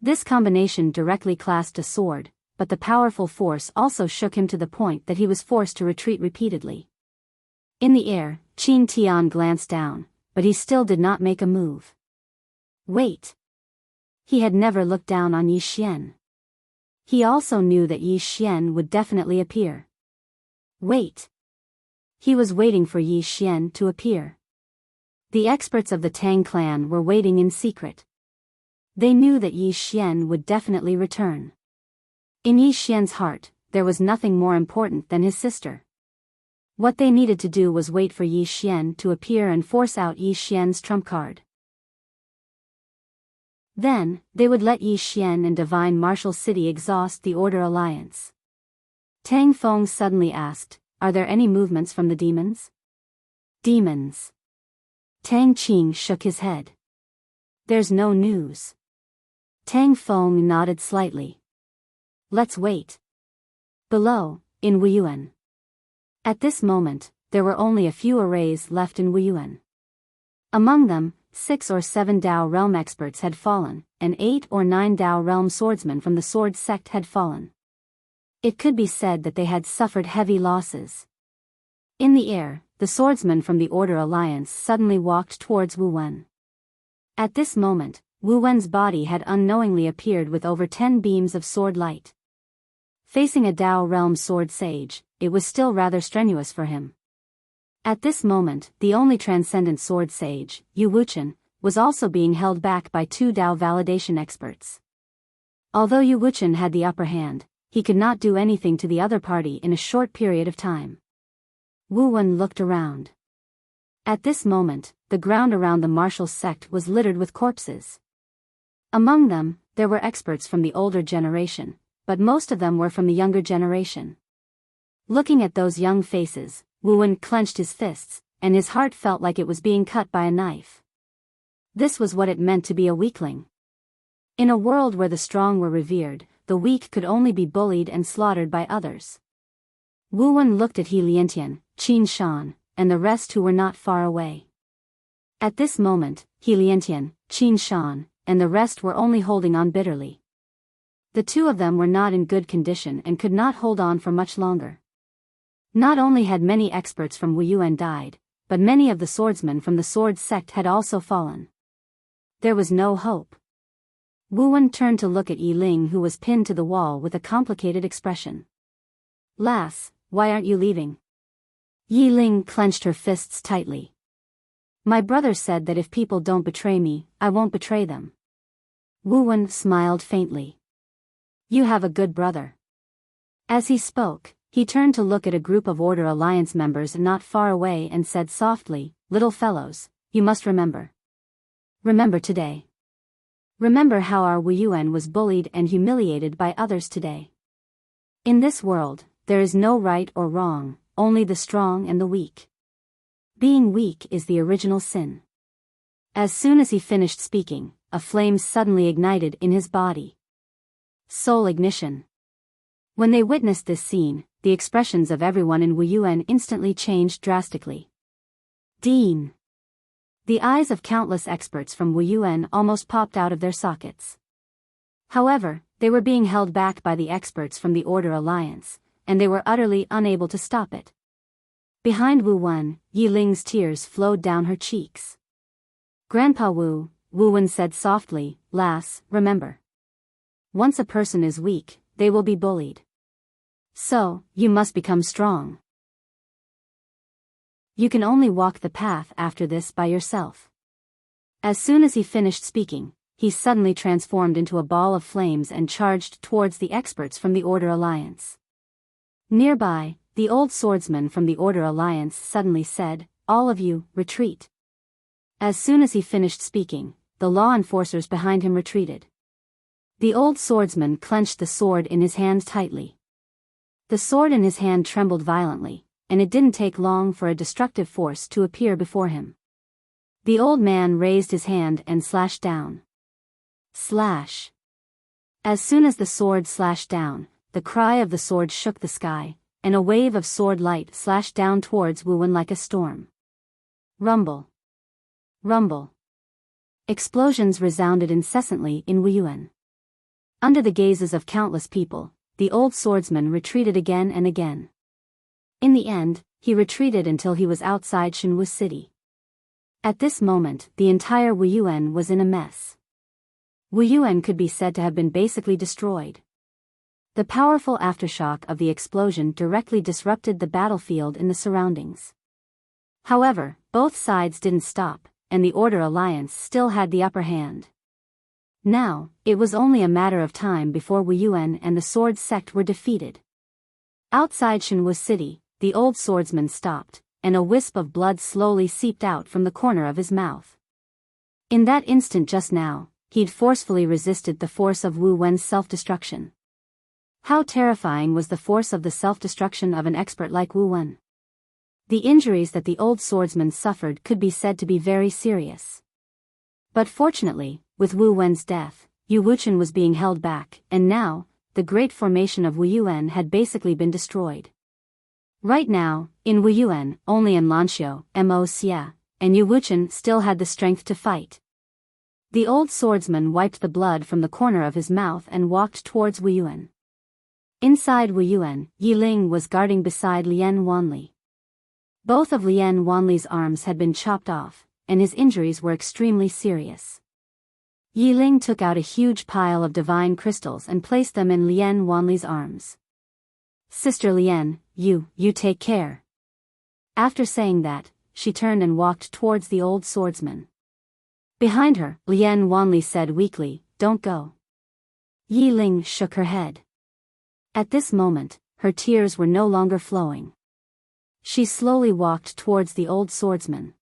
This combination directly clasped a sword, but the powerful force also shook him to the point that he was forced to retreat repeatedly. In the air, Qin Tian glanced down, but he still did not make a move. Wait! He had never looked down on Yi Xian. He also knew that Yi Xian would definitely appear. Wait! He was waiting for Yi Xian to appear. The experts of the Tang clan were waiting in secret. They knew that Yi Xian would definitely return. In Yi Xian's heart, there was nothing more important than his sister. What they needed to do was wait for Yi Xian to appear and force out Yi Xian's trump card. Then, they would let Yi Xian and Divine Martial City exhaust the Order Alliance. Tang Feng suddenly asked, "Are there any movements from the demons?" Demons. Tang Qing shook his head. There's no news. Tang Feng nodded slightly. Let's wait. Below, in Wuyuan. At this moment, there were only a few arrays left in Wuyuan. Among them, 6 or 7 Dao Realm experts had fallen, and 8 or 9 Dao Realm swordsmen from the Sword Sect had fallen. It could be said that they had suffered heavy losses. In the air, the swordsman from the Order Alliance suddenly walked towards Wu Wen. At this moment, Wu Wen's body had unknowingly appeared with over 10 beams of sword light. Facing a Dao Realm sword sage, it was still rather strenuous for him. At this moment, the only transcendent sword sage, Yu Wuchen, was also being held back by 2 Dao validation experts. Although Yu Wuchen had the upper hand, he could not do anything to the other party in a short period of time. Wu Wen looked around. At this moment, the ground around the martial sect was littered with corpses. Among them, there were experts from the older generation, but most of them were from the younger generation. Looking at those young faces, Wu Wen clenched his fists, and his heart felt like it was being cut by a knife. This was what it meant to be a weakling. In a world where the strong were revered, the weak could only be bullied and slaughtered by others. Wu Wen looked at He Liantian, Qin Shan, and the rest who were not far away. At this moment, He Liantian, Qin Shan, and the rest were only holding on bitterly. The 2 of them were not in good condition and could not hold on for much longer. Not only had many experts from Wuyuan died, but many of the swordsmen from the Sword Sect had also fallen. There was no hope. Wu Wen turned to look at Yi Ling, who was pinned to the wall with a complicated expression. "Lass, why aren't you leaving?" Yi Ling clenched her fists tightly. "My brother said that if people don't betray me, I won't betray them." Wu Wen smiled faintly. "You have a good brother." As he spoke, he turned to look at a group of Order Alliance members not far away and said softly, "Little fellows, you must remember. Remember today. Remember how our Wuyuan was bullied and humiliated by others today. In this world, there is no right or wrong, only the strong and the weak. Being weak is the original sin." As soon as he finished speaking, a flame suddenly ignited in his body. Soul ignition. When they witnessed this scene, the expressions of everyone in Wuyuan instantly changed drastically. Dean. The eyes of countless experts from Wuyuan almost popped out of their sockets. However, they were being held back by the experts from the Order Alliance, and they were utterly unable to stop it. Behind Wu Wen, Yi Ling's tears flowed down her cheeks. "Grandpa Wu," Wu Wen said softly, "Lass, remember. Once a person is weak, they will be bullied. So, you must become strong. You can only walk the path after this by yourself. As soon as he finished speaking, he suddenly transformed into a ball of flames and charged towards the experts from the Order Alliance. Nearby, the old swordsman from the Order Alliance suddenly said, "All of you, retreat." As soon as he finished speaking, the law enforcers behind him retreated. The old swordsman clenched the sword in his hand tightly. The sword in his hand trembled violently, and it didn't take long for a destructive force to appear before him. The old man raised his hand and slashed down. Slash. As soon as the sword slashed down, the cry of the sword shook the sky, and a wave of sword light slashed down towards Wu Wen like a storm. Rumble. Rumble. Explosions resounded incessantly in Wu Yuan. Under the gazes of countless people, the old swordsman retreated again and again. In the end, he retreated until he was outside Shenwu City. At this moment, the entire Wu Yuan was in a mess. Wu Yuan could be said to have been basically destroyed. The powerful aftershock of the explosion directly disrupted the battlefield in the surroundings. However, both sides didn't stop, and the Order Alliance still had the upper hand. Now, it was only a matter of time before Wu Yuan and the sword sect were defeated. Outside Shenwu City, the old swordsman stopped, and a wisp of blood slowly seeped out from the corner of his mouth. In that instant just now, he'd forcefully resisted the force of Wu Wen's self-destruction. How terrifying was the force of the self-destruction of an expert like Wu Wen. The injuries that the old swordsman suffered could be said to be very serious. But fortunately, with Wu Wen's death, Yu Wuchen was being held back, and now, the great formation of Wu Yuan had basically been destroyed. Right now, in Wu Yuan, only Enlanxiu, Mo Xia, and Yu Wuchen still had the strength to fight. The old swordsman wiped the blood from the corner of his mouth and walked towards Wu Yuan. Inside Wu Yuan, Yi Ling was guarding beside Lian Wanli. Both of Lian Wanli's arms had been chopped off, and his injuries were extremely serious. Yi Ling took out a huge pile of divine crystals and placed them in Lian Wanli's arms. "Sister Lian, you take care." After saying that, she turned and walked towards the old swordsman. Behind her, Lian Wanli said weakly, "Don't go." Yi Ling shook her head. At this moment, her tears were no longer flowing. She slowly walked towards the old swordsman.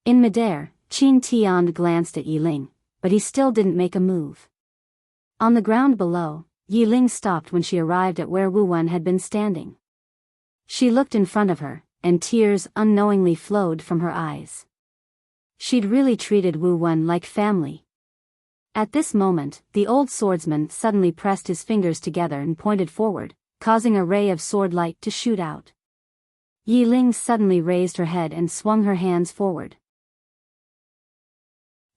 In midair, Qin Tian glanced at Yi Ling, but he still didn't make a move. On the ground below, Yi Ling stopped when she arrived at where Wu Wen had been standing. She looked in front of her, and tears unknowingly flowed from her eyes. She'd really treated Wu Wen like family. At this moment, the old swordsman suddenly pressed his fingers together and pointed forward, causing a ray of sword light to shoot out. Yi Ling suddenly raised her head and swung her hands forward.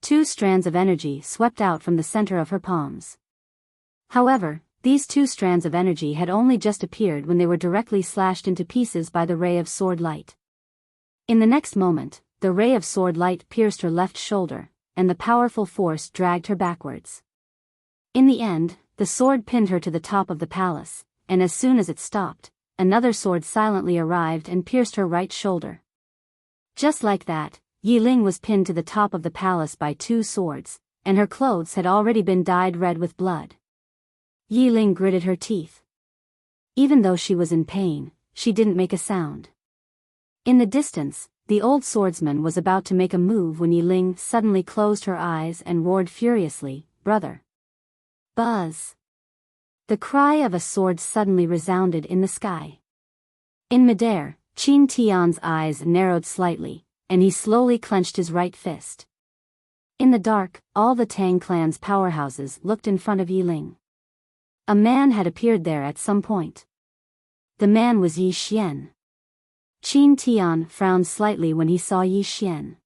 Two strands of energy swept out from the center of her palms. However, these two strands of energy had only just appeared when they were directly slashed into pieces by the ray of sword light. In the next moment, the ray of sword light pierced her left shoulder, and the powerful force dragged her backwards. In the end, the sword pinned her to the top of the palace, and as soon as it stopped, another sword silently arrived and pierced her right shoulder. Just like that, Yi Ling was pinned to the top of the palace by two swords, and her clothes had already been dyed red with blood. Yi Ling gritted her teeth. Even though she was in pain, she didn't make a sound. In the distance, the old swordsman was about to make a move when Yi Ling suddenly closed her eyes and roared furiously, "Brother!" Buzz! The cry of a sword suddenly resounded in the sky. In midair, Qin Tian's eyes narrowed slightly, and he slowly clenched his right fist. In the dark, all the Tang clan's powerhouses looked in front of Yi Ling. A man had appeared there at some point. The man was Yi Xian. Qin Tian frowned slightly when he saw Yi Xian.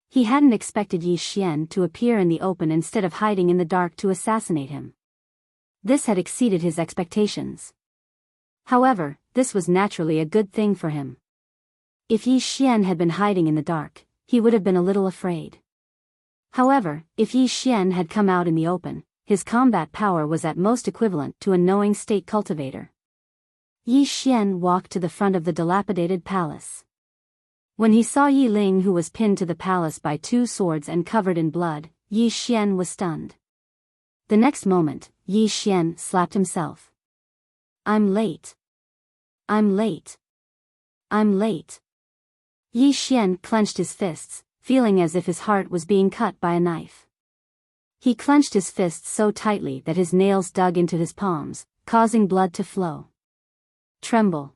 He hadn't expected Yi Xian to appear in the open instead of hiding in the dark to assassinate him. This had exceeded his expectations. However, this was naturally a good thing for him. If Yi Xian had been hiding in the dark, he would have been a little afraid. However, if Yi Xian had come out in the open, his combat power was at most equivalent to a knowing state cultivator. Yi Xian walked to the front of the dilapidated palace. When he saw Yi Ling, who was pinned to the palace by 2 swords and covered in blood, Yi Xian was stunned. The next moment, Yi Xian slapped himself. I'm late. I'm late. I'm late. Yi Xian clenched his fists, feeling as if his heart was being cut by a knife. He clenched his fists so tightly that his nails dug into his palms, causing blood to flow. Tremble.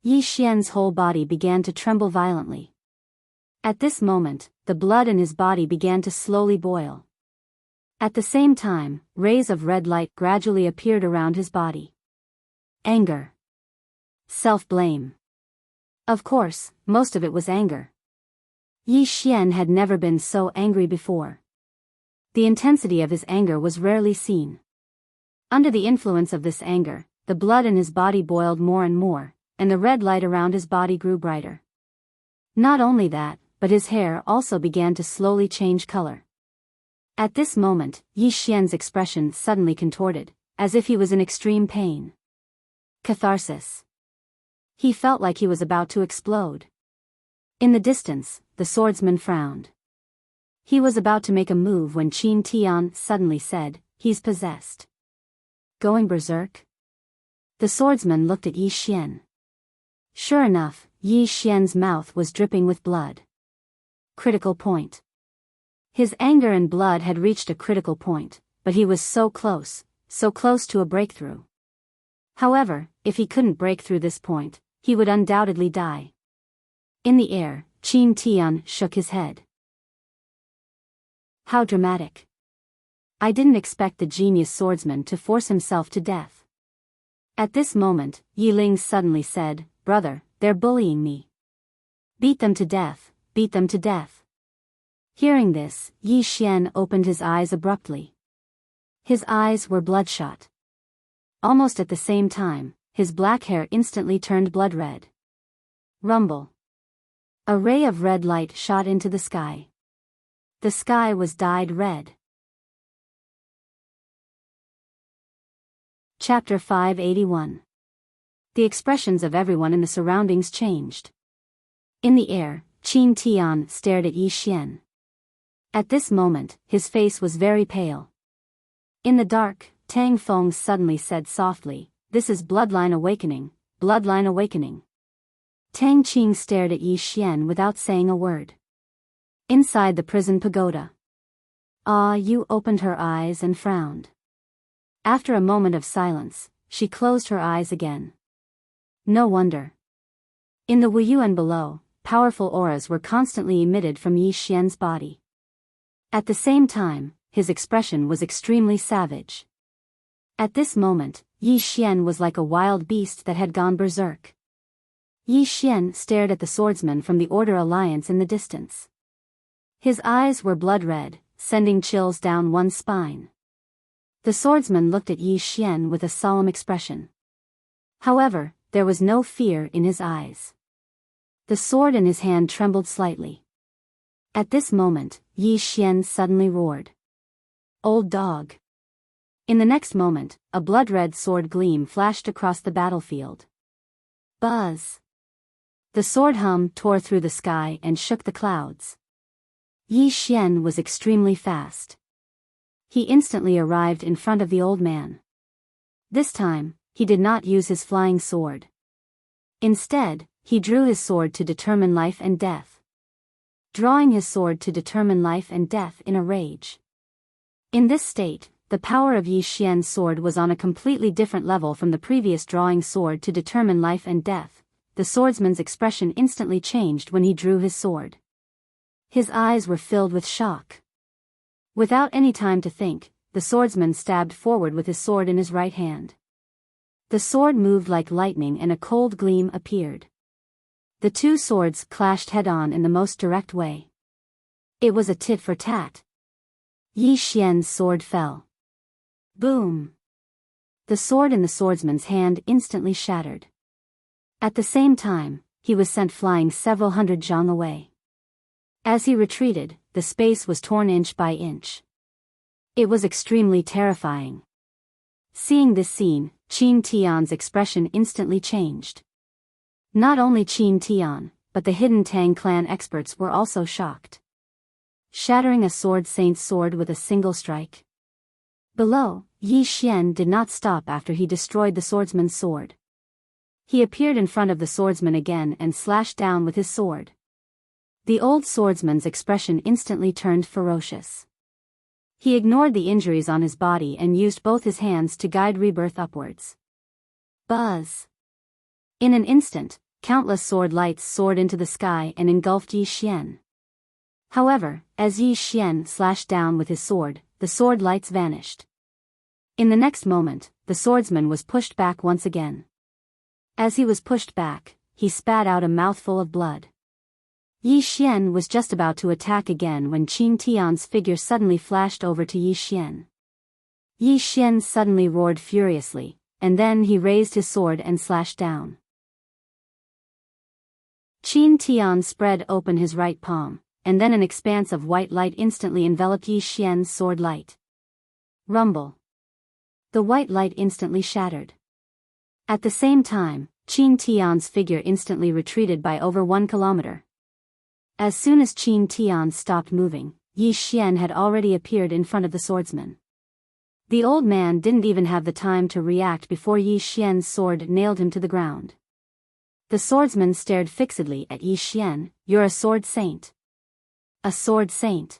Yi Xian's whole body began to tremble violently. At this moment, the blood in his body began to slowly boil. At the same time, rays of red light gradually appeared around his body. Anger. Self-blame. Of course, most of it was anger. Yi Xian had never been so angry before. The intensity of his anger was rarely seen. Under the influence of this anger, the blood in his body boiled more and more, and the red light around his body grew brighter. Not only that, but his hair also began to slowly change color. At this moment, Yi Xian's expression suddenly contorted, as if he was in extreme pain. Catharsis. He felt like he was about to explode. In the distance, the swordsman frowned. He was about to make a move when Qin Tian suddenly said, "He's possessed." Going berserk? The swordsman looked at Yi Xian. Sure enough, Yi Xian's mouth was dripping with blood. Critical point. His anger and blood had reached a critical point, but he was so close to a breakthrough. However, if he couldn't break through this point, he would undoubtedly die. In the air, Qin Tian shook his head. How dramatic. I didn't expect the genius swordsman to force himself to death. At this moment, Yi Ling suddenly said, "Brother, they're bullying me. Beat them to death, beat them to death." Hearing this, Yi Xian opened his eyes abruptly. His eyes were bloodshot. Almost at the same time, his black hair instantly turned blood red. Rumble. A ray of red light shot into the sky. The sky was dyed red. Chapter 581. The expressions of everyone in the surroundings changed. In the air, Qin Tian stared at Yi Xian. At this moment, his face was very pale. In the dark, Tang Feng suddenly said softly, "This is bloodline awakening, bloodline awakening." Tang Qing stared at Yi Xian without saying a word. Inside the prison pagoda, Yu opened her eyes and frowned. After a moment of silence, she closed her eyes again. No wonder. In the Wuyuan below, powerful auras were constantly emitted from Yi Xian's body. At the same time, his expression was extremely savage. At this moment, Yi Xian was like a wild beast that had gone berserk. Yi Xian stared at the swordsman from the Order Alliance in the distance. His eyes were blood red, sending chills down one's spine. The swordsman looked at Yi Xian with a solemn expression. However, there was no fear in his eyes. The sword in his hand trembled slightly. At this moment, Yi Xian suddenly roared. "Old dog!" In the next moment, a blood-red sword gleam flashed across the battlefield. Buzz! The sword hum tore through the sky and shook the clouds. Yi Xian was extremely fast. He instantly arrived in front of the old man. This time, he did not use his flying sword. Instead, he drew his sword to determine life and death. Drawing his sword to determine life and death in a rage. In this state, the power of Yi Xian's sword was on a completely different level from the previous drawing sword to determine life and death. The swordsman's expression instantly changed when he drew his sword. His eyes were filled with shock. Without any time to think, the swordsman stabbed forward with his sword in his right hand. The sword moved like lightning and a cold gleam appeared. The two swords clashed head-on in the most direct way. It was a tit for tat. Yi Xian's sword fell. Boom! The sword in the swordsman's hand instantly shattered. At the same time, he was sent flying several hundred zhang away. As he retreated, the space was torn inch by inch. It was extremely terrifying. Seeing this scene, Qin Tian's expression instantly changed. Not only Qin Tian, but the hidden Tang clan experts were also shocked. Shattering a sword saint's sword with a single strike. Below, Yi Xian did not stop after he destroyed the swordsman's sword. He appeared in front of the swordsman again and slashed down with his sword. The old swordsman's expression instantly turned ferocious. He ignored the injuries on his body and used both his hands to guide rebirth upwards. Buzz! In an instant, countless sword lights soared into the sky and engulfed Yi Xian. However, as Yi Xian slashed down with his sword, the sword lights vanished. In the next moment, the swordsman was pushed back once again. As he was pushed back, he spat out a mouthful of blood. Yi Xian was just about to attack again when Qin Tian's figure suddenly flashed over to Yi Xian. Yi Xian suddenly roared furiously, and then he raised his sword and slashed down. Qin Tian spread open his right palm, and then an expanse of white light instantly enveloped Yi Xian's sword light. Rumble. The white light instantly shattered. At the same time, Qin Tian's figure instantly retreated by over 1 kilometer. As soon as Qin Tian stopped moving, Yi Xian had already appeared in front of the swordsman. The old man didn't even have the time to react before Yi Xian's sword nailed him to the ground. The swordsman stared fixedly at Yi Xian. "You're a sword saint." A sword saint.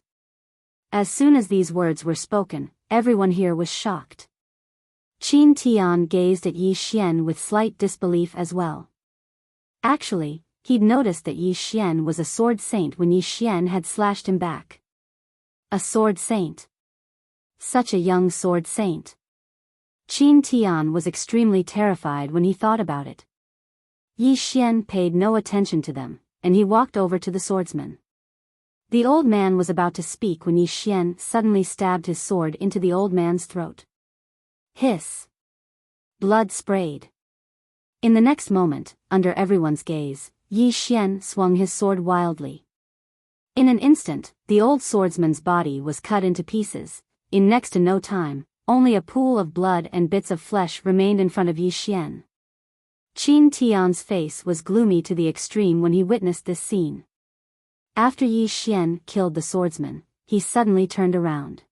As soon as these words were spoken, everyone here was shocked. Qin Tian gazed at Yi Xian with slight disbelief as well. Actually, he'd noticed that Yi Xian was a sword saint when Yi Xian had slashed him back. A sword saint. Such a young sword saint. Qin Tian was extremely terrified when he thought about it. Yi Xian paid no attention to them, and he walked over to the swordsman. The old man was about to speak when Yi Xian suddenly stabbed his sword into the old man's throat. Hiss. Blood sprayed. In the next moment, under everyone's gaze, Yi Xian swung his sword wildly. In an instant, the old swordsman's body was cut into pieces. In next to no time, only a pool of blood and bits of flesh remained in front of Yi Xian. Qin Tian's face was gloomy to the extreme when he witnessed this scene. After Yi Xian killed the swordsman, he suddenly turned around.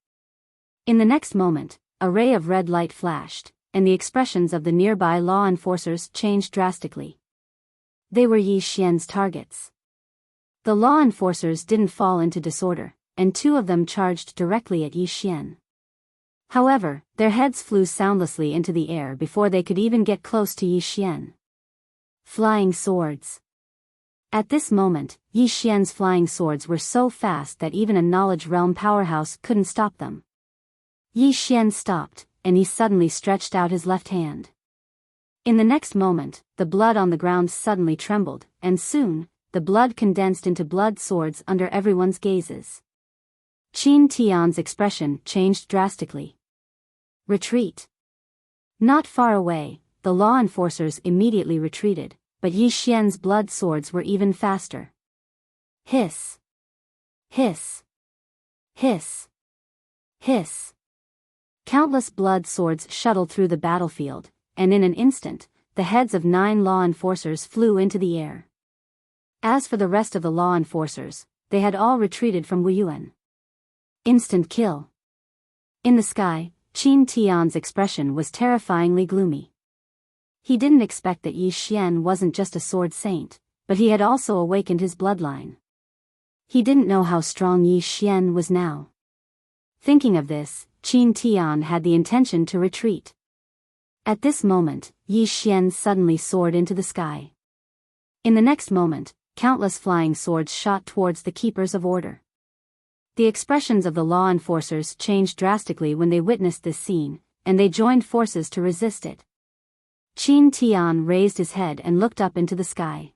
In the next moment, a ray of red light flashed, and the expressions of the nearby law enforcers changed drastically. They were Yi Xian's targets. The law enforcers didn't fall into disorder, and 2 of them charged directly at Yi Xian. However, their heads flew soundlessly into the air before they could even get close to Yi Xian. Flying swords. At this moment, Yi Xian's flying swords were so fast that even a knowledge realm powerhouse couldn't stop them. Yi Xian stopped, and he suddenly stretched out his left hand. In the next moment, the blood on the ground suddenly trembled, and soon, the blood condensed into blood swords under everyone's gazes. Qin Tian's expression changed drastically. Retreat. Not far away, the law enforcers immediately retreated, but Yi Xian's blood swords were even faster. Hiss. Hiss. Hiss. Hiss. Countless blood swords shuttled through the battlefield, and in an instant, the heads of 9 law enforcers flew into the air. As for the rest of the law enforcers, they had all retreated from Wuyuan. Instant kill. In the sky, Qin Tian's expression was terrifyingly gloomy. He didn't expect that Yi Xian wasn't just a sword saint, but he had also awakened his bloodline. He didn't know how strong Yi Xian was now. Thinking of this, Qin Tian had the intention to retreat. At this moment, Yi Xian suddenly soared into the sky. In the next moment, countless flying swords shot towards the keepers of order. The expressions of the law enforcers changed drastically when they witnessed this scene, and they joined forces to resist it. Qin Tian raised his head and looked up into the sky.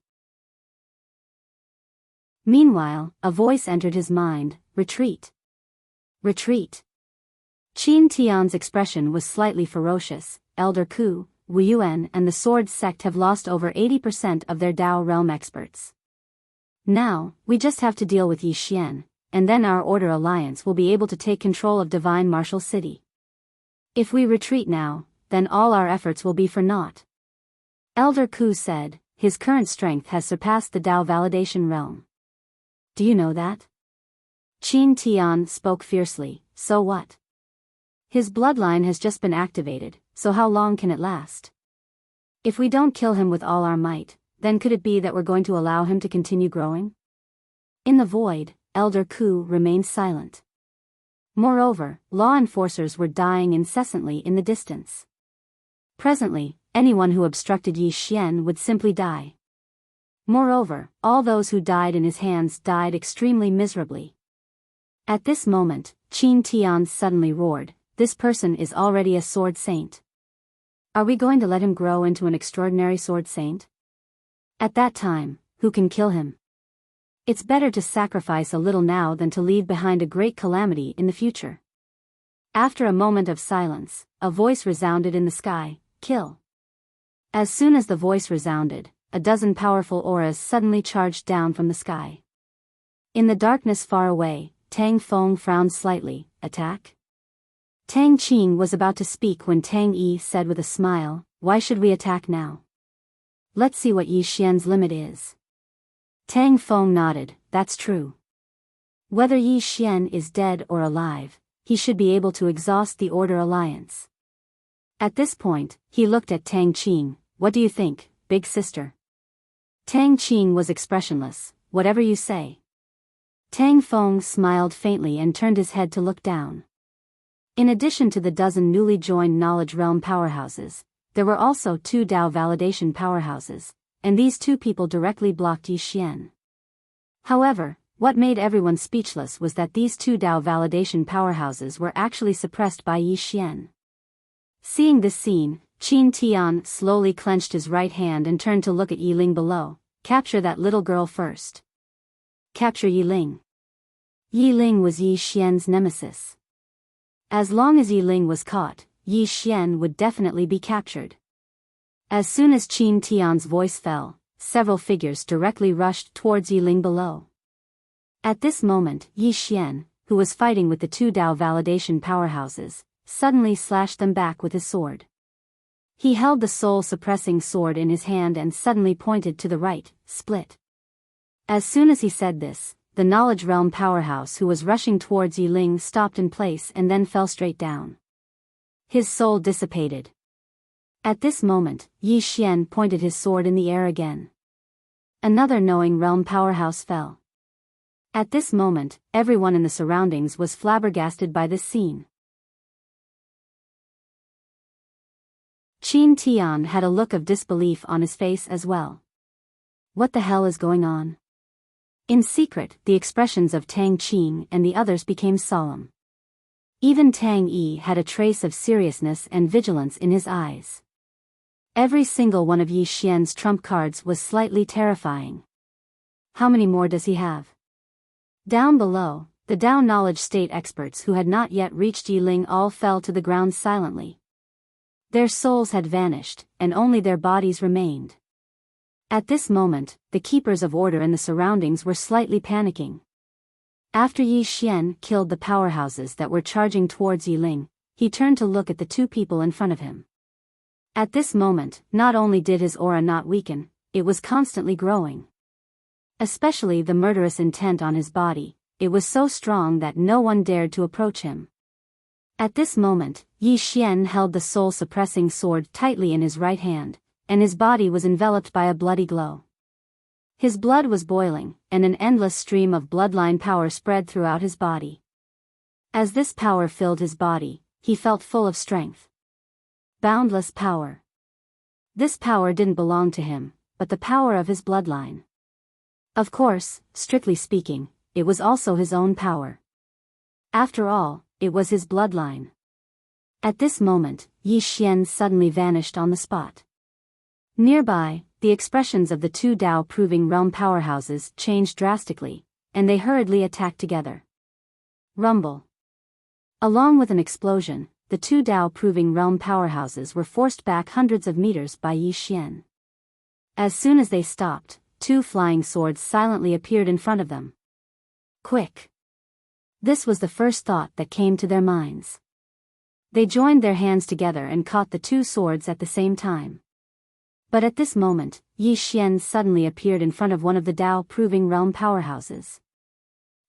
Meanwhile, a voice entered his mind: retreat. Retreat. Qin Tian's expression was slightly ferocious. Elder Ku, Wuyuan and the Sword Sect have lost over 80% of their Dao realm experts. Now, we just have to deal with Yi Xian, and then our Order Alliance will be able to take control of Divine Martial City. If we retreat now, then all our efforts will be for naught. Elder Ku said, his current strength has surpassed the Dao validation realm. Do you know that? Qin Tian spoke fiercely, so what? His bloodline has just been activated, so how long can it last? If we don't kill him with all our might, then could it be that we're going to allow him to continue growing? In the void, Elder Ku remained silent. Moreover, law enforcers were dying incessantly in the distance. Presently, anyone who obstructed Yi Xian would simply die. Moreover, all those who died in his hands died extremely miserably. At this moment, Qin Tian suddenly roared, "This person is already a sword saint. Are we going to let him grow into an extraordinary sword saint? At that time, who can kill him? It's better to sacrifice a little now than to leave behind a great calamity in the future." After a moment of silence, a voice resounded in the sky, "Kill." As soon as the voice resounded, a dozen powerful auras suddenly charged down from the sky. In the darkness far away, Tang Feng frowned slightly, "Attack?" Tang Qing was about to speak when Tang Yi said with a smile, "Why should we attack now? Let's see what Yi Xian's limit is." Tang Feng nodded, "That's true. Whether Yi Xian is dead or alive, he should be able to exhaust the Order Alliance." At this point, he looked at Tang Qing, "What do you think, big sister?" Tang Qing was expressionless, "Whatever you say." Tang Feng smiled faintly and turned his head to look down. In addition to the dozen newly joined Knowledge Realm powerhouses, there were also 2 Dao validation powerhouses, and these 2 people directly blocked Yi Xian. However, what made everyone speechless was that these 2 Dao validation powerhouses were actually suppressed by Yi Xian. Seeing this scene, Qin Tian slowly clenched his right hand and turned to look at Yi Ling below. "Capture that little girl first." Capture Yi Ling. Yi Ling was Yi Xian's nemesis. As long as Yi Ling was caught, Yi Xian would definitely be captured. As soon as Qin Tian's voice fell, several figures directly rushed towards Yi Ling below. At this moment, Yi Xian, who was fighting with the 2 Dao validation powerhouses, suddenly slashed them back with his sword. He held the soul-suppressing sword in his hand and suddenly pointed to the right, "Split." As soon as he said this, the Knowledge Realm powerhouse who was rushing towards Yi Ling stopped in place and then fell straight down. His soul dissipated. At this moment, Yi Xian pointed his sword in the air again. Another Knowing Realm powerhouse fell. At this moment, everyone in the surroundings was flabbergasted by this scene. Qin Tian had a look of disbelief on his face as well. What the hell is going on? In secret, the expressions of Tang Qing and the others became solemn. Even Tang Yi had a trace of seriousness and vigilance in his eyes. Every single one of Yi Xian's trump cards was slightly terrifying. How many more does he have? Down below, the Dao Knowledge State experts who had not yet reached Yi Ling all fell to the ground silently. Their souls had vanished, and only their bodies remained. At this moment, the keepers of order in the surroundings were slightly panicking. After Yi Xian killed the powerhouses that were charging towards Yi Ling, he turned to look at the 2 people in front of him. At this moment, not only did his aura not weaken, it was constantly growing. Especially the murderous intent on his body, it was so strong that no one dared to approach him. At this moment, Yi Xian held the soul-suppressing sword tightly in his right hand, and his body was enveloped by a bloody glow. His blood was boiling, and an endless stream of bloodline power spread throughout his body. As this power filled his body, he felt full of strength. Boundless power. This power didn't belong to him, but the power of his bloodline. Of course, strictly speaking, it was also his own power. After all, it was his bloodline. At this moment, Yi Xian suddenly vanished on the spot. Nearby, the expressions of the 2 Dao Proving Realm powerhouses changed drastically, and they hurriedly attacked together. Rumble. Along with an explosion, the 2 Dao Proving Realm powerhouses were forced back hundreds of meters by Yi Xian. As soon as they stopped, 2 flying swords silently appeared in front of them. Quick! This was the first thought that came to their minds. They joined their hands together and caught the two swords at the same time. But at this moment, Yi Xian suddenly appeared in front of one of the Tao-proving realm powerhouses.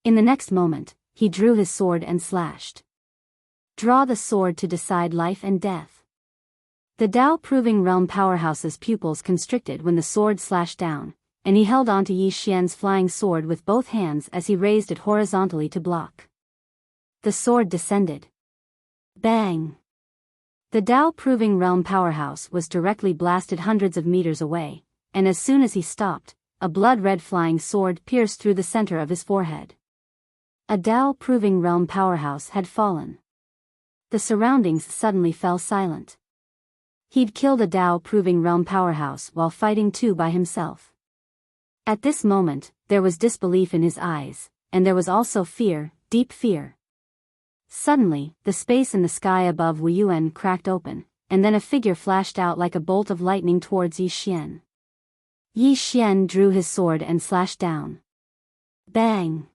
In the next moment, he drew his sword and slashed. Draw the sword to decide life and death. The Tao-proving realm powerhouse's pupils constricted when the sword slashed down, and he held onto Yi Xian's flying sword with both hands as he raised it horizontally to block. The sword descended. Bang! The Tao-proving realm powerhouse was directly blasted hundreds of meters away, and as soon as he stopped, a blood-red flying sword pierced through the center of his forehead. A Tao-proving realm powerhouse had fallen. The surroundings suddenly fell silent. He'd killed a Tao-proving realm powerhouse while fighting two by himself. At this moment, there was disbelief in his eyes, and there was also fear, deep fear. Suddenly, the space in the sky above Wuyuan cracked open, and then a figure flashed out like a bolt of lightning towards Yi Xian. Yi Xian drew his sword and slashed down. Bang!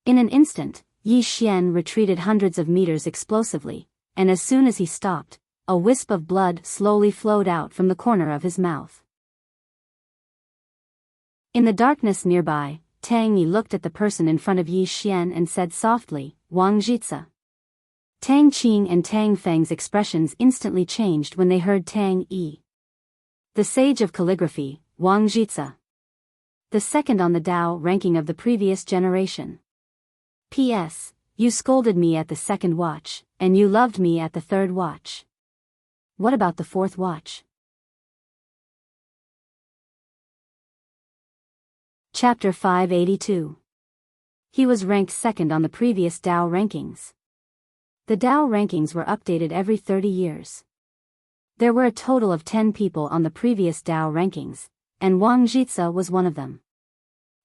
In an instant, Yi Xian retreated hundreds of meters explosively, and as soon as he stopped, a wisp of blood slowly flowed out from the corner of his mouth. In the darkness nearby, Tang Yi looked at the person in front of Yi Xian and said softly, Wang Jitsa. Tang Qing and Tang Feng's expressions instantly changed when they heard Tang Yi. The sage of calligraphy, Wang Jitsa. The second on the Dao ranking of the previous generation. P.S. You scolded me at the second watch, and you loved me at the third watch. What about the fourth watch? Chapter 582. He was ranked second on the previous Dao rankings. The Dao rankings were updated every 30 years. There were a total of 10 people on the previous Dao rankings, and Wang Jitsa was one of them.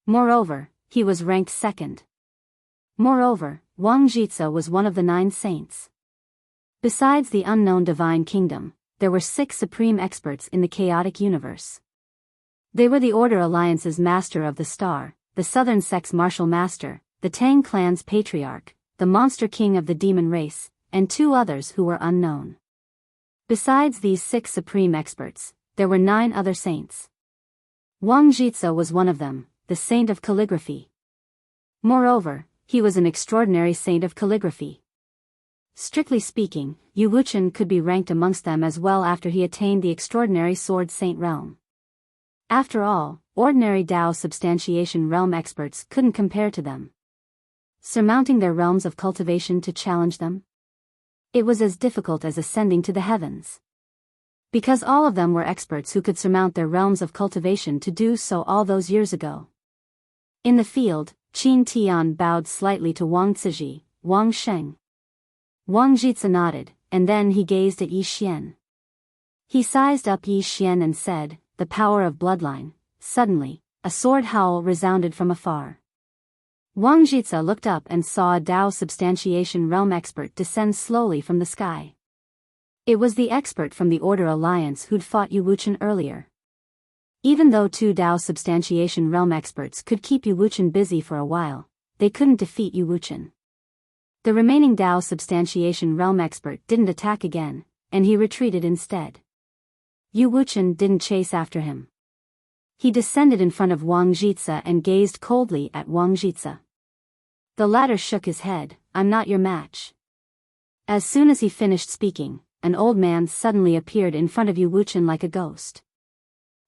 Moreover, he was ranked second. Moreover, Wang Jitsa was one of the 9 saints. Besides the unknown divine kingdom, there were 6 supreme experts in the chaotic universe. They were the Order Alliance's Master of the Star, the Southern Sect's Martial Master, the Tang Clan's Patriarch, the Monster King of the Demon Race, and 2 others who were unknown. Besides these 6 supreme experts, there were 9 other saints. Wang Jitsa was one of them, the Saint of Calligraphy. Moreover, he was an extraordinary saint of calligraphy. Strictly speaking, Yu Wuchen could be ranked amongst them as well after he attained the extraordinary Sword Saint realm. After all, ordinary Dao substantiation realm experts couldn't compare to them. Surmounting their realms of cultivation to challenge them? It was as difficult as ascending to the heavens. Because all of them were experts who could surmount their realms of cultivation to do so all those years ago. In the field, Qin Tian bowed slightly to Wang Ciji, Wang Sheng. Wang Jitsa nodded, and then he gazed at Yi Xian. He sized up Yi Xian and said, the power of bloodline. Suddenly, a sword howl resounded from afar. Wang Jitsa looked up and saw a Dao substantiation realm expert descend slowly from the sky. It was the expert from the Order Alliance who'd fought Yu Wuchen earlier. Even though 2 Dao substantiation realm experts could keep Yu Wuchen busy for a while, they couldn't defeat Yu Wuchen. The remaining Dao substantiation realm expert didn't attack again, and he retreated instead. Yu Wuchen didn't chase after him. He descended in front of Wang Jitsa and gazed coldly at Wang Jitsa. The latter shook his head, I'm not your match. As soon as he finished speaking, an old man suddenly appeared in front of Yu Wuchen like a ghost.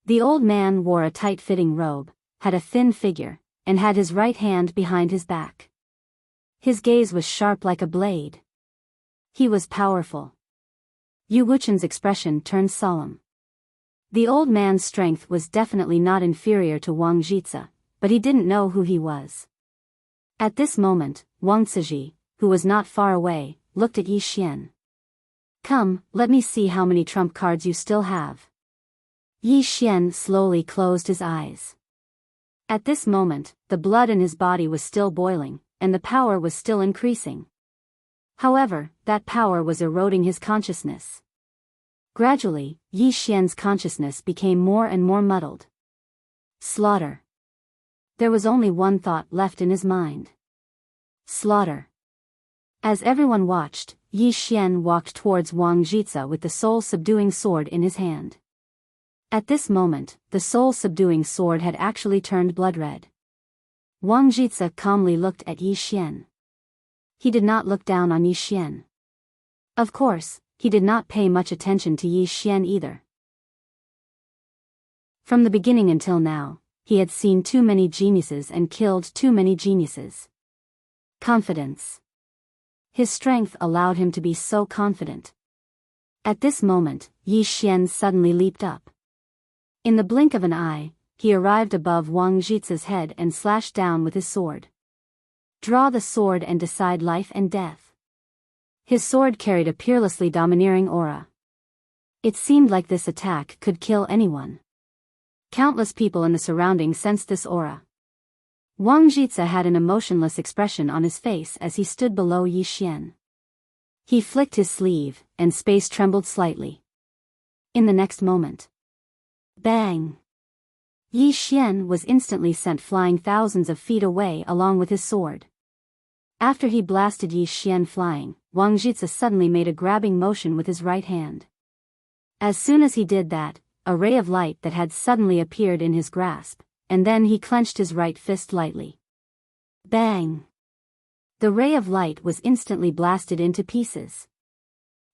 The old man wore a tight-fitting robe, had a thin figure, and had his right hand behind his back. His gaze was sharp like a blade. He was powerful. Yu Wuchen's expression turned solemn. The old man's strength was definitely not inferior to Wang Jitsa, but he didn't know who he was. At this moment, Wang Ciji, who was not far away, looked at Yi Xian. Come, let me see how many trump cards you still have. Yi Xian slowly closed his eyes. At this moment, the blood in his body was still boiling, and the power was still increasing. However, that power was eroding his consciousness. Gradually, Yi Xian's consciousness became more and more muddled. Slaughter. There was only one thought left in his mind. Slaughter. As everyone watched, Yi Xian walked towards Wang Jitsa with the soul-subduing sword in his hand. At this moment, the soul-subduing sword had actually turned blood-red. Wang Jitsa calmly looked at Yi Xian. He did not look down on Yi Xian. Of course, he did not pay much attention to Yi Xian either. From the beginning until now, he had seen too many geniuses and killed too many geniuses. Confidence. His strength allowed him to be so confident. At this moment, Yi Xian suddenly leaped up. In the blink of an eye, he arrived above Wang Jitsa's head and slashed down with his sword. Draw the sword and decide life and death. His sword carried a peerlessly domineering aura. It seemed like this attack could kill anyone. Countless people in the surroundings sensed this aura. Wang Jitsa had an emotionless expression on his face as he stood below Yi Xian. He flicked his sleeve, and space trembled slightly. In the next moment. Bang! Yi Xian was instantly sent flying thousands of feet away along with his sword. After he blasted Yi Xian flying, Wang Jitsa suddenly made a grabbing motion with his right hand. As soon as he did that, a ray of light that had suddenly appeared in his grasp, and then he clenched his right fist lightly. Bang! The ray of light was instantly blasted into pieces.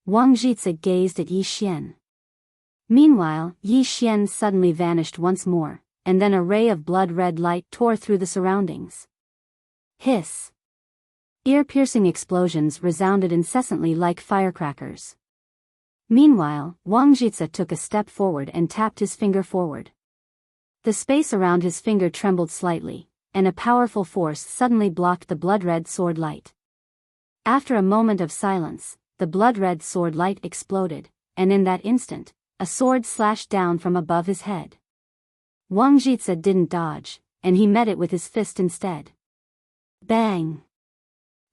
Wang Jitsa gazed at Yi Xian. Meanwhile, Yi Xian suddenly vanished once more, and then a ray of blood-red light tore through the surroundings. Hiss! Ear-piercing explosions resounded incessantly like firecrackers. Meanwhile, Wang Jitsa took a step forward and tapped his finger forward. The space around his finger trembled slightly, and a powerful force suddenly blocked the blood-red sword light. After a moment of silence, the blood-red sword light exploded, and in that instant, a sword slashed down from above his head. Wang Jitsa didn't dodge, and he met it with his fist instead. Bang!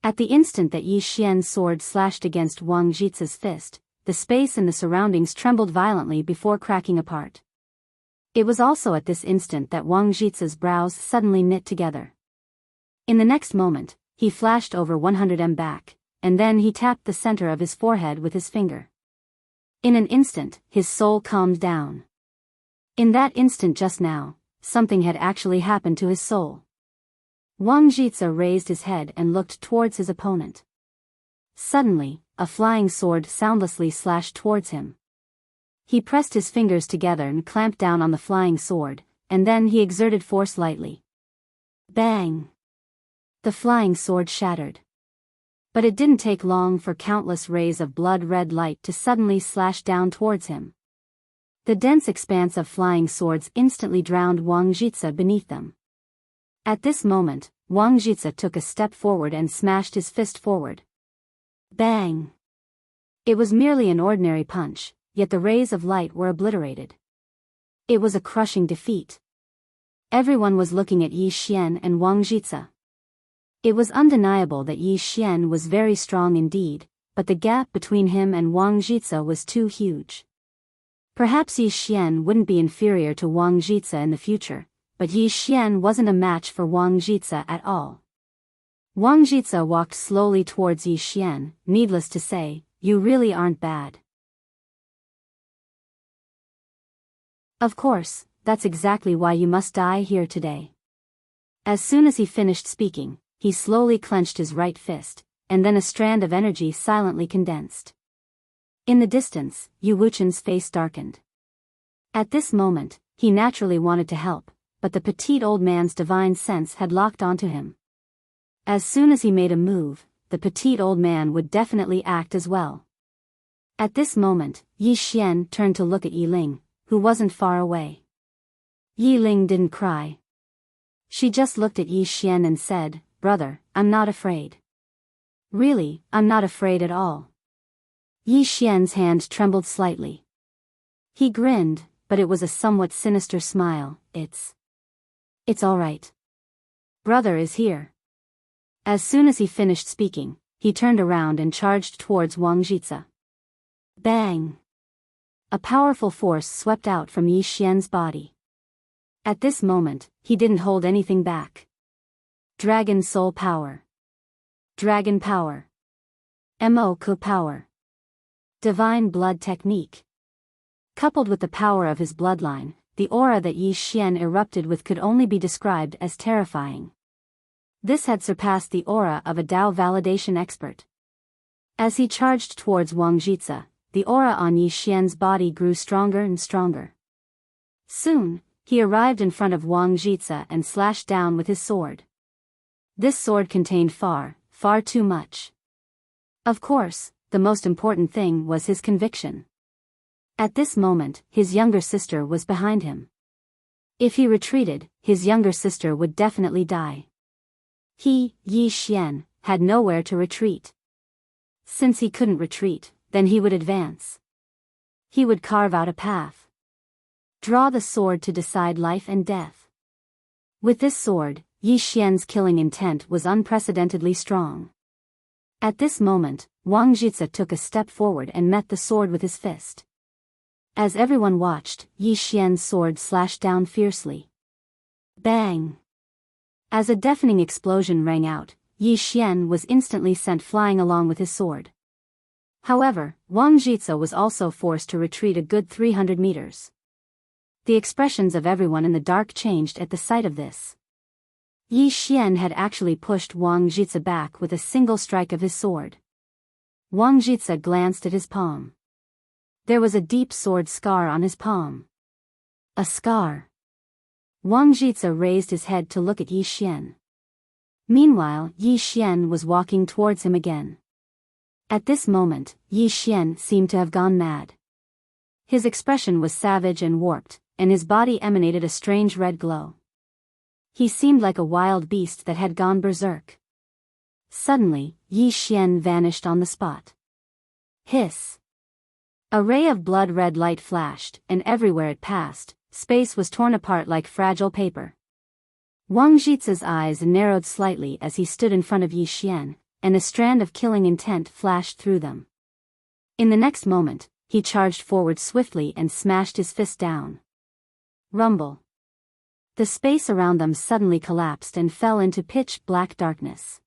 At the instant that Yi Xian's sword slashed against Wang Jitsa's fist, the space and the surroundings trembled violently before cracking apart. It was also at this instant that Wang Jitsa's brows suddenly knit together. In the next moment, he flashed over 100 back, and then he tapped the center of his forehead with his finger. In an instant, his soul calmed down. In that instant just now, something had actually happened to his soul. Wang Jitsa raised his head and looked towards his opponent. Suddenly, a flying sword soundlessly slashed towards him. He pressed his fingers together and clamped down on the flying sword, and then he exerted force lightly. Bang! The flying sword shattered. But it didn't take long for countless rays of blood-red light to suddenly slash down towards him. The dense expanse of flying swords instantly drowned Wang Jitsa beneath them. At this moment, Wang Jitsa took a step forward and smashed his fist forward. Bang! It was merely an ordinary punch, yet the rays of light were obliterated. It was a crushing defeat. Everyone was looking at Yi Xian and Wang Jitsa. It was undeniable that Yi Xian was very strong indeed, but the gap between him and Wang Jitsa was too huge. Perhaps Yi Xian wouldn't be inferior to Wang Jitsa in the future, but Yi Xian wasn't a match for Wang Jitsa at all. Wang Jitsa walked slowly towards Yi Xian. Needless to say, you really aren't bad. Of course, that's exactly why you must die here today. As soon as he finished speaking, he slowly clenched his right fist, and then a strand of energy silently condensed. In the distance, Yu Wuchen's face darkened. At this moment, he naturally wanted to help, but the petite old man's divine sense had locked onto him. As soon as he made a move, the petite old man would definitely act as well. At this moment, Yi Xian turned to look at Yi Ling, who wasn't far away. Yi Ling didn't cry. She just looked at Yi Xian and said, "Brother, I'm not afraid." "Really, I'm not afraid at all." Yi Xian's hand trembled slightly. He grinned, but it was a somewhat sinister smile. It's all right. Brother is here." As soon as he finished speaking, he turned around and charged towards Wang Jitsa. Bang! A powerful force swept out from Yi Xian's body. At this moment, he didn't hold anything back. Dragon Soul Power. Dragon Power. Mo-Ku Power. Divine Blood Technique. Coupled with the power of his bloodline, the aura that Yi Xian erupted with could only be described as terrifying. This had surpassed the aura of a Dao validation expert. As he charged towards Wang Jitsa, the aura on Yi Xian's body grew stronger and stronger. Soon, he arrived in front of Wang Jitsa and slashed down with his sword. This sword contained far, far too much. Of course, the most important thing was his conviction. At this moment, his younger sister was behind him. If he retreated, his younger sister would definitely die. He, Yi Xian, had nowhere to retreat. Since he couldn't retreat, then he would advance. He would carve out a path. Draw the sword to decide life and death. With this sword, Yi Xian's killing intent was unprecedentedly strong. At this moment, Wang Jitsa took a step forward and met the sword with his fist. As everyone watched, Yi Xian's sword slashed down fiercely. Bang! As a deafening explosion rang out, Yi Xian was instantly sent flying along with his sword. However, Wang Jitsa was also forced to retreat a good 300 meters. The expressions of everyone in the dark changed at the sight of this. Yi Xian had actually pushed Wang Jitsa back with a single strike of his sword. Wang Jitsa glanced at his palm. There was a deep sword scar on his palm. A scar. Wang Jitsa raised his head to look at Yi Xian. Meanwhile, Yi Xian was walking towards him again. At this moment, Yi Xian seemed to have gone mad. His expression was savage and warped, and his body emanated a strange red glow. He seemed like a wild beast that had gone berserk. Suddenly, Yi Xian vanished on the spot. Hiss! A ray of blood-red light flashed, and everywhere it passed, space was torn apart like fragile paper. Wang Jitsa's eyes narrowed slightly as he stood in front of Yi Xian, and a strand of killing intent flashed through them. In the next moment, he charged forward swiftly and smashed his fist down. Rumble. The space around them suddenly collapsed and fell into pitch-black darkness.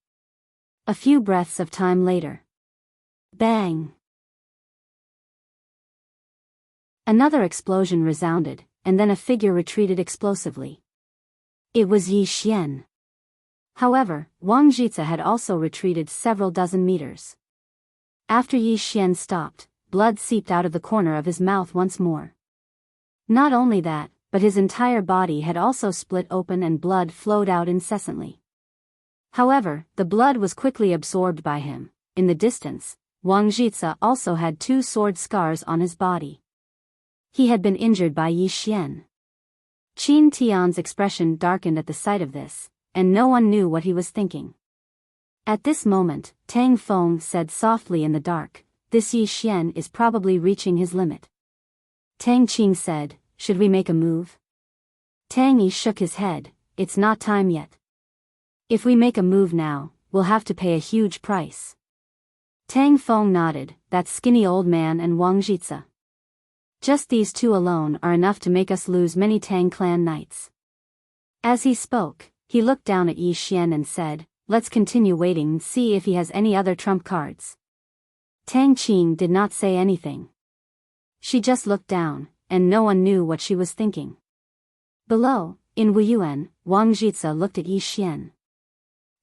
A few breaths of time later. Bang! Another explosion resounded, and then a figure retreated explosively. It was Yi Xian. However, Wang Jitsa had also retreated several dozen meters. After Yi Xian stopped, blood seeped out of the corner of his mouth once more. Not only that, but his entire body had also split open and blood flowed out incessantly. However, the blood was quickly absorbed by him. In the distance, Wang Jitsa also had 2 sword scars on his body. He had been injured by Yi Xian. Qin Tian's expression darkened at the sight of this, and no one knew what he was thinking. At this moment, Tang Feng said softly in the dark, "This Yi Xian is probably reaching his limit." Tang Qing said, "Should we make a move?" Tang Yi shook his head, "It's not time yet. If we make a move now, we'll have to pay a huge price." Tang Feng nodded, "That skinny old man and Wang Jitsa. Just these 2 alone are enough to make us lose many Tang clan knights." As he spoke, he looked down at Yi Xian and said, "Let's continue waiting and see if he has any other trump cards." Tang Qing did not say anything. She just looked down, and no one knew what she was thinking. Below, in Wuyuan, Wang Jitsa looked at Yi Xian.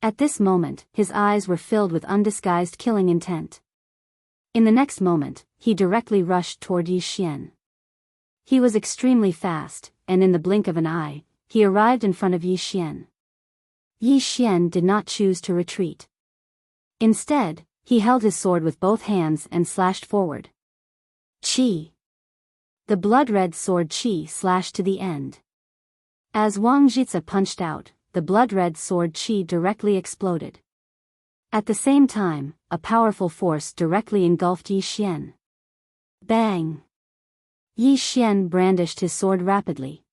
At this moment, his eyes were filled with undisguised killing intent. In the next moment, he directly rushed toward Yi Xian. He was extremely fast, and in the blink of an eye, he arrived in front of Yi Xian. Yi Xian did not choose to retreat. Instead, he held his sword with both hands and slashed forward. Qi! The blood-red sword Qi slashed to the end. As Wang Jitsa punched out, the blood-red sword Qi directly exploded. At the same time, a powerful force directly engulfed Yi Xian. Bang! Yi Xian brandished his sword rapidly.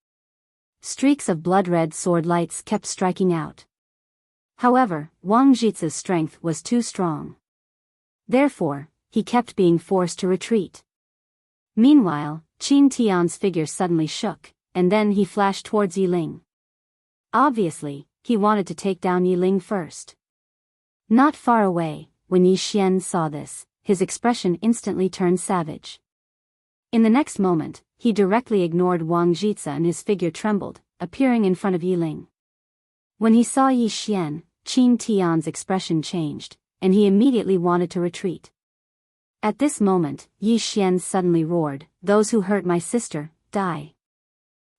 Streaks of blood-red sword lights kept striking out. However, Wang Jitsa's strength was too strong. Therefore, he kept being forced to retreat. Meanwhile, Qin Tian's figure suddenly shook, and then he flashed towards Yi Ling. Obviously, he wanted to take down Yi Ling first. Not far away, when Yi Xian saw this, his expression instantly turned savage. In the next moment, he directly ignored Wang Jitsa and his figure trembled, appearing in front of Yi Ling. When he saw Yi Xian, Qin Tian's expression changed, and he immediately wanted to retreat. At this moment, Yi Xian suddenly roared, "Those who hurt my sister, die."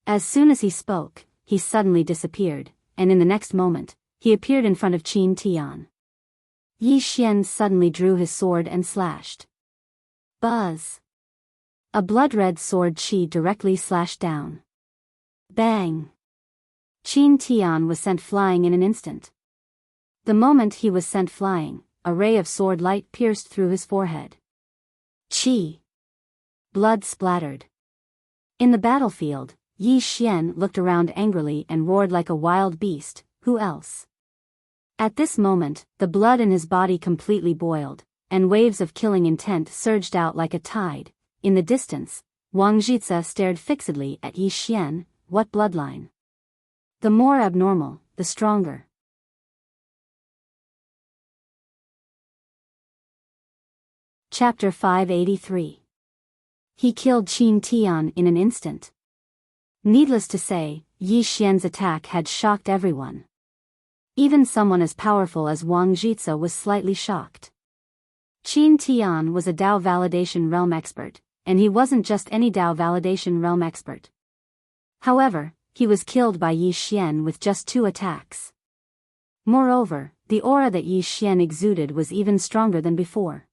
As soon as he spoke, he suddenly disappeared, and in the next moment, he appeared in front of Qin Tian. Yi Xian suddenly drew his sword and slashed. Buzz! A blood-red sword chi directly slashed down. Bang! Qin Tian was sent flying in an instant. The moment he was sent flying, a ray of sword light pierced through his forehead. Chi! Blood splattered. In the battlefield, Yi Xian looked around angrily and roared like a wild beast, "Who else?" At this moment, the blood in his body completely boiled, and waves of killing intent surged out like a tide. In the distance, Wang Jitsa stared fixedly at Yi Xian. What bloodline? The more abnormal, the stronger. Chapter 583. He killed Qin Tian in an instant. Needless to say, Yi Xian's attack had shocked everyone. Even someone as powerful as Wang Jitsa was slightly shocked. Qin Tian was a Dao Validation Realm expert, and he wasn't just any Dao Validation Realm expert. However, he was killed by Yi Xian with just 2 attacks. Moreover, the aura that Yi Xian exuded was even stronger than before.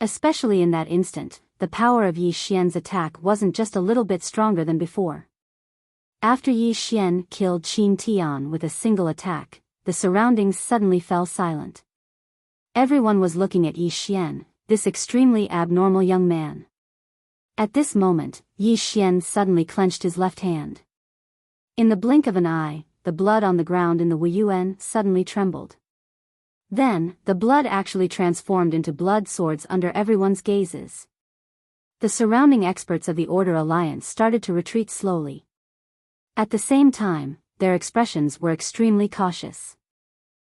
Especially in that instant, the power of Yi Xian's attack wasn't just a little bit stronger than before. After Yi Xian killed Qin Tian with a single attack, the surroundings suddenly fell silent. Everyone was looking at Yi Xian, this extremely abnormal young man. At this moment, Yi Xian suddenly clenched his left hand. In the blink of an eye, the blood on the ground in the Wuyuan suddenly trembled. Then, the blood actually transformed into blood swords under everyone's gazes. The surrounding experts of the Order Alliance started to retreat slowly. At the same time, their expressions were extremely cautious.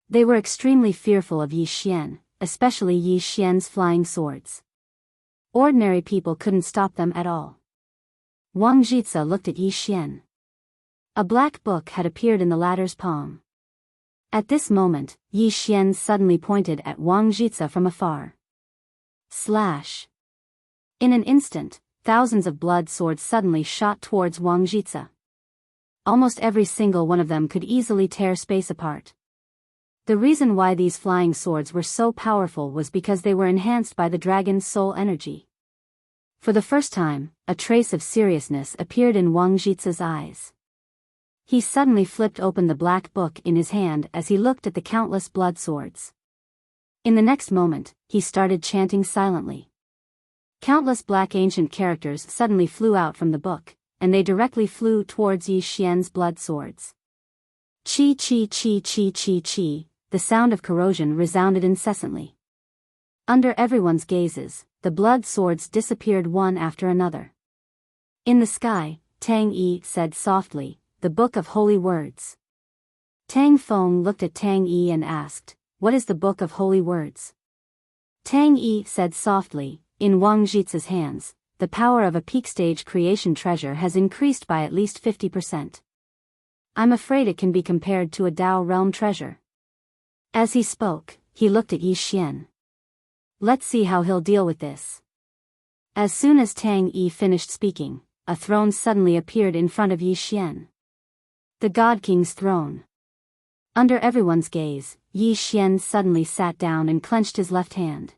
They were extremely fearful of Yi Xian, especially Yi Xian's flying swords. Ordinary people couldn't stop them at all. Wang Jitsa looked at Yi Xian. A black book had appeared in the latter's palm. At this moment, Yi Xian suddenly pointed at Wang Jitsa from afar. Slash! In an instant, thousands of blood swords suddenly shot towards Wang Jitsa. Almost every single one of them could easily tear space apart. The reason why these flying swords were so powerful was because they were enhanced by the dragon's soul energy. For the first time, a trace of seriousness appeared in Wang Jitsa's eyes. He suddenly flipped open the black book in his hand as he looked at the countless blood swords. In the next moment, he started chanting silently. Countless black ancient characters suddenly flew out from the book, and they directly flew towards Yi Xian's blood swords. Chi chi chi chi chi chi, the sound of corrosion resounded incessantly. Under everyone's gazes, the blood swords disappeared one after another. In the sky, Tang Yi said softly, "The Book of Holy Words." Tang Feng looked at Tang Yi and asked, "What is the Book of Holy Words?" Tang Yi said softly, "In Wang Jitsa's hands, the power of a peak stage creation treasure has increased by at least 50%. I'm afraid it can be compared to a Dao realm treasure." As he spoke, he looked at Yi Xian. Let's see how he'll deal with this. As soon as Tang Yi finished speaking, a throne suddenly appeared in front of Yi Xian. The God King's throne. Under everyone's gaze, Yi Xian suddenly sat down and clenched his left hand.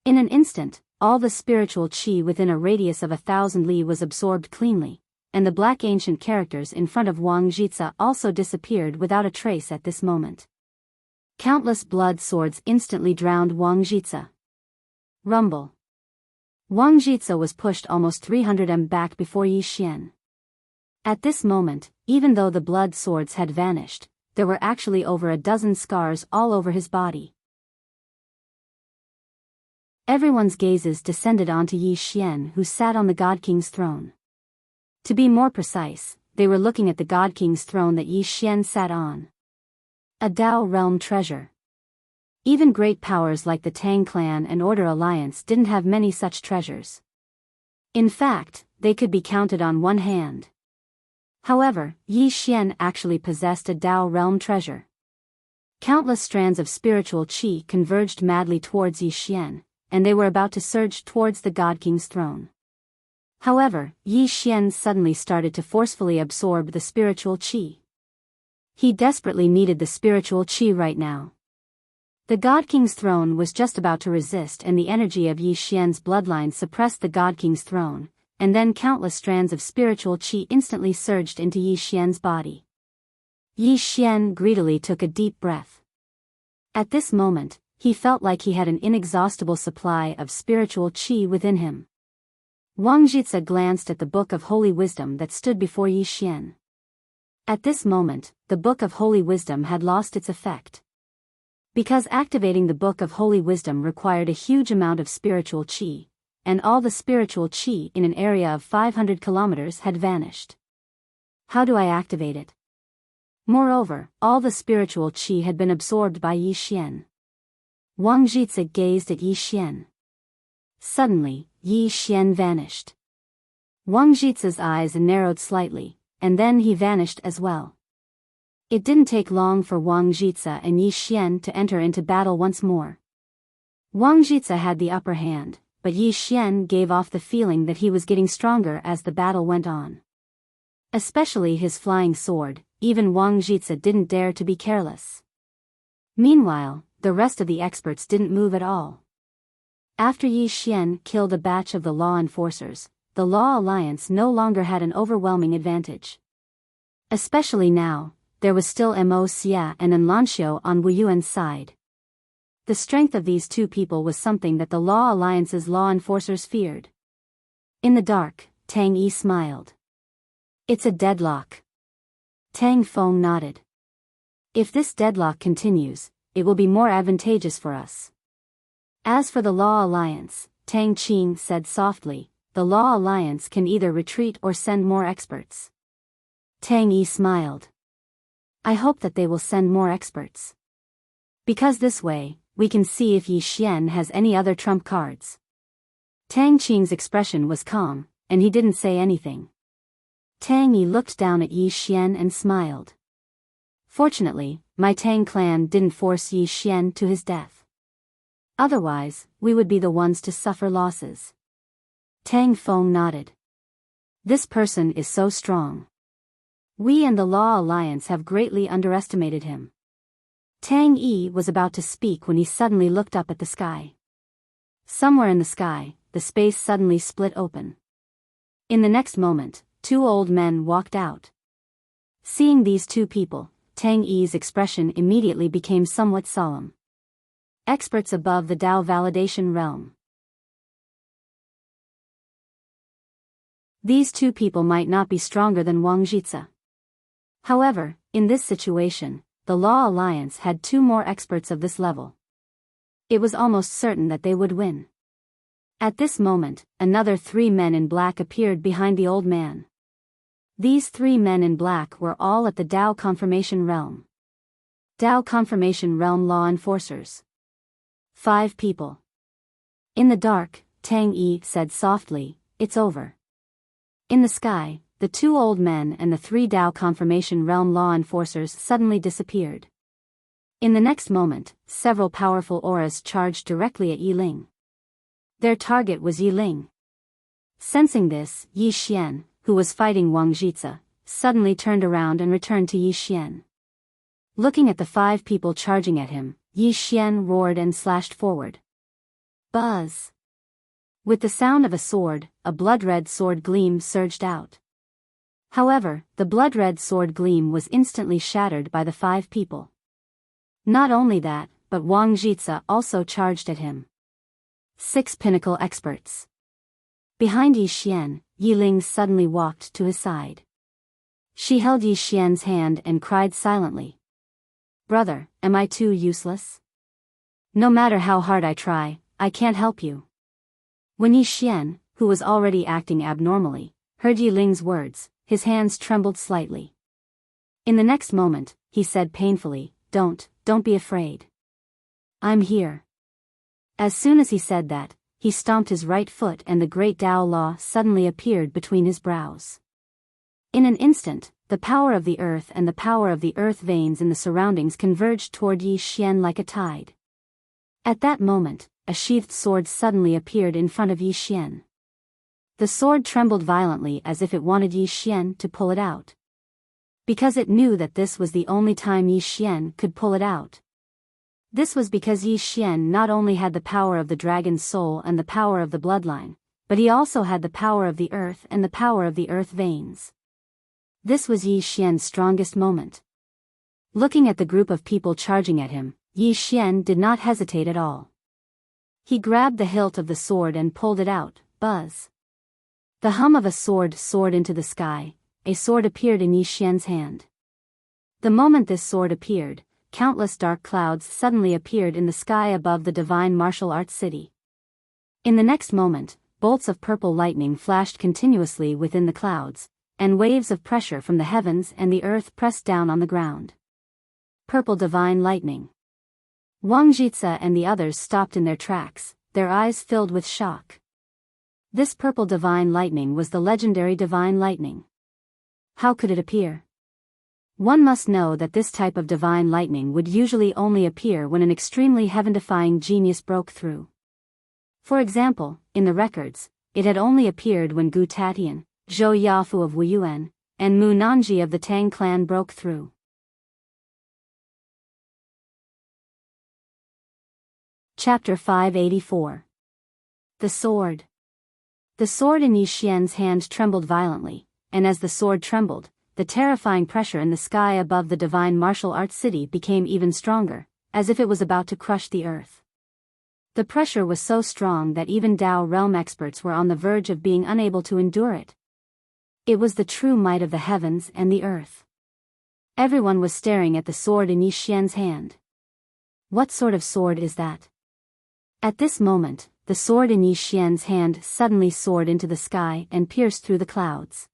In an instant, all the spiritual qi within a radius of 1,000 li was absorbed cleanly, and the black ancient characters in front of Wang Jitsa also disappeared without a trace at this moment. Countless blood swords instantly drowned Wang Jitsa. Rumble. Wang Jitsa was pushed almost 300 m back before Yi Xian. At this moment, even though the blood swords had vanished, there were actually over a dozen scars all over his body. Everyone's gazes descended onto Yi Xian, who sat on the God King's throne. To be more precise, they were looking at the God King's throne that Yi Xian sat on. A Dao realm treasure. Even great powers like the Tang clan and Order Alliance didn't have many such treasures. In fact, they could be counted on one hand. However, Yi Xian actually possessed a Dao realm treasure. Countless strands of spiritual qi converged madly towards Yi Xian, and they were about to surge towards the God King's throne. However, Yi Xian suddenly started to forcefully absorb the spiritual qi. He desperately needed the spiritual qi right now. The God King's throne was just about to resist, and the energy of Yi Xian's bloodline suppressed the God King's throne, and then countless strands of spiritual qi instantly surged into Yi Xian's body. Yi Xian greedily took a deep breath. At this moment, he felt like he had an inexhaustible supply of spiritual qi within him. Wang Jitsa glanced at the Book of Holy Wisdom that stood before Yi Xian. At this moment, the Book of Holy Wisdom had lost its effect. Because activating the Book of Holy Wisdom required a huge amount of spiritual qi, and all the spiritual qi in an area of 500 kilometers had vanished. How do I activate it? Moreover, all the spiritual qi had been absorbed by Yi Xian. Wang Jitsa gazed at Yi Xian. Suddenly, Yi Xian vanished. Wang Jitsa's eyes narrowed slightly, and then he vanished as well. It didn't take long for Wang Jitsa and Yi Xian to enter into battle once more. Wang Jitsa had the upper hand, but Yi Xian gave off the feeling that he was getting stronger as the battle went on. Especially his flying sword, even Wang Jitsa didn't dare to be careless. Meanwhile, the rest of the experts didn't move at all. After Yi Xian killed a batch of the law enforcers, the Law Alliance no longer had an overwhelming advantage. Especially now, there was still Mo Xia and Enlanxiu on Wu Yuan's side. The strength of these two people was something that the Law Alliance's law enforcers feared. In the dark, Tang Yi smiled. It's a deadlock. Tang Feng nodded. If this deadlock continues, it will be more advantageous for us. As for the Law Alliance, Tang Qing said softly, the Law Alliance can either retreat or send more experts. Tang Yi smiled. I hope that they will send more experts. Because this way, we can see if Yi Xian has any other trump cards. Tang Qing's expression was calm, and he didn't say anything. Tang Yi looked down at Yi Xian and smiled. Fortunately, my Tang clan didn't force Yi Xian to his death. Otherwise, we would be the ones to suffer losses. Tang Feng nodded. This person is so strong. We and the Law Alliance have greatly underestimated him. Tang Yi was about to speak when he suddenly looked up at the sky. Somewhere in the sky, the space suddenly split open. In the next moment, two old men walked out. Seeing these two people, Tang Yi's expression immediately became somewhat solemn. Experts above the Dao validation realm. These two people might not be stronger than Wang Jitsa. However, in this situation, the Law Alliance had two more experts of this level. It was almost certain that they would win. At this moment, another three men in black appeared behind the old man. These three men in black were all at the Dao Confirmation Realm. Dao Confirmation Realm Law Enforcers. 5 people. In the dark, Tang Yi said softly, it's over. In the sky, the two old men and the 3 Dao Confirmation Realm Law Enforcers suddenly disappeared. In the next moment, several powerful auras charged directly at Yi Ling. Their target was Yi Ling. Sensing this, Yi Xian, who was fighting Wang Jitsa, suddenly turned around and returned to Yi Xian. Looking at the 5 people charging at him, Yi Xian roared and slashed forward. Buzz! With the sound of a sword, a blood-red sword gleam surged out. However, the blood-red sword gleam was instantly shattered by the 5 people. Not only that, but Wang Jitsa also charged at him. 6 pinnacle experts. Behind Yi Xian, Yi Ling suddenly walked to his side. She held Yi Xian's hand and cried silently. Brother, am I too useless? No matter how hard I try, I can't help you. When Yi Xian, who was already acting abnormally, heard Yi Ling's words, his hands trembled slightly. In the next moment, he said painfully, Don't be afraid. I'm here. As soon as he said that, he stomped his right foot and the great Tao Law suddenly appeared between his brows. In an instant, the power of the earth and the power of the earth veins in the surroundings converged toward Yi Xian like a tide. At that moment, a sheathed sword suddenly appeared in front of Yi Xian. The sword trembled violently as if it wanted Yi Xian to pull it out. Because it knew that this was the only time Yi Xian could pull it out. This was because Yi Xian not only had the power of the dragon's soul and the power of the bloodline, but he also had the power of the earth and the power of the earth veins. This was Yi Xian's strongest moment. Looking at the group of people charging at him, Yi Xian did not hesitate at all. He grabbed the hilt of the sword and pulled it out. Buzz. The hum of a sword soared into the sky. A sword appeared in Yi Xian's hand. The moment this sword appeared, countless dark clouds suddenly appeared in the sky above the divine martial arts city. In the next moment, bolts of purple lightning flashed continuously within the clouds, and waves of pressure from the heavens and the earth pressed down on the ground. Purple divine lightning. Wang Jitsa and the others stopped in their tracks, their eyes filled with shock. This purple divine lightning was the legendary divine lightning. How could it appear? One must know that this type of divine lightning would usually only appear when an extremely heaven-defying genius broke through. For example, in the records, it had only appeared when Gu Tatian, Zhou Yafu of Wuyuan, and Mu Nanji of the Tang clan broke through. Chapter 584. The Sword. The sword in Yi Xian's hand trembled violently, and as the sword trembled, the terrifying pressure in the sky above the divine martial arts city became even stronger, as if it was about to crush the earth. The pressure was so strong that even Dao realm experts were on the verge of being unable to endure it. It was the true might of the heavens and the earth. Everyone was staring at the sword in Yi Xian's hand. What sort of sword is that? At this moment, the sword in Yi Xian's hand suddenly soared into the sky and pierced through the clouds.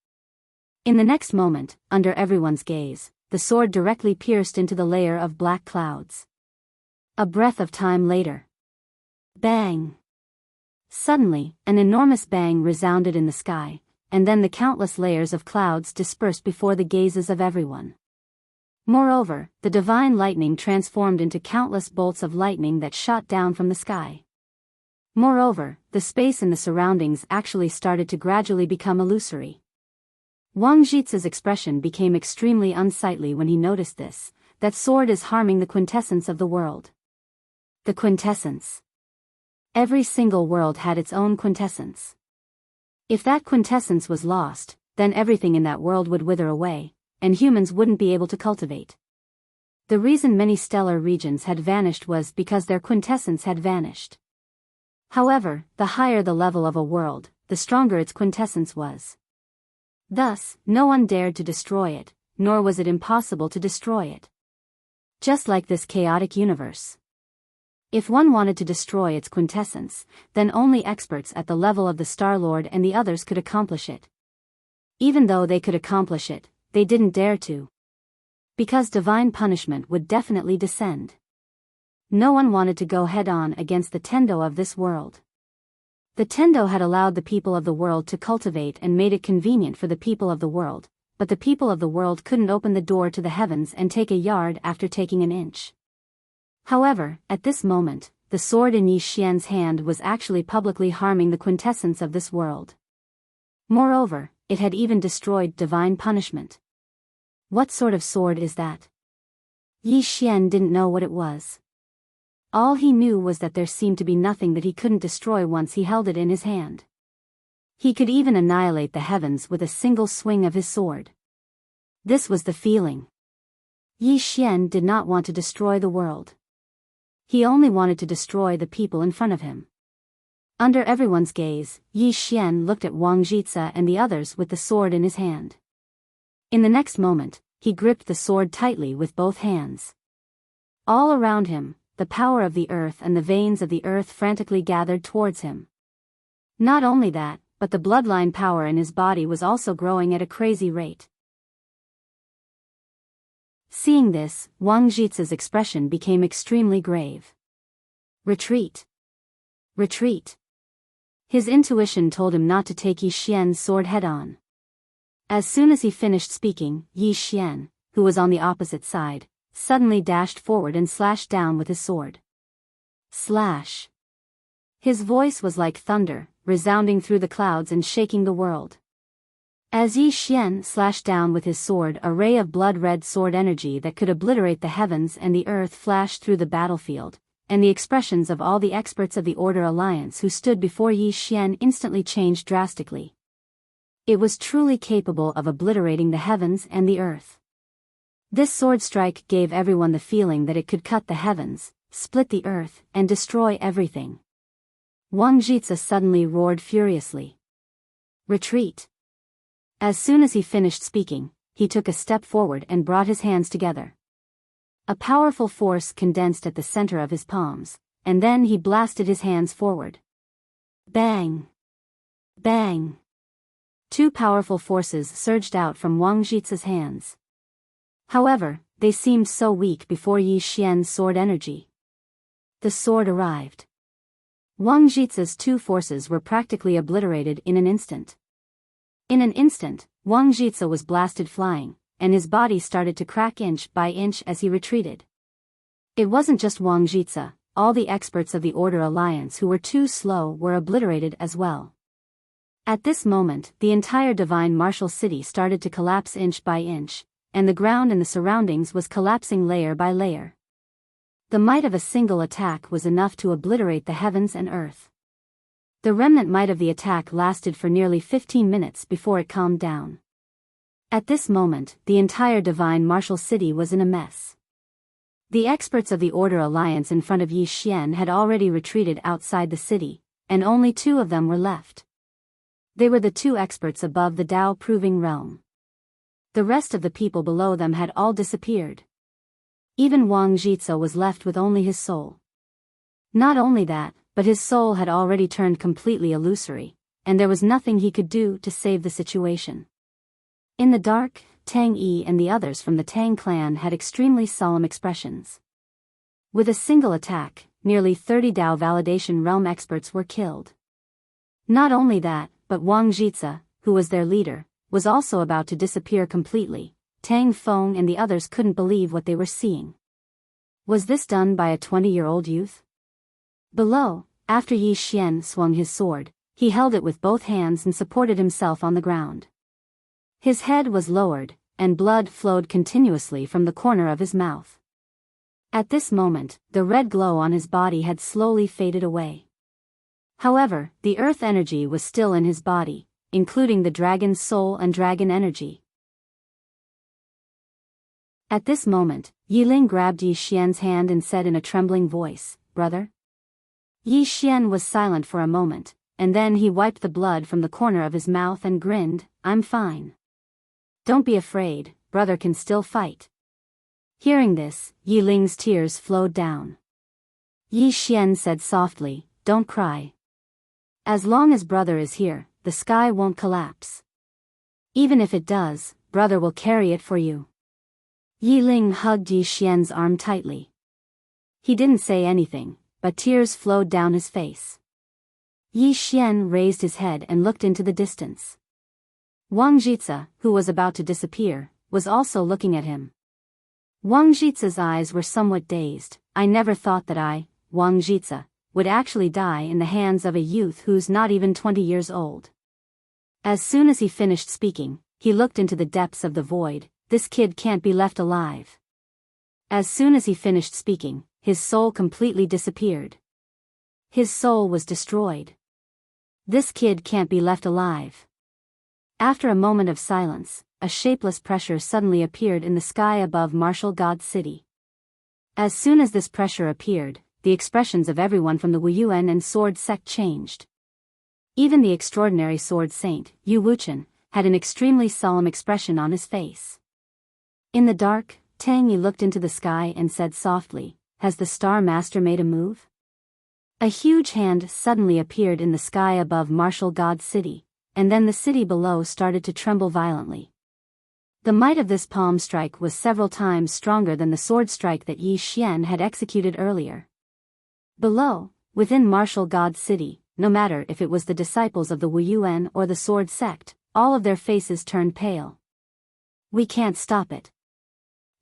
In the next moment, under everyone's gaze, the sword directly pierced into the layer of black clouds. A breath of time later. Bang! Suddenly, an enormous bang resounded in the sky, and then the countless layers of clouds dispersed before the gazes of everyone. Moreover, the divine lightning transformed into countless bolts of lightning that shot down from the sky. Moreover, the space in the surroundings actually started to gradually become illusory. Wang Jitsa's expression became extremely unsightly when he noticed this. That sword is harming the quintessence of the world. The quintessence. Every single world had its own quintessence. If that quintessence was lost, then everything in that world would wither away, and humans wouldn't be able to cultivate. The reason many stellar regions had vanished was because their quintessence had vanished. However, the higher the level of a world, the stronger its quintessence was. Thus, no one dared to destroy it, nor was it impossible to destroy it. Just like this chaotic universe. If one wanted to destroy its quintessence, then only experts at the level of the Star-Lord and the others could accomplish it. Even though they could accomplish it, they didn't dare to. Because divine punishment would definitely descend. No one wanted to go head-on against the Tendo of this world. The Tendo had allowed the people of the world to cultivate and made it convenient for the people of the world, but the people of the world couldn't open the door to the heavens and take a yard after taking an inch. However, at this moment, the sword in Yi Xian's hand was actually publicly harming the quintessence of this world. Moreover, it had even destroyed divine punishment. What sort of sword is that? Yi Xian didn't know what it was. All he knew was that there seemed to be nothing that he couldn't destroy once he held it in his hand. He could even annihilate the heavens with a single swing of his sword. This was the feeling. Yi Xian did not want to destroy the world. He only wanted to destroy the people in front of him. Under everyone's gaze, Yi Xian looked at Wang Jitsa and the others with the sword in his hand. In the next moment, he gripped the sword tightly with both hands. All around him, the power of the earth and the veins of the earth frantically gathered towards him. Not only that, but the bloodline power in his body was also growing at a crazy rate. Seeing this, Wang Jitsa's expression became extremely grave. Retreat! Retreat! His intuition told him not to take Yi Xian's sword head-on. As soon as he finished speaking, Yi Xian, who was on the opposite side, suddenly dashed forward and slashed down with his sword. Slash! His voice was like thunder, resounding through the clouds and shaking the world. As Yi Xian slashed down with his sword, a ray of blood-red sword energy that could obliterate the heavens and the earth flashed through the battlefield, and the expressions of all the experts of the Order Alliance who stood before Yi Xian instantly changed drastically. It was truly capable of obliterating the heavens and the earth. This sword strike gave everyone the feeling that it could cut the heavens, split the earth, and destroy everything. Wang Jitsa suddenly roared furiously. Retreat! As soon as he finished speaking, he took a step forward and brought his hands together. A powerful force condensed at the center of his palms, and then he blasted his hands forward. Bang! Bang! Two powerful forces surged out from Wang Jitsa's hands. However, they seemed so weak before Yi Xian's sword energy. The sword arrived. Wang Jitsa's two forces were practically obliterated in an instant. In an instant, Wang Jitsa was blasted flying, and his body started to crack inch by inch as he retreated. It wasn't just Wang Jitsa, all the experts of the Order Alliance who were too slow were obliterated as well. At this moment, the entire divine martial city started to collapse inch by inch, and the ground and the surroundings was collapsing layer by layer. The might of a single attack was enough to obliterate the heavens and earth. The remnant might of the attack lasted for nearly 15 minutes before it calmed down. At this moment, the entire divine martial city was in a mess. The experts of the Order Alliance in front of Yi Xian had already retreated outside the city, and only two of them were left. They were the two experts above the Tao Proving Realm. The rest of the people below them had all disappeared. Even Wang Jitsa was left with only his soul. Not only that, but his soul had already turned completely illusory, and there was nothing he could do to save the situation. In the dark, Tang Yi and the others from the Tang clan had extremely solemn expressions. With a single attack, nearly 30 Tao Validation Realm experts were killed. Not only that, but Wang Jitsa, who was their leader, was also about to disappear completely. Tang Feng and the others couldn't believe what they were seeing. Was this done by a 20-year-old youth? Below, after Yi Xian swung his sword, he held it with both hands and supported himself on the ground. His head was lowered, and blood flowed continuously from the corner of his mouth. At this moment, the red glow on his body had slowly faded away. However, the earth energy was still in his body, including the dragon's soul and dragon energy. At this moment, Yiling grabbed Yi Xian's hand and said in a trembling voice, "Brother?" Yi Xian was silent for a moment, and then he wiped the blood from the corner of his mouth and grinned, "I'm fine. Don't be afraid, brother can still fight." Hearing this, Yiling's tears flowed down. Yi Xian said softly, "Don't cry. As long as brother is here, the sky won't collapse. Even if it does, brother will carry it for you." Yiling hugged Yi Xian's arm tightly. He didn't say anything, but tears flowed down his face. Yi Xian raised his head and looked into the distance. Wang Jitsa, who was about to disappear, was also looking at him. Wang Jitsa's eyes were somewhat dazed. "I never thought that I, Wang Jitsa, would actually die in the hands of a youth who's not even 20 years old." As soon as he finished speaking, he looked into the depths of the void. "This kid can't be left alive." As soon as he finished speaking, his soul completely disappeared. His soul was destroyed. "This kid can't be left alive." After a moment of silence, a shapeless pressure suddenly appeared in the sky above Martial God City. As soon as this pressure appeared, the expressions of everyone from the Wuyuan and Sword sect changed. Even the extraordinary Sword Saint, Yu Wuchen, had an extremely solemn expression on his face. In the dark, Tang Yi looked into the sky and said softly, "Has the Star Master made a move?" A huge hand suddenly appeared in the sky above Martial God City, and then the city below started to tremble violently. The might of this palm strike was several times stronger than the sword strike that Yi Xian had executed earlier. Below, within Martial God City, no matter if it was the disciples of the Wu Yuan or the Sword Sect, all of their faces turned pale. We can't stop it.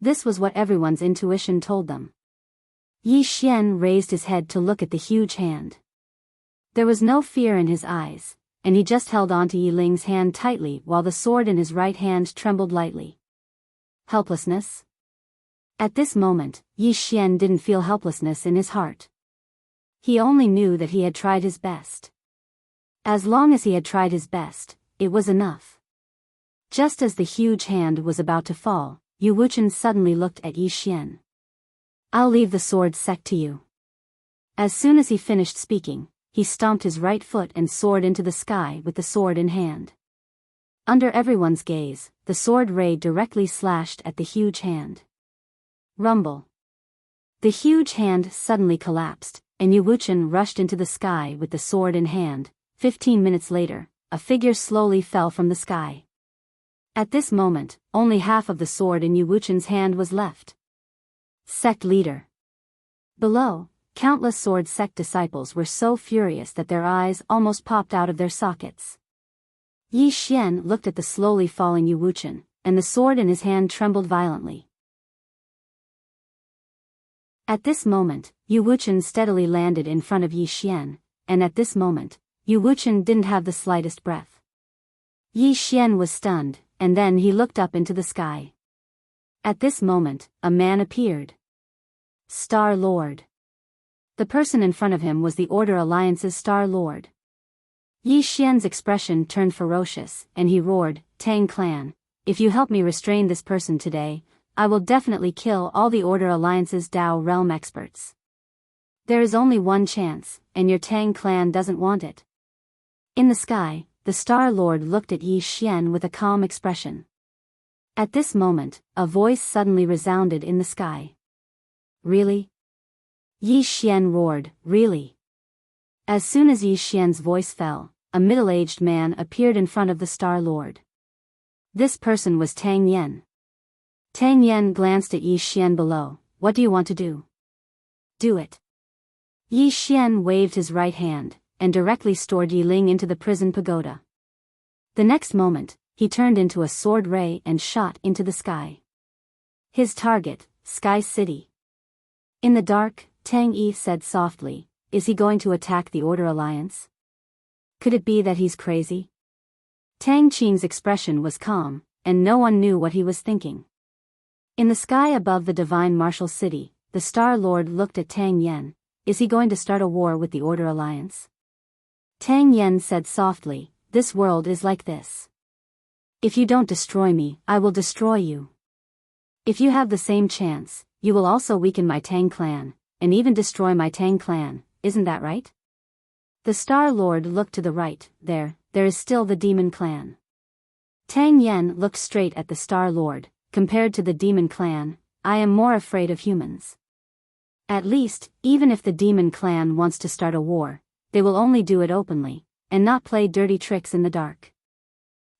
This was what everyone's intuition told them. Yi Xian raised his head to look at the huge hand. There was no fear in his eyes, and he just held onto Yi Ling's hand tightly while the sword in his right hand trembled lightly. Helplessness? At this moment, Yi Xian didn't feel helplessness in his heart. He only knew that he had tried his best. As long as he had tried his best, it was enough. Just as the huge hand was about to fall, Yu Wuchen suddenly looked at Yi Xian. I'll leave the sword sect to you. As soon as he finished speaking, he stomped his right foot and soared into the sky with the sword in hand. Under everyone's gaze, the sword ray directly slashed at the huge hand. Rumble. The huge hand suddenly collapsed, and Yu Wuchen rushed into the sky with the sword in hand. 15 minutes later, a figure slowly fell from the sky. At this moment, only half of the sword in Yu Wuchen's hand was left. Sect leader. Below, countless sword sect disciples were so furious that their eyes almost popped out of their sockets. Yi Xian looked at the slowly falling Yu Wuchen, and the sword in his hand trembled violently. At this moment, Yu Wuchen steadily landed in front of Yi Xian, and at this moment, Yu Wuchen didn't have the slightest breath. Yi Xian was stunned, and then he looked up into the sky. At this moment, a man appeared. Star Lord. The person in front of him was the Order Alliance's Star Lord. Yi Xian's expression turned ferocious, and he roared, Tang Clan, if you help me restrain this person today, I will definitely kill all the Order Alliance's Dao Realm experts. There is only one chance, and your Tang Clan doesn't want it. In the sky, the Star Lord looked at Yi Xian with a calm expression. At this moment, a voice suddenly resounded in the sky. Really? Yi Xian roared, really? As soon as Yi Xian's voice fell, a middle-aged man appeared in front of the Star Lord. This person was Tang Yen. Tang Yen glanced at Yi Xian below. What do you want to do? Do it. Yi Xian waved his right hand, and directly stored Yi Ling into the prison pagoda. The next moment, he turned into a sword ray and shot into the sky. His target, Sky City. In the dark, Tang Yi said softly, is he going to attack the Order Alliance? Could it be that he's crazy? Tang Qing's expression was calm, and no one knew what he was thinking. In the sky above the Divine Martial City, the Star Lord looked at Tang Yen. Is he going to start a war with the Order Alliance? Tang Yen said softly, this world is like this. If you don't destroy me, I will destroy you. If you have the same chance, you will also weaken my Tang Clan, and even destroy my Tang Clan, isn't that right? The Star Lord looked to the right. There is still the Demon Clan. Tang Yen looked straight at the Star Lord. Compared to the Demon Clan, I am more afraid of humans. At least, even if the Demon Clan wants to start a war, they will only do it openly, and not play dirty tricks in the dark.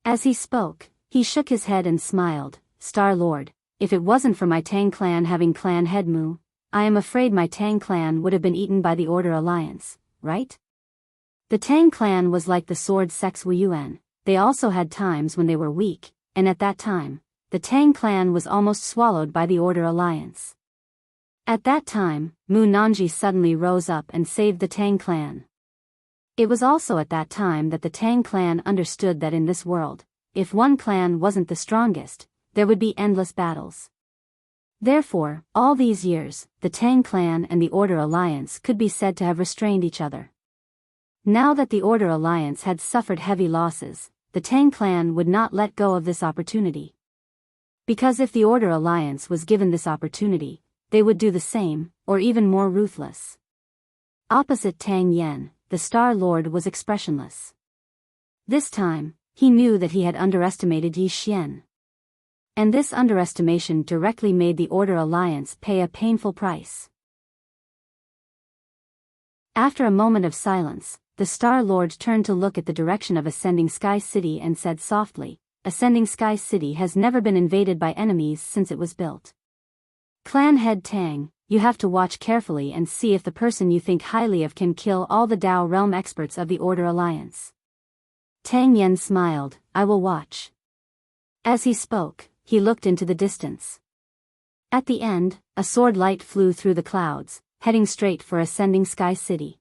As he spoke, he shook his head and smiled. Star Lord, if it wasn't for my Tang Clan having clan head Mu, I am afraid my Tang Clan would have been eaten by the Order Alliance, right? The Tang Clan was like the Sword Sect's Wu Yuan. They also had times when they were weak, and at that time, the Tang Clan was almost swallowed by the Order Alliance. At that time, Mu Nanji suddenly rose up and saved the Tang Clan. It was also at that time that the Tang Clan understood that in this world, if one clan wasn't the strongest, there would be endless battles. Therefore, all these years, the Tang Clan and the Order Alliance could be said to have restrained each other. Now that the Order Alliance had suffered heavy losses, the Tang Clan would not let go of this opportunity. Because if the Order Alliance was given this opportunity, they would do the same, or even more ruthless. Opposite Tang Yen, the Star Lord was expressionless. This time, he knew that he had underestimated Yi Xian. And this underestimation directly made the Order Alliance pay a painful price. After a moment of silence, the Star Lord turned to look at the direction of Ascending Sky City and said softly, Ascending Sky City has never been invaded by enemies since it was built. Clan head Tang, you have to watch carefully and see if the person you think highly of can kill all the Dao realm experts of the Order Alliance. Tang Yan smiled, I will watch. As he spoke, he looked into the distance. At the end, a sword light flew through the clouds, heading straight for Ascending Sky City.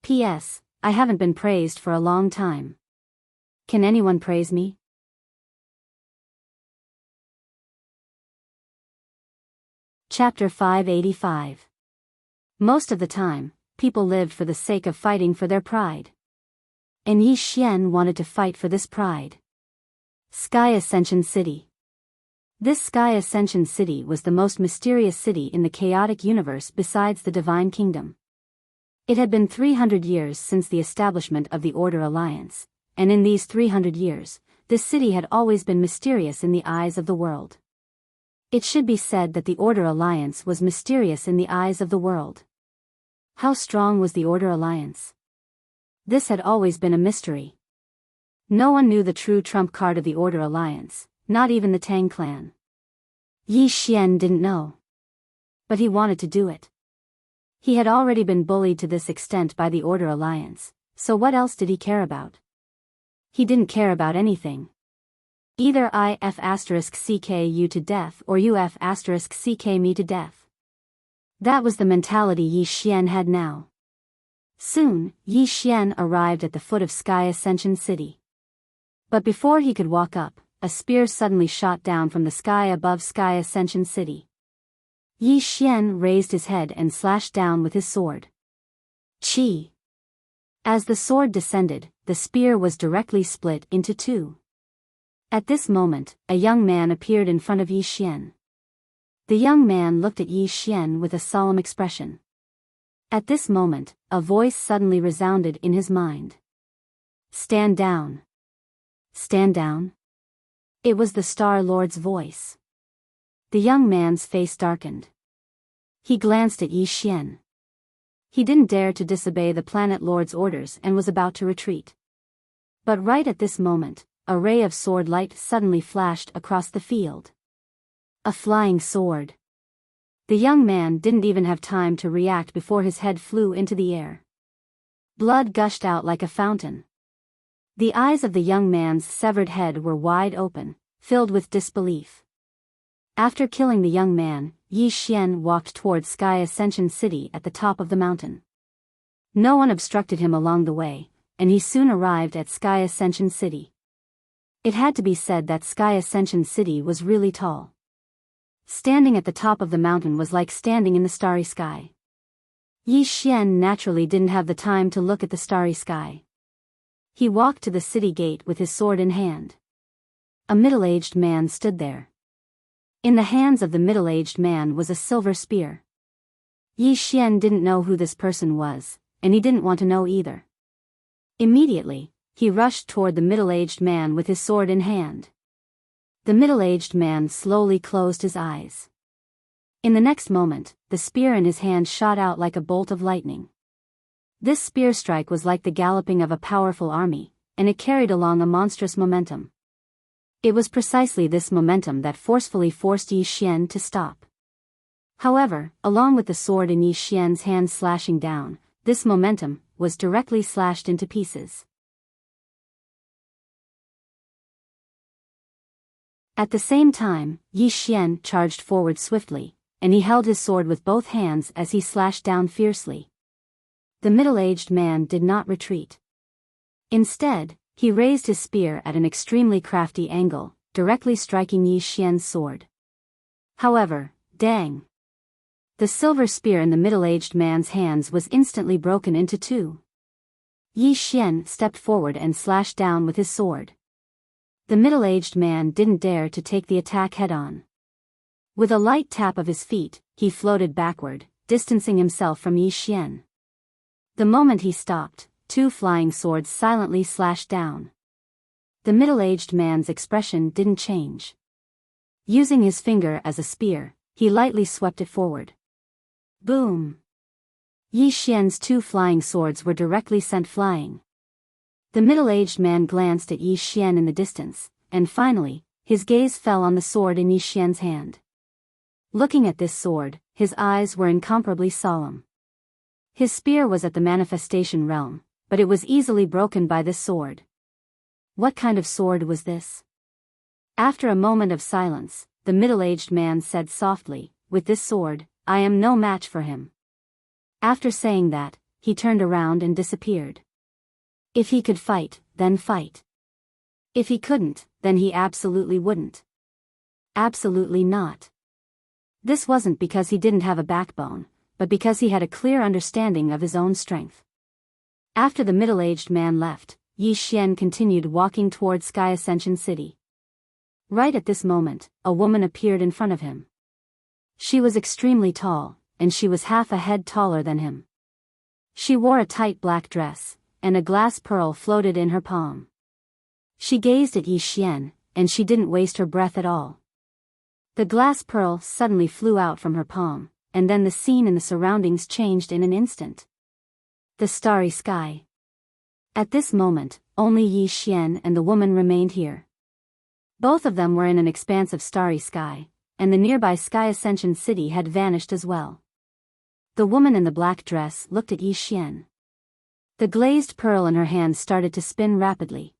P.S. I haven't been praised for a long time. Can anyone praise me? Chapter 585. Most of the time, people lived for the sake of fighting for their pride. And Yi Xian wanted to fight for this pride. Sky Ascension City. This Sky Ascension City was the most mysterious city in the chaotic universe besides the Divine Kingdom. It had been 300 years since the establishment of the Order Alliance, and in these 300 years, this city had always been mysterious in the eyes of the world. It should be said that the Order Alliance was mysterious in the eyes of the world. How strong was the Order Alliance? This had always been a mystery. No one knew the true trump card of the Order Alliance, not even the Tang clan. Yi Xian didn't know. But he wanted to do it. He had already been bullied to this extent by the Order Alliance, so what else did he care about? He didn't care about anything. Either IF*CK you to death or UF*CK me to death. That was the mentality Yi Xian had now. Soon, Yi Xian arrived at the foot of Sky Ascension City. But before he could walk up, a spear suddenly shot down from the sky above Sky Ascension City. Yi Xian raised his head and slashed down with his sword. Chi! As the sword descended, the spear was directly split into two. At this moment, a young man appeared in front of Yi Xian. The young man looked at Yi Xian with a solemn expression. At this moment, a voice suddenly resounded in his mind. Stand down. Stand down? It was the Star Lord's voice. The young man's face darkened. He glanced at Yi Xian. He didn't dare to disobey the Planet Lord's orders and was about to retreat. But right at this moment, a ray of sword light suddenly flashed across the field. A flying sword. The young man didn't even have time to react before his head flew into the air. Blood gushed out like a fountain. The eyes of the young man's severed head were wide open, filled with disbelief. After killing the young man, Yi Xian walked toward Sky Ascension City at the top of the mountain. No one obstructed him along the way, and he soon arrived at Sky Ascension City. It had to be said that Sky Ascension City was really tall. Standing at the top of the mountain was like standing in the starry sky. Yi Xian naturally didn't have the time to look at the starry sky. He walked to the city gate with his sword in hand. A middle-aged man stood there. In the hands of the middle-aged man was a silver spear. Yi Xian didn't know who this person was, and he didn't want to know either. Immediately, he rushed toward the middle-aged man with his sword in hand. The middle-aged man slowly closed his eyes. In the next moment, the spear in his hand shot out like a bolt of lightning. This spear strike was like the galloping of a powerful army, and it carried along a monstrous momentum. It was precisely this momentum that forcefully forced Yi Xian to stop. However, along with the sword in Yi Xian's hand slashing down, this momentum was directly slashed into pieces. At the same time, Yi Xian charged forward swiftly, and he held his sword with both hands as he slashed down fiercely. The middle-aged man did not retreat. Instead, he raised his spear at an extremely crafty angle, directly striking Yi Xian's sword. However, dang! The silver spear in the middle-aged man's hands was instantly broken into two. Yi Xian stepped forward and slashed down with his sword. The middle-aged man didn't dare to take the attack head-on. With a light tap of his feet, he floated backward, distancing himself from Yi Xian. The moment he stopped, two flying swords silently slashed down. The middle-aged man's expression didn't change. Using his finger as a spear, he lightly swept it forward. Boom! Yi Xian's two flying swords were directly sent flying. The middle-aged man glanced at Yi Xian in the distance, and finally, his gaze fell on the sword in Yi Xian's hand. Looking at this sword, his eyes were incomparably solemn. His spear was at the manifestation realm, but it was easily broken by this sword. What kind of sword was this? After a moment of silence, the middle-aged man said softly, "With this sword, I am no match for him." After saying that, he turned around and disappeared. If he could fight, then fight. If he couldn't, then he absolutely wouldn't. Absolutely not. This wasn't because he didn't have a backbone, but because he had a clear understanding of his own strength. After the middle-aged man left, Yi Xian continued walking toward Sky Ascension City. Right at this moment, a woman appeared in front of him. She was extremely tall, and she was half a head taller than him. She wore a tight black dress, and a glass pearl floated in her palm. She gazed at Yi Xian, and she didn't waste her breath at all. The glass pearl suddenly flew out from her palm, and then the scene and the surroundings changed in an instant. The starry sky. At this moment, only Yi Xian and the woman remained here. Both of them were in an expanse of starry sky, and the nearby Sky Ascension City had vanished as well. The woman in the black dress looked at Yi Xian. The glazed pearl in her hand started to spin rapidly.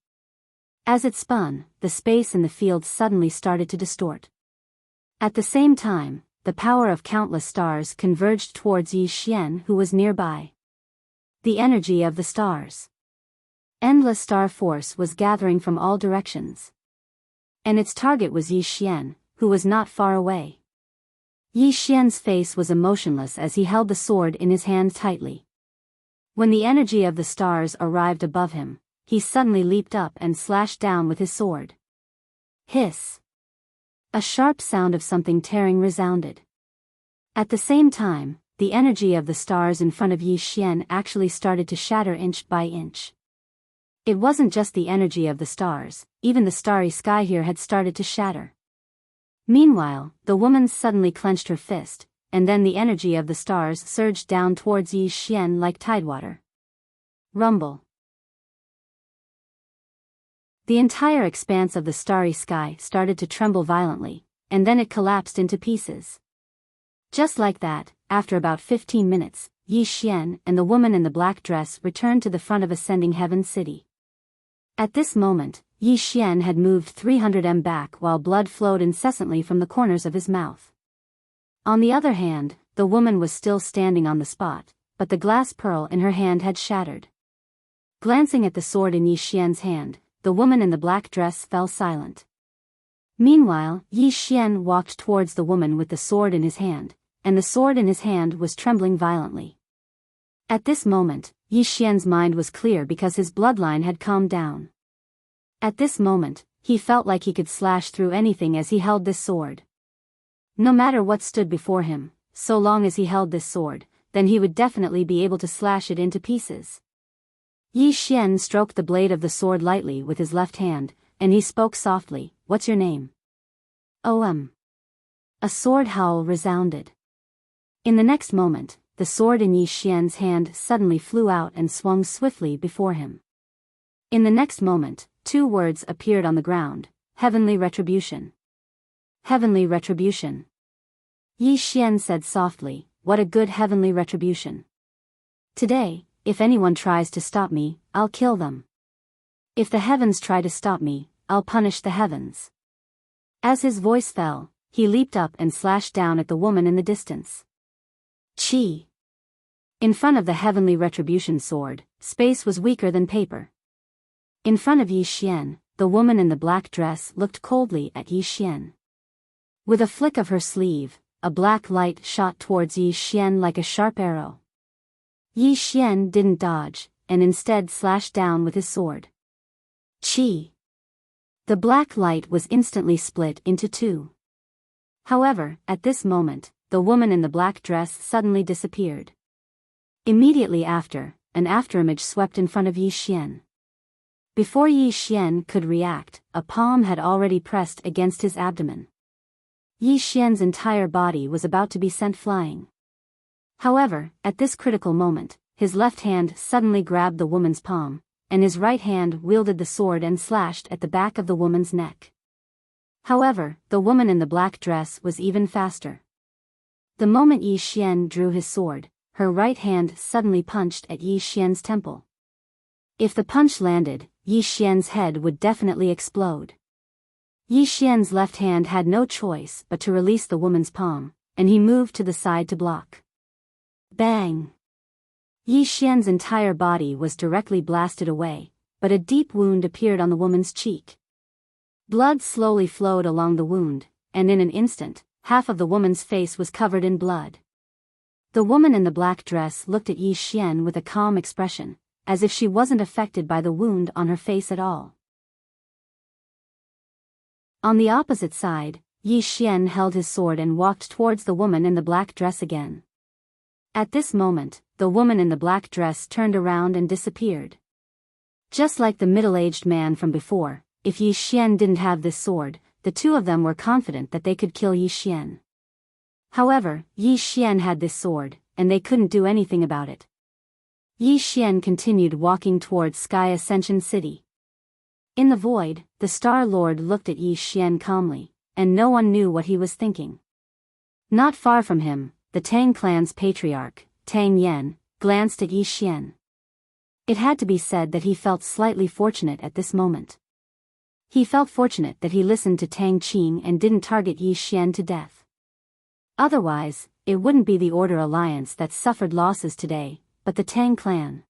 As it spun, the space in the field suddenly started to distort. At the same time, the power of countless stars converged towards Yi Xian, who was nearby. The energy of the stars. Endless star force was gathering from all directions. And its target was Yi Xian, who was not far away. Yi Xian's face was emotionless as he held the sword in his hand tightly. When the energy of the stars arrived above him, he suddenly leaped up and slashed down with his sword. Hiss! A sharp sound of something tearing resounded. At the same time, the energy of the stars in front of Yi Xian actually started to shatter inch by inch. It wasn't just the energy of the stars, even the starry sky here had started to shatter. Meanwhile, the woman suddenly clenched her fist, and then the energy of the stars surged down towards Yi Xian like tidewater. Rumble. The entire expanse of the starry sky started to tremble violently, and then it collapsed into pieces. Just like that, after about 15 minutes, Yi Xian and the woman in the black dress returned to the front of Ascending Heaven City. At this moment, Yi Xian had moved 300 m back while blood flowed incessantly from the corners of his mouth. On the other hand, the woman was still standing on the spot, but the glass pearl in her hand had shattered. Glancing at the sword in Yi Xian's hand, the woman in the black dress fell silent. Meanwhile, Yi Xian walked towards the woman with the sword in his hand, and the sword in his hand was trembling violently. At this moment, Yi Xian's mind was clear because his bloodline had calmed down. At this moment, he felt like he could slash through anything as he held this sword. No matter what stood before him, so long as he held this sword, then he would definitely be able to slash it into pieces. Yi Xian stroked the blade of the sword lightly with his left hand, and he spoke softly, "What's your name?" "OM." A sword howl resounded. In the next moment, the sword in Yi Xian's hand suddenly flew out and swung swiftly before him. In the next moment, two words appeared on the ground: "Heavenly Retribution." Heavenly Retribution. Yi Xian said softly, "What a good heavenly retribution. Today, if anyone tries to stop me, I'll kill them. If the heavens try to stop me, I'll punish the heavens." As his voice fell, he leaped up and slashed down at the woman in the distance. Chi. In front of the heavenly retribution sword, space was weaker than paper. In front of Yi Xian, the woman in the black dress looked coldly at Yi Xian. With a flick of her sleeve, a black light shot towards Yi Xian like a sharp arrow. Yi Xian didn't dodge, and instead slashed down with his sword. Chi. The black light was instantly split into two. However, at this moment, the woman in the black dress suddenly disappeared. Immediately after, an afterimage swept in front of Yi Xian. Before Yi Xian could react, a palm had already pressed against his abdomen. Yi Xian's entire body was about to be sent flying. However, at this critical moment, his left hand suddenly grabbed the woman's palm, and his right hand wielded the sword and slashed at the back of the woman's neck. However, the woman in the black dress was even faster. The moment Yi Xian drew his sword, her right hand suddenly punched at Yi Xian's temple. If the punch landed, Yi Xian's head would definitely explode. Yi Xian's left hand had no choice but to release the woman's palm, and he moved to the side to block. Bang! Yi Xian's entire body was directly blasted away, but a deep wound appeared on the woman's cheek. Blood slowly flowed along the wound, and in an instant, half of the woman's face was covered in blood. The woman in the black dress looked at Yi Xian with a calm expression, as if she wasn't affected by the wound on her face at all. On the opposite side, Yi Xian held his sword and walked towards the woman in the black dress again. At this moment, the woman in the black dress turned around and disappeared. Just like the middle-aged man from before, if Yi Xian didn't have this sword, the two of them were confident that they could kill Yi Xian. However, Yi Xian had this sword, and they couldn't do anything about it. Yi Xian continued walking towards Sky Ascension City. In the void, the Star Lord looked at Yi Xian calmly, and no one knew what he was thinking. Not far from him, the Tang clan's patriarch, Tang Yan, glanced at Yi Xian. It had to be said that he felt slightly fortunate at this moment. He felt fortunate that he listened to Tang Qing and didn't target Yi Xian to death. Otherwise, it wouldn't be the Order Alliance that suffered losses today, but the Tang clan.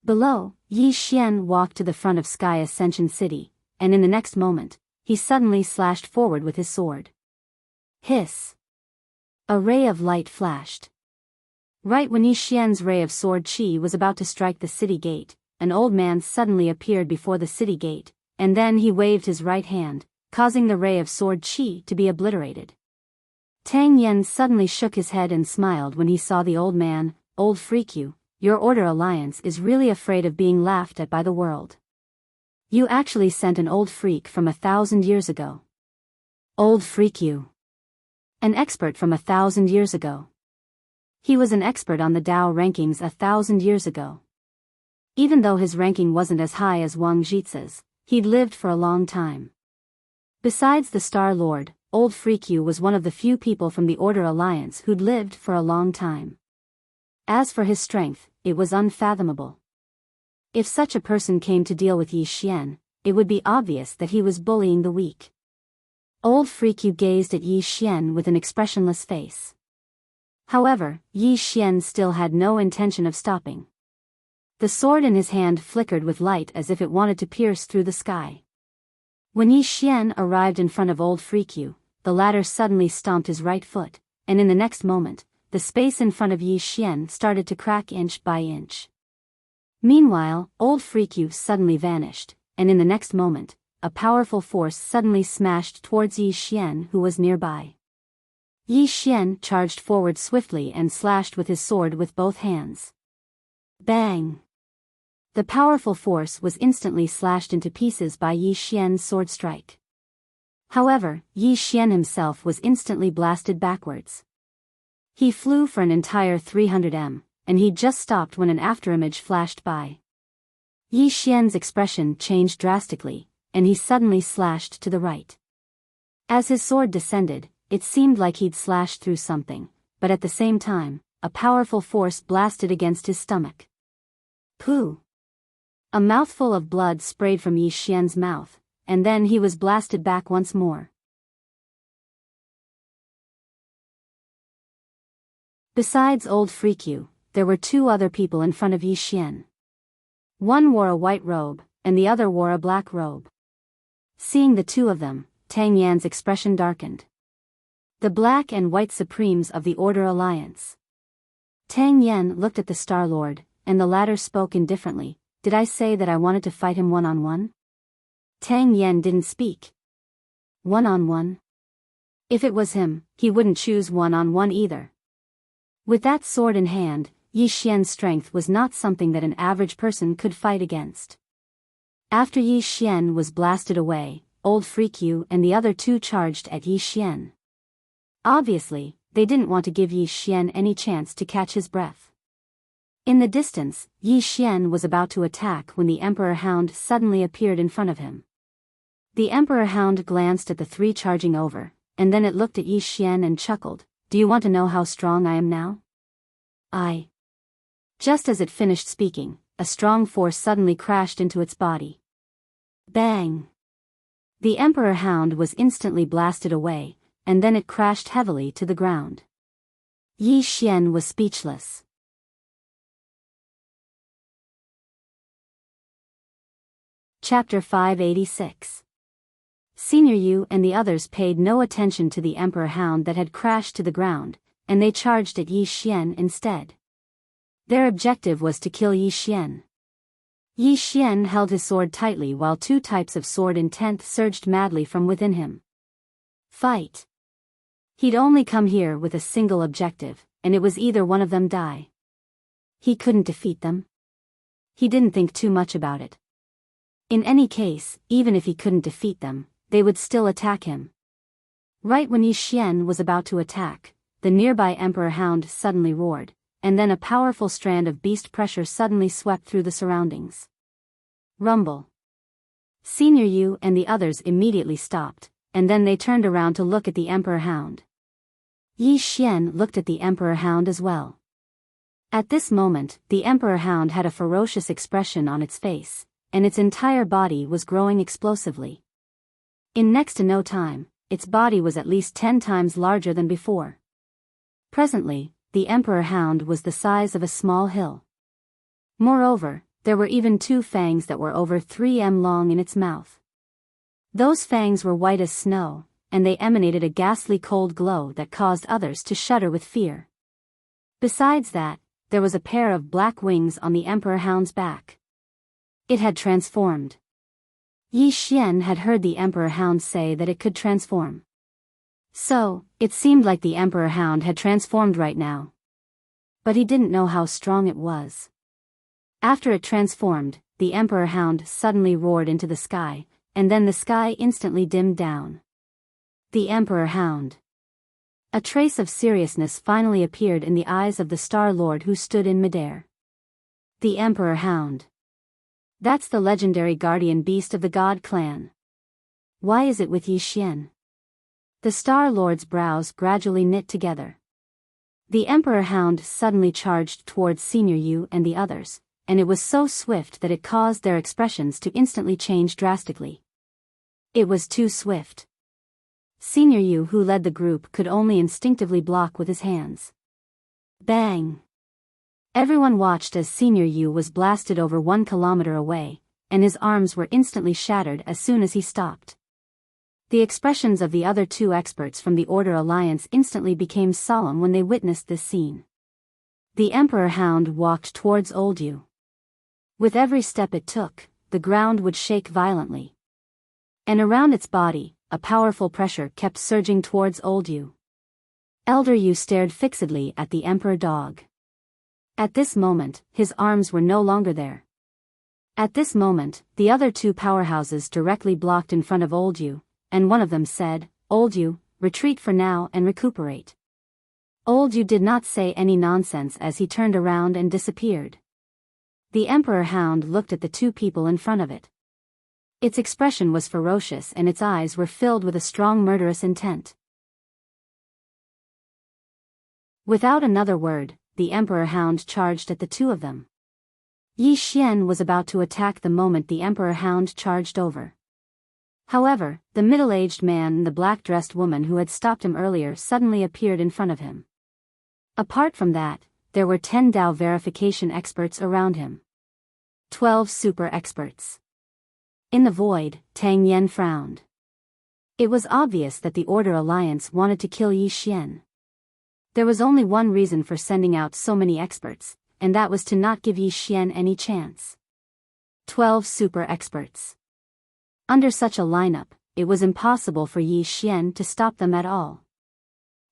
Below, Yi Xian walked to the front of Sky Ascension City, and in the next moment, he suddenly slashed forward with his sword. Hiss! A ray of light flashed. Right when Yi Xian's ray of sword qi was about to strike the city gate, an old man suddenly appeared before the city gate, and then he waved his right hand, causing the ray of sword qi to be obliterated. Tang Yan suddenly shook his head and smiled when he saw the old man. Old freak you, your Order Alliance is really afraid of being laughed at by the world. You actually sent an old freak from 1,000 years ago. Old freak you. An expert from 1,000 years ago. He was an expert on the Dao rankings 1,000 years ago. Even though his ranking wasn't as high as Wang Jitse's, he'd lived for a long time. Besides the Star Lord, Old Freak You was one of the few people from the Order Alliance who'd lived for a long time. As for his strength, it was unfathomable. If such a person came to deal with Yi Xian, it would be obvious that he was bullying the weak. Old Freak You gazed at Yi Xian with an expressionless face. However, Yi Xian still had no intention of stopping. The sword in his hand flickered with light as if it wanted to pierce through the sky. When Yi Xian arrived in front of Old Freak You, the latter suddenly stomped his right foot, and in the next moment, the space in front of Yi Xian started to crack inch by inch. Meanwhile, Old Freak You suddenly vanished, and in the next moment, a powerful force suddenly smashed towards Yi Xian who was nearby. Yi Xian charged forward swiftly and slashed with his sword with both hands. Bang! The powerful force was instantly slashed into pieces by Yi Xian's sword strike. However, Yi Xian himself was instantly blasted backwards. He flew for an entire 300 m, and he just stopped when an afterimage flashed by. Yi Xian's expression changed drastically, and he suddenly slashed to the right. As his sword descended, it seemed like he'd slashed through something, but at the same time, a powerful force blasted against his stomach. Pooh! A mouthful of blood sprayed from Yi Xian's mouth, and then he was blasted back once more. Besides Old Freak You, there were two other people in front of Yi Xian. One wore a white robe, and the other wore a black robe. Seeing the two of them, Tang Yan's expression darkened. The black and white supremes of the Order Alliance. Tang Yan looked at the Star Lord, and the latter spoke indifferently. Did I say that I wanted to fight him one-on-one? Tang Yan didn't speak. One-on-one? If it was him, he wouldn't choose one-on-one either. With that sword in hand, Yi Xian's strength was not something that an average person could fight against. After Yi Xian was blasted away, Old Freak You and the other two charged at Yi Xian. Obviously, they didn't want to give Yi Xian any chance to catch his breath. In the distance, Yi Xian was about to attack when the Emperor Hound suddenly appeared in front of him. The Emperor Hound glanced at the three charging over, and then it looked at Yi Xian and chuckled. do you want to know how strong I am now? Just as it finished speaking, a strong force suddenly crashed into its body. Bang! The Emperor Hound was instantly blasted away, and then it crashed heavily to the ground. Yi Xian was speechless. Chapter 586. Senior Yu and the others paid no attention to the Emperor Hound that had crashed to the ground, and they charged at Yi Xian instead. Their objective was to kill Yi Xian. Yi Xian held his sword tightly while two types of sword intent surged madly from within him. Fight! He'd only come here with a single objective, and it was either one of them die. He couldn't defeat them. He didn't think too much about it. In any case, even if he couldn't defeat them, they would still attack him. Right when Yi Xian was about to attack, the nearby Emperor Hound suddenly roared, and then a powerful strand of beast pressure suddenly swept through the surroundings. Rumble. Senior Yu and the others immediately stopped, and then they turned around to look at the Emperor Hound. Yi Xian looked at the Emperor Hound as well. At this moment, the Emperor Hound had a ferocious expression on its face, and its entire body was growing explosively. In next to no time, its body was at least 10 times larger than before. Presently, the Emperor Hound was the size of a small hill. Moreover, there were even 2 fangs that were over 3 m long in its mouth. Those fangs were white as snow, and they emanated a ghastly cold glow that caused others to shudder with fear. Besides that, there was a pair of black wings on the Emperor Hound's back. It had transformed. Yi Xian had heard the Emperor Hound say that it could transform. So, it seemed like the Emperor Hound had transformed right now. But he didn't know how strong it was. After it transformed, the Emperor Hound suddenly roared into the sky, and then the sky instantly dimmed down. The Emperor Hound. A trace of seriousness finally appeared in the eyes of the Star Lord who stood in midair. The Emperor Hound. That's the legendary guardian beast of the God clan. Why is it with Yi Xian? The Star Lord's brows gradually knit together. The Emperor Hound suddenly charged towards Senior Yu and the others, and it was so swift that it caused their expressions to instantly change drastically. It was too swift. Senior Yu, who led the group, could only instinctively block with his hands. Bang! Everyone watched as Senior Yu was blasted over 1 kilometer away, and his arms were instantly shattered as soon as he stopped. The expressions of the other 2 experts from the Order Alliance instantly became solemn when they witnessed this scene. The Emperor Hound walked towards Old Yu. With every step it took, the ground would shake violently. And around its body, a powerful pressure kept surging towards Old Yu. Elder Yu stared fixedly at the Emperor Dog. At this moment, his arms were no longer there. At this moment, the other 2 powerhouses directly blocked in front of Old Yu, and one of them said, "Old Yu, retreat for now and recuperate." Old Yu did not say any nonsense as he turned around and disappeared. The Emperor Hound looked at the 2 people in front of it. Its expression was ferocious and its eyes were filled with a strong murderous intent. Without another word, the Emperor Hound charged at the 2 of them. Yi Xian was about to attack the moment the Emperor Hound charged over. However, the middle-aged man and the black-dressed woman who had stopped him earlier suddenly appeared in front of him. Apart from that, there were 10 Dao verification experts around him. 12 super experts. In the void, Tang Yen frowned. It was obvious that the Order Alliance wanted to kill Yi Xian. There was only one reason for sending out so many experts, and that was to not give Yi Xian any chance. 12 super experts. Under such a lineup, it was impossible for Yi Xian to stop them at all.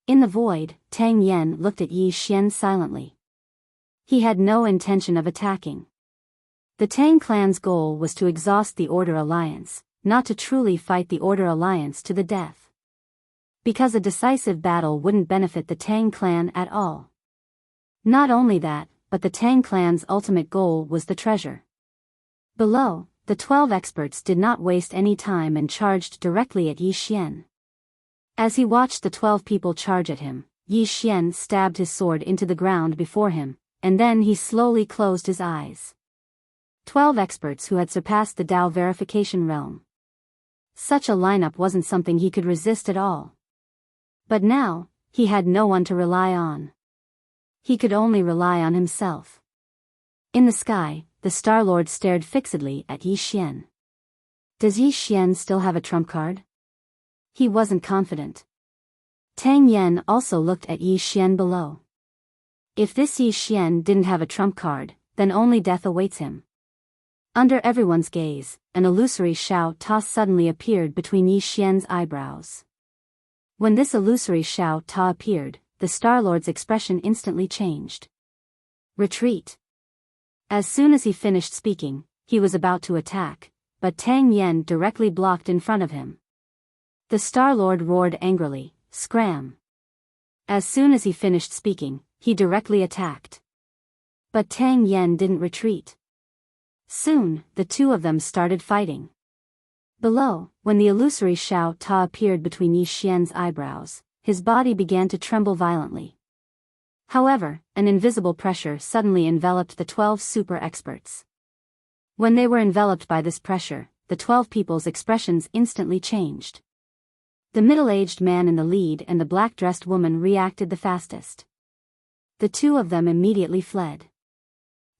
In the void, Tang Yen looked at Yi Xian silently. He had no intention of attacking. The Tang clan's goal was to exhaust the Order Alliance, not to truly fight the Order Alliance to the death. Because a decisive battle wouldn't benefit the Tang clan at all. Not only that, but the Tang clan's ultimate goal was the treasure. Below, the 12 experts did not waste any time and charged directly at Yi Xian. As he watched the 12 people charge at him, Yi Xian stabbed his sword into the ground before him, and then he slowly closed his eyes. 12 experts who had surpassed the Dao verification realm. Such a lineup wasn't something he could resist at all. But now, he had no one to rely on. He could only rely on himself. In the sky, the Star Lord stared fixedly at Yi Xian. Does Yi Xian still have a trump card? He wasn't confident. Tang Yan also looked at Yi Xian below. If this Yi Xian didn't have a trump card, then only death awaits him. Under everyone's gaze, an illusory Shao Ta suddenly appeared between Yi Xian's eyebrows. When this illusory Shao Ta appeared, the Star Lord's expression instantly changed. Retreat. As soon as he finished speaking, he was about to attack, but Tang Yan directly blocked in front of him. The Star Lord roared angrily, "Scram!" As soon as he finished speaking, he directly attacked. But Tang Yan didn't retreat. Soon, the two of them started fighting. Below, when the illusory Shao Ta appeared between Yi Xian's eyebrows, his body began to tremble violently. However, an invisible pressure suddenly enveloped the 12 super experts. When they were enveloped by this pressure, the 12 people's expressions instantly changed. The middle-aged man in the lead and the black-dressed woman reacted the fastest. The two of them immediately fled.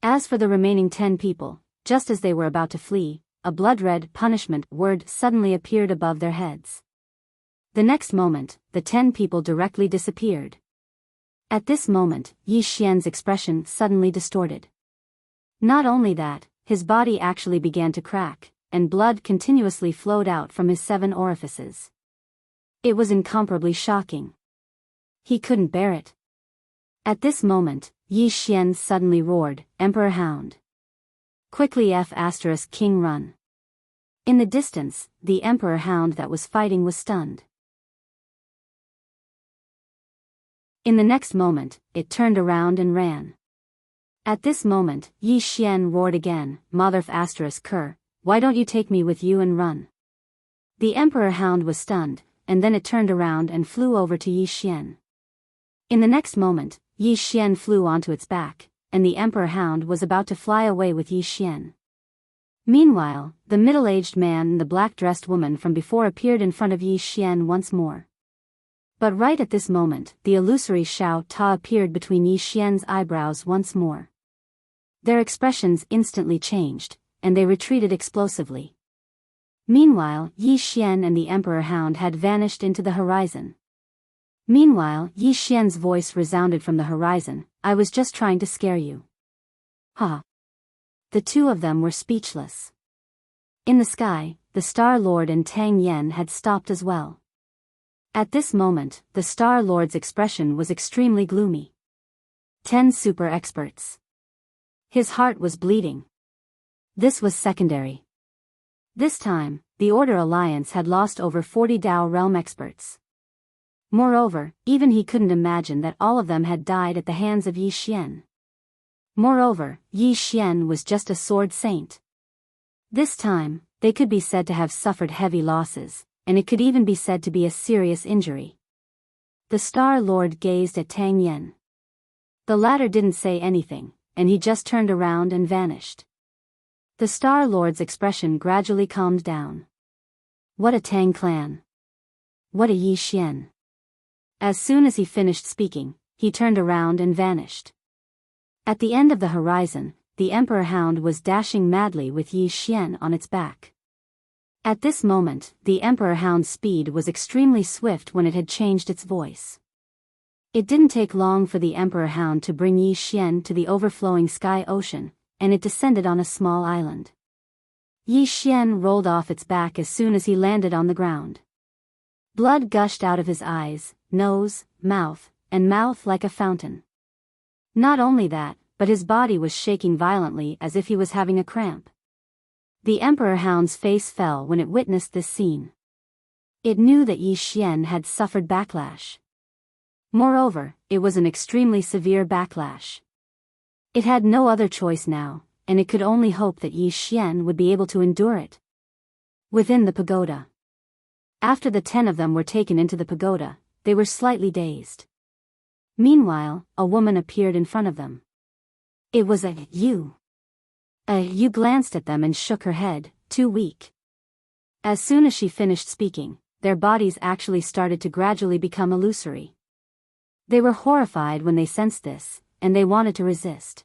As for the remaining 10 people, just as they were about to flee, a blood-red punishment word suddenly appeared above their heads. The next moment, the 10 people directly disappeared. At this moment, Yi Xian's expression suddenly distorted. Not only that, his body actually began to crack, and blood continuously flowed out from his 7 orifices. It was incomparably shocking. He couldn't bear it. At this moment, Yi Xian suddenly roared, "Emperor Hound! Quickly F*King run!" In the distance, the Emperor Hound that was fighting was stunned. In the next moment, it turned around and ran. At this moment, Yi Xian roared again, "Mother F*Ker, why don't you take me with you and run?" The Emperor Hound was stunned, and then it turned around and flew over to Yi Xian. In the next moment, Yi Xian flew onto its back, and the Emperor Hound was about to fly away with Yi Xian. Meanwhile, the middle-aged man and the black-dressed woman from before appeared in front of Yi Xian once more. But right at this moment, the illusory Shao Ta appeared between Yi Xian's eyebrows once more. Their expressions instantly changed, and they retreated explosively. Meanwhile, Yi Xian and the Emperor Hound had vanished into the horizon. Meanwhile, Yi Xian's voice resounded from the horizon, "I was just trying to scare you." Ha! The two of them were speechless. In the sky, the Star Lord and Tang Yan had stopped as well. At this moment, the Star Lord's expression was extremely gloomy. 10 super experts. His heart was bleeding. This was secondary. This time, the Order Alliance had lost over 40 Dao Realm experts. Moreover, even he couldn't imagine that all of them had died at the hands of Yi Xian. Moreover, Yi Xian was just a sword saint. This time, they could be said to have suffered heavy losses, and it could even be said to be a serious injury. The Star Lord gazed at Tang Yan. The latter didn't say anything, and he just turned around and vanished. The Star Lord's expression gradually calmed down. What a Tang clan! What a Yi Xian! As soon as he finished speaking, he turned around and vanished. At the end of the horizon, the Emperor Hound was dashing madly with Yi Xian on its back. At this moment, the Emperor Hound's speed was extremely swift when it had changed its voice. It didn't take long for the Emperor Hound to bring Yi Xian to the overflowing sky ocean, and it descended on a small island. Yi Xian rolled off its back as soon as he landed on the ground. Blood gushed out of his eyes, nose, mouth, and mouth like a fountain. Not only that, but his body was shaking violently as if he was having a cramp. The Emperor Hound's face fell when it witnessed this scene. It knew that Yi Xian had suffered backlash. Moreover, it was an extremely severe backlash. It had no other choice now, and it could only hope that Yi Xian would be able to endure it. Within the pagoda. After the 10 of them were taken into the pagoda, they were slightly dazed. Meanwhile, a woman appeared in front of them. It was Yu. Yu glanced at them and shook her head, too weak. As soon as she finished speaking, their bodies actually started to gradually become illusory. They were horrified when they sensed this, and they wanted to resist.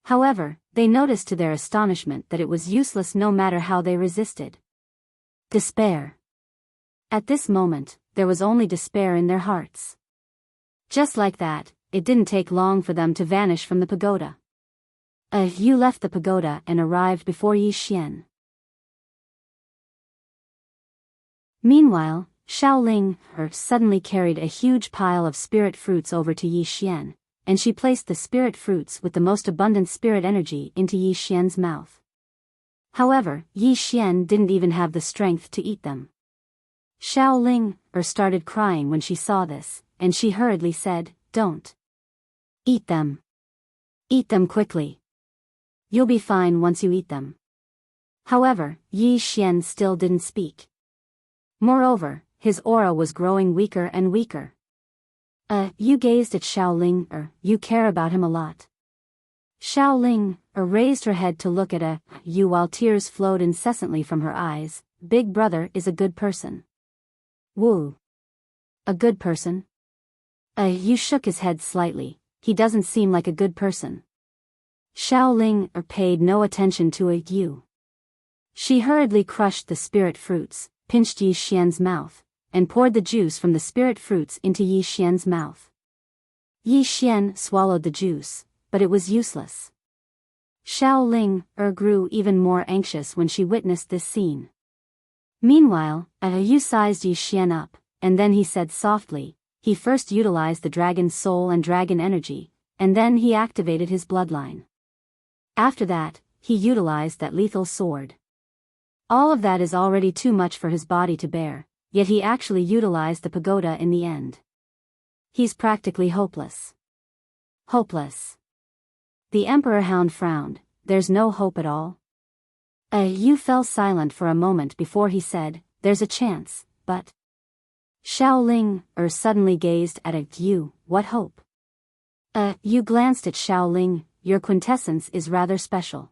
However, they noticed to their astonishment that it was useless no matter how they resisted. Despair. At this moment, there was only despair in their hearts. Just like that, it didn't take long for them to vanish from the pagoda. Yu left the pagoda and arrived before Yi Xian. Meanwhile, Xiaoling suddenly carried a huge pile of spirit fruits over to Yi Xian, and she placed the spirit fruits with the most abundant spirit energy into Yi Xian's mouth. However, Yi Xian didn't even have the strength to eat them. Xiaoling started crying when she saw this, and she hurriedly said, "Don't eat them. Eat them quickly. You'll be fine once you eat them." However, Yi Xian still didn't speak. Moreover, his aura was growing weaker and weaker. You gazed at Xiaoling, you care about him a lot. Xiaoling raised her head to look at Yu while tears flowed incessantly from her eyes. Big brother is a good person. Woo. A good person? Yu shook his head slightly. He doesn't seem like a good person. Xiaoling paid no attention to Yu. She hurriedly crushed the spirit fruits, pinched Yi Xian's mouth, and poured the juice from the spirit fruits into Yi Xian's mouth. Yi Xian swallowed the juice, but it was useless. Xiaoling grew even more anxious when she witnessed this scene. Meanwhile, Yu sized Yi Xian up, and then he said softly, he first utilized the dragon's soul and dragon energy, and then he activated his bloodline. After that, he utilized that lethal sword. All of that is already too much for his body to bear, yet he actually utilized the pagoda in the end. He's practically hopeless. Hopeless. The Emperor Hound frowned. There's no hope at all? Yu fell silent for a moment before he said, there's a chance, but... Xiaoling suddenly gazed at Yu. What hope? Yu glanced at Xiaoling. Your quintessence is rather special.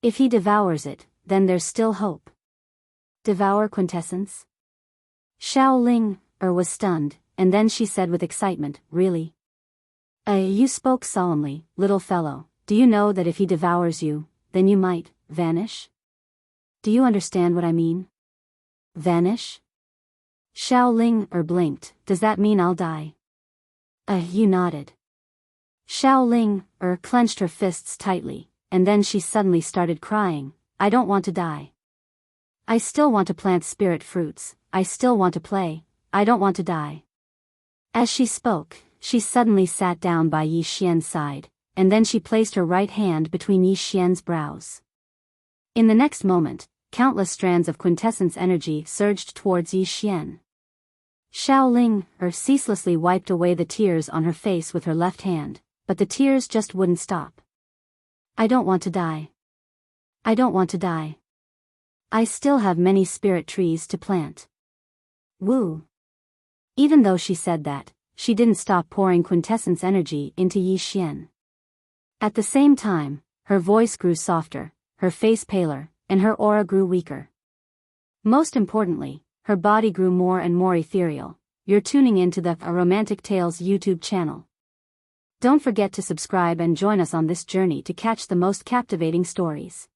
If he devours it, then there's still hope. Devour quintessence? Xiaoling was stunned, and then she said with excitement, really? Yu spoke solemnly, little fellow, do you know that if he devours you, then you might vanish? Do you understand what I mean? Vanish? Xiaoling blinked. Does that mean I'll die? Yu nodded. Xiaoling clenched her fists tightly, and then she suddenly started crying. I don't want to die. I still want to plant spirit fruits, I still want to play, I don't want to die. As she spoke, she suddenly sat down by Yi Xian's side, and then she placed her right hand between Yi Xian's brows. In the next moment, countless strands of quintessence energy surged towards Yi Xian. Xiaoling ceaselessly wiped away the tears on her face with her left hand, but the tears just wouldn't stop. I don't want to die. I don't want to die. I still have many spirit trees to plant. Woo. Even though she said that, she didn't stop pouring quintessence energy into Yi Xian. At the same time, her voice grew softer, her face paler, and her aura grew weaker. Most importantly, her body grew more and more ethereal. You're tuning into the Romantic Tales YouTube channel. Don't forget to subscribe and join us on this journey to catch the most captivating stories.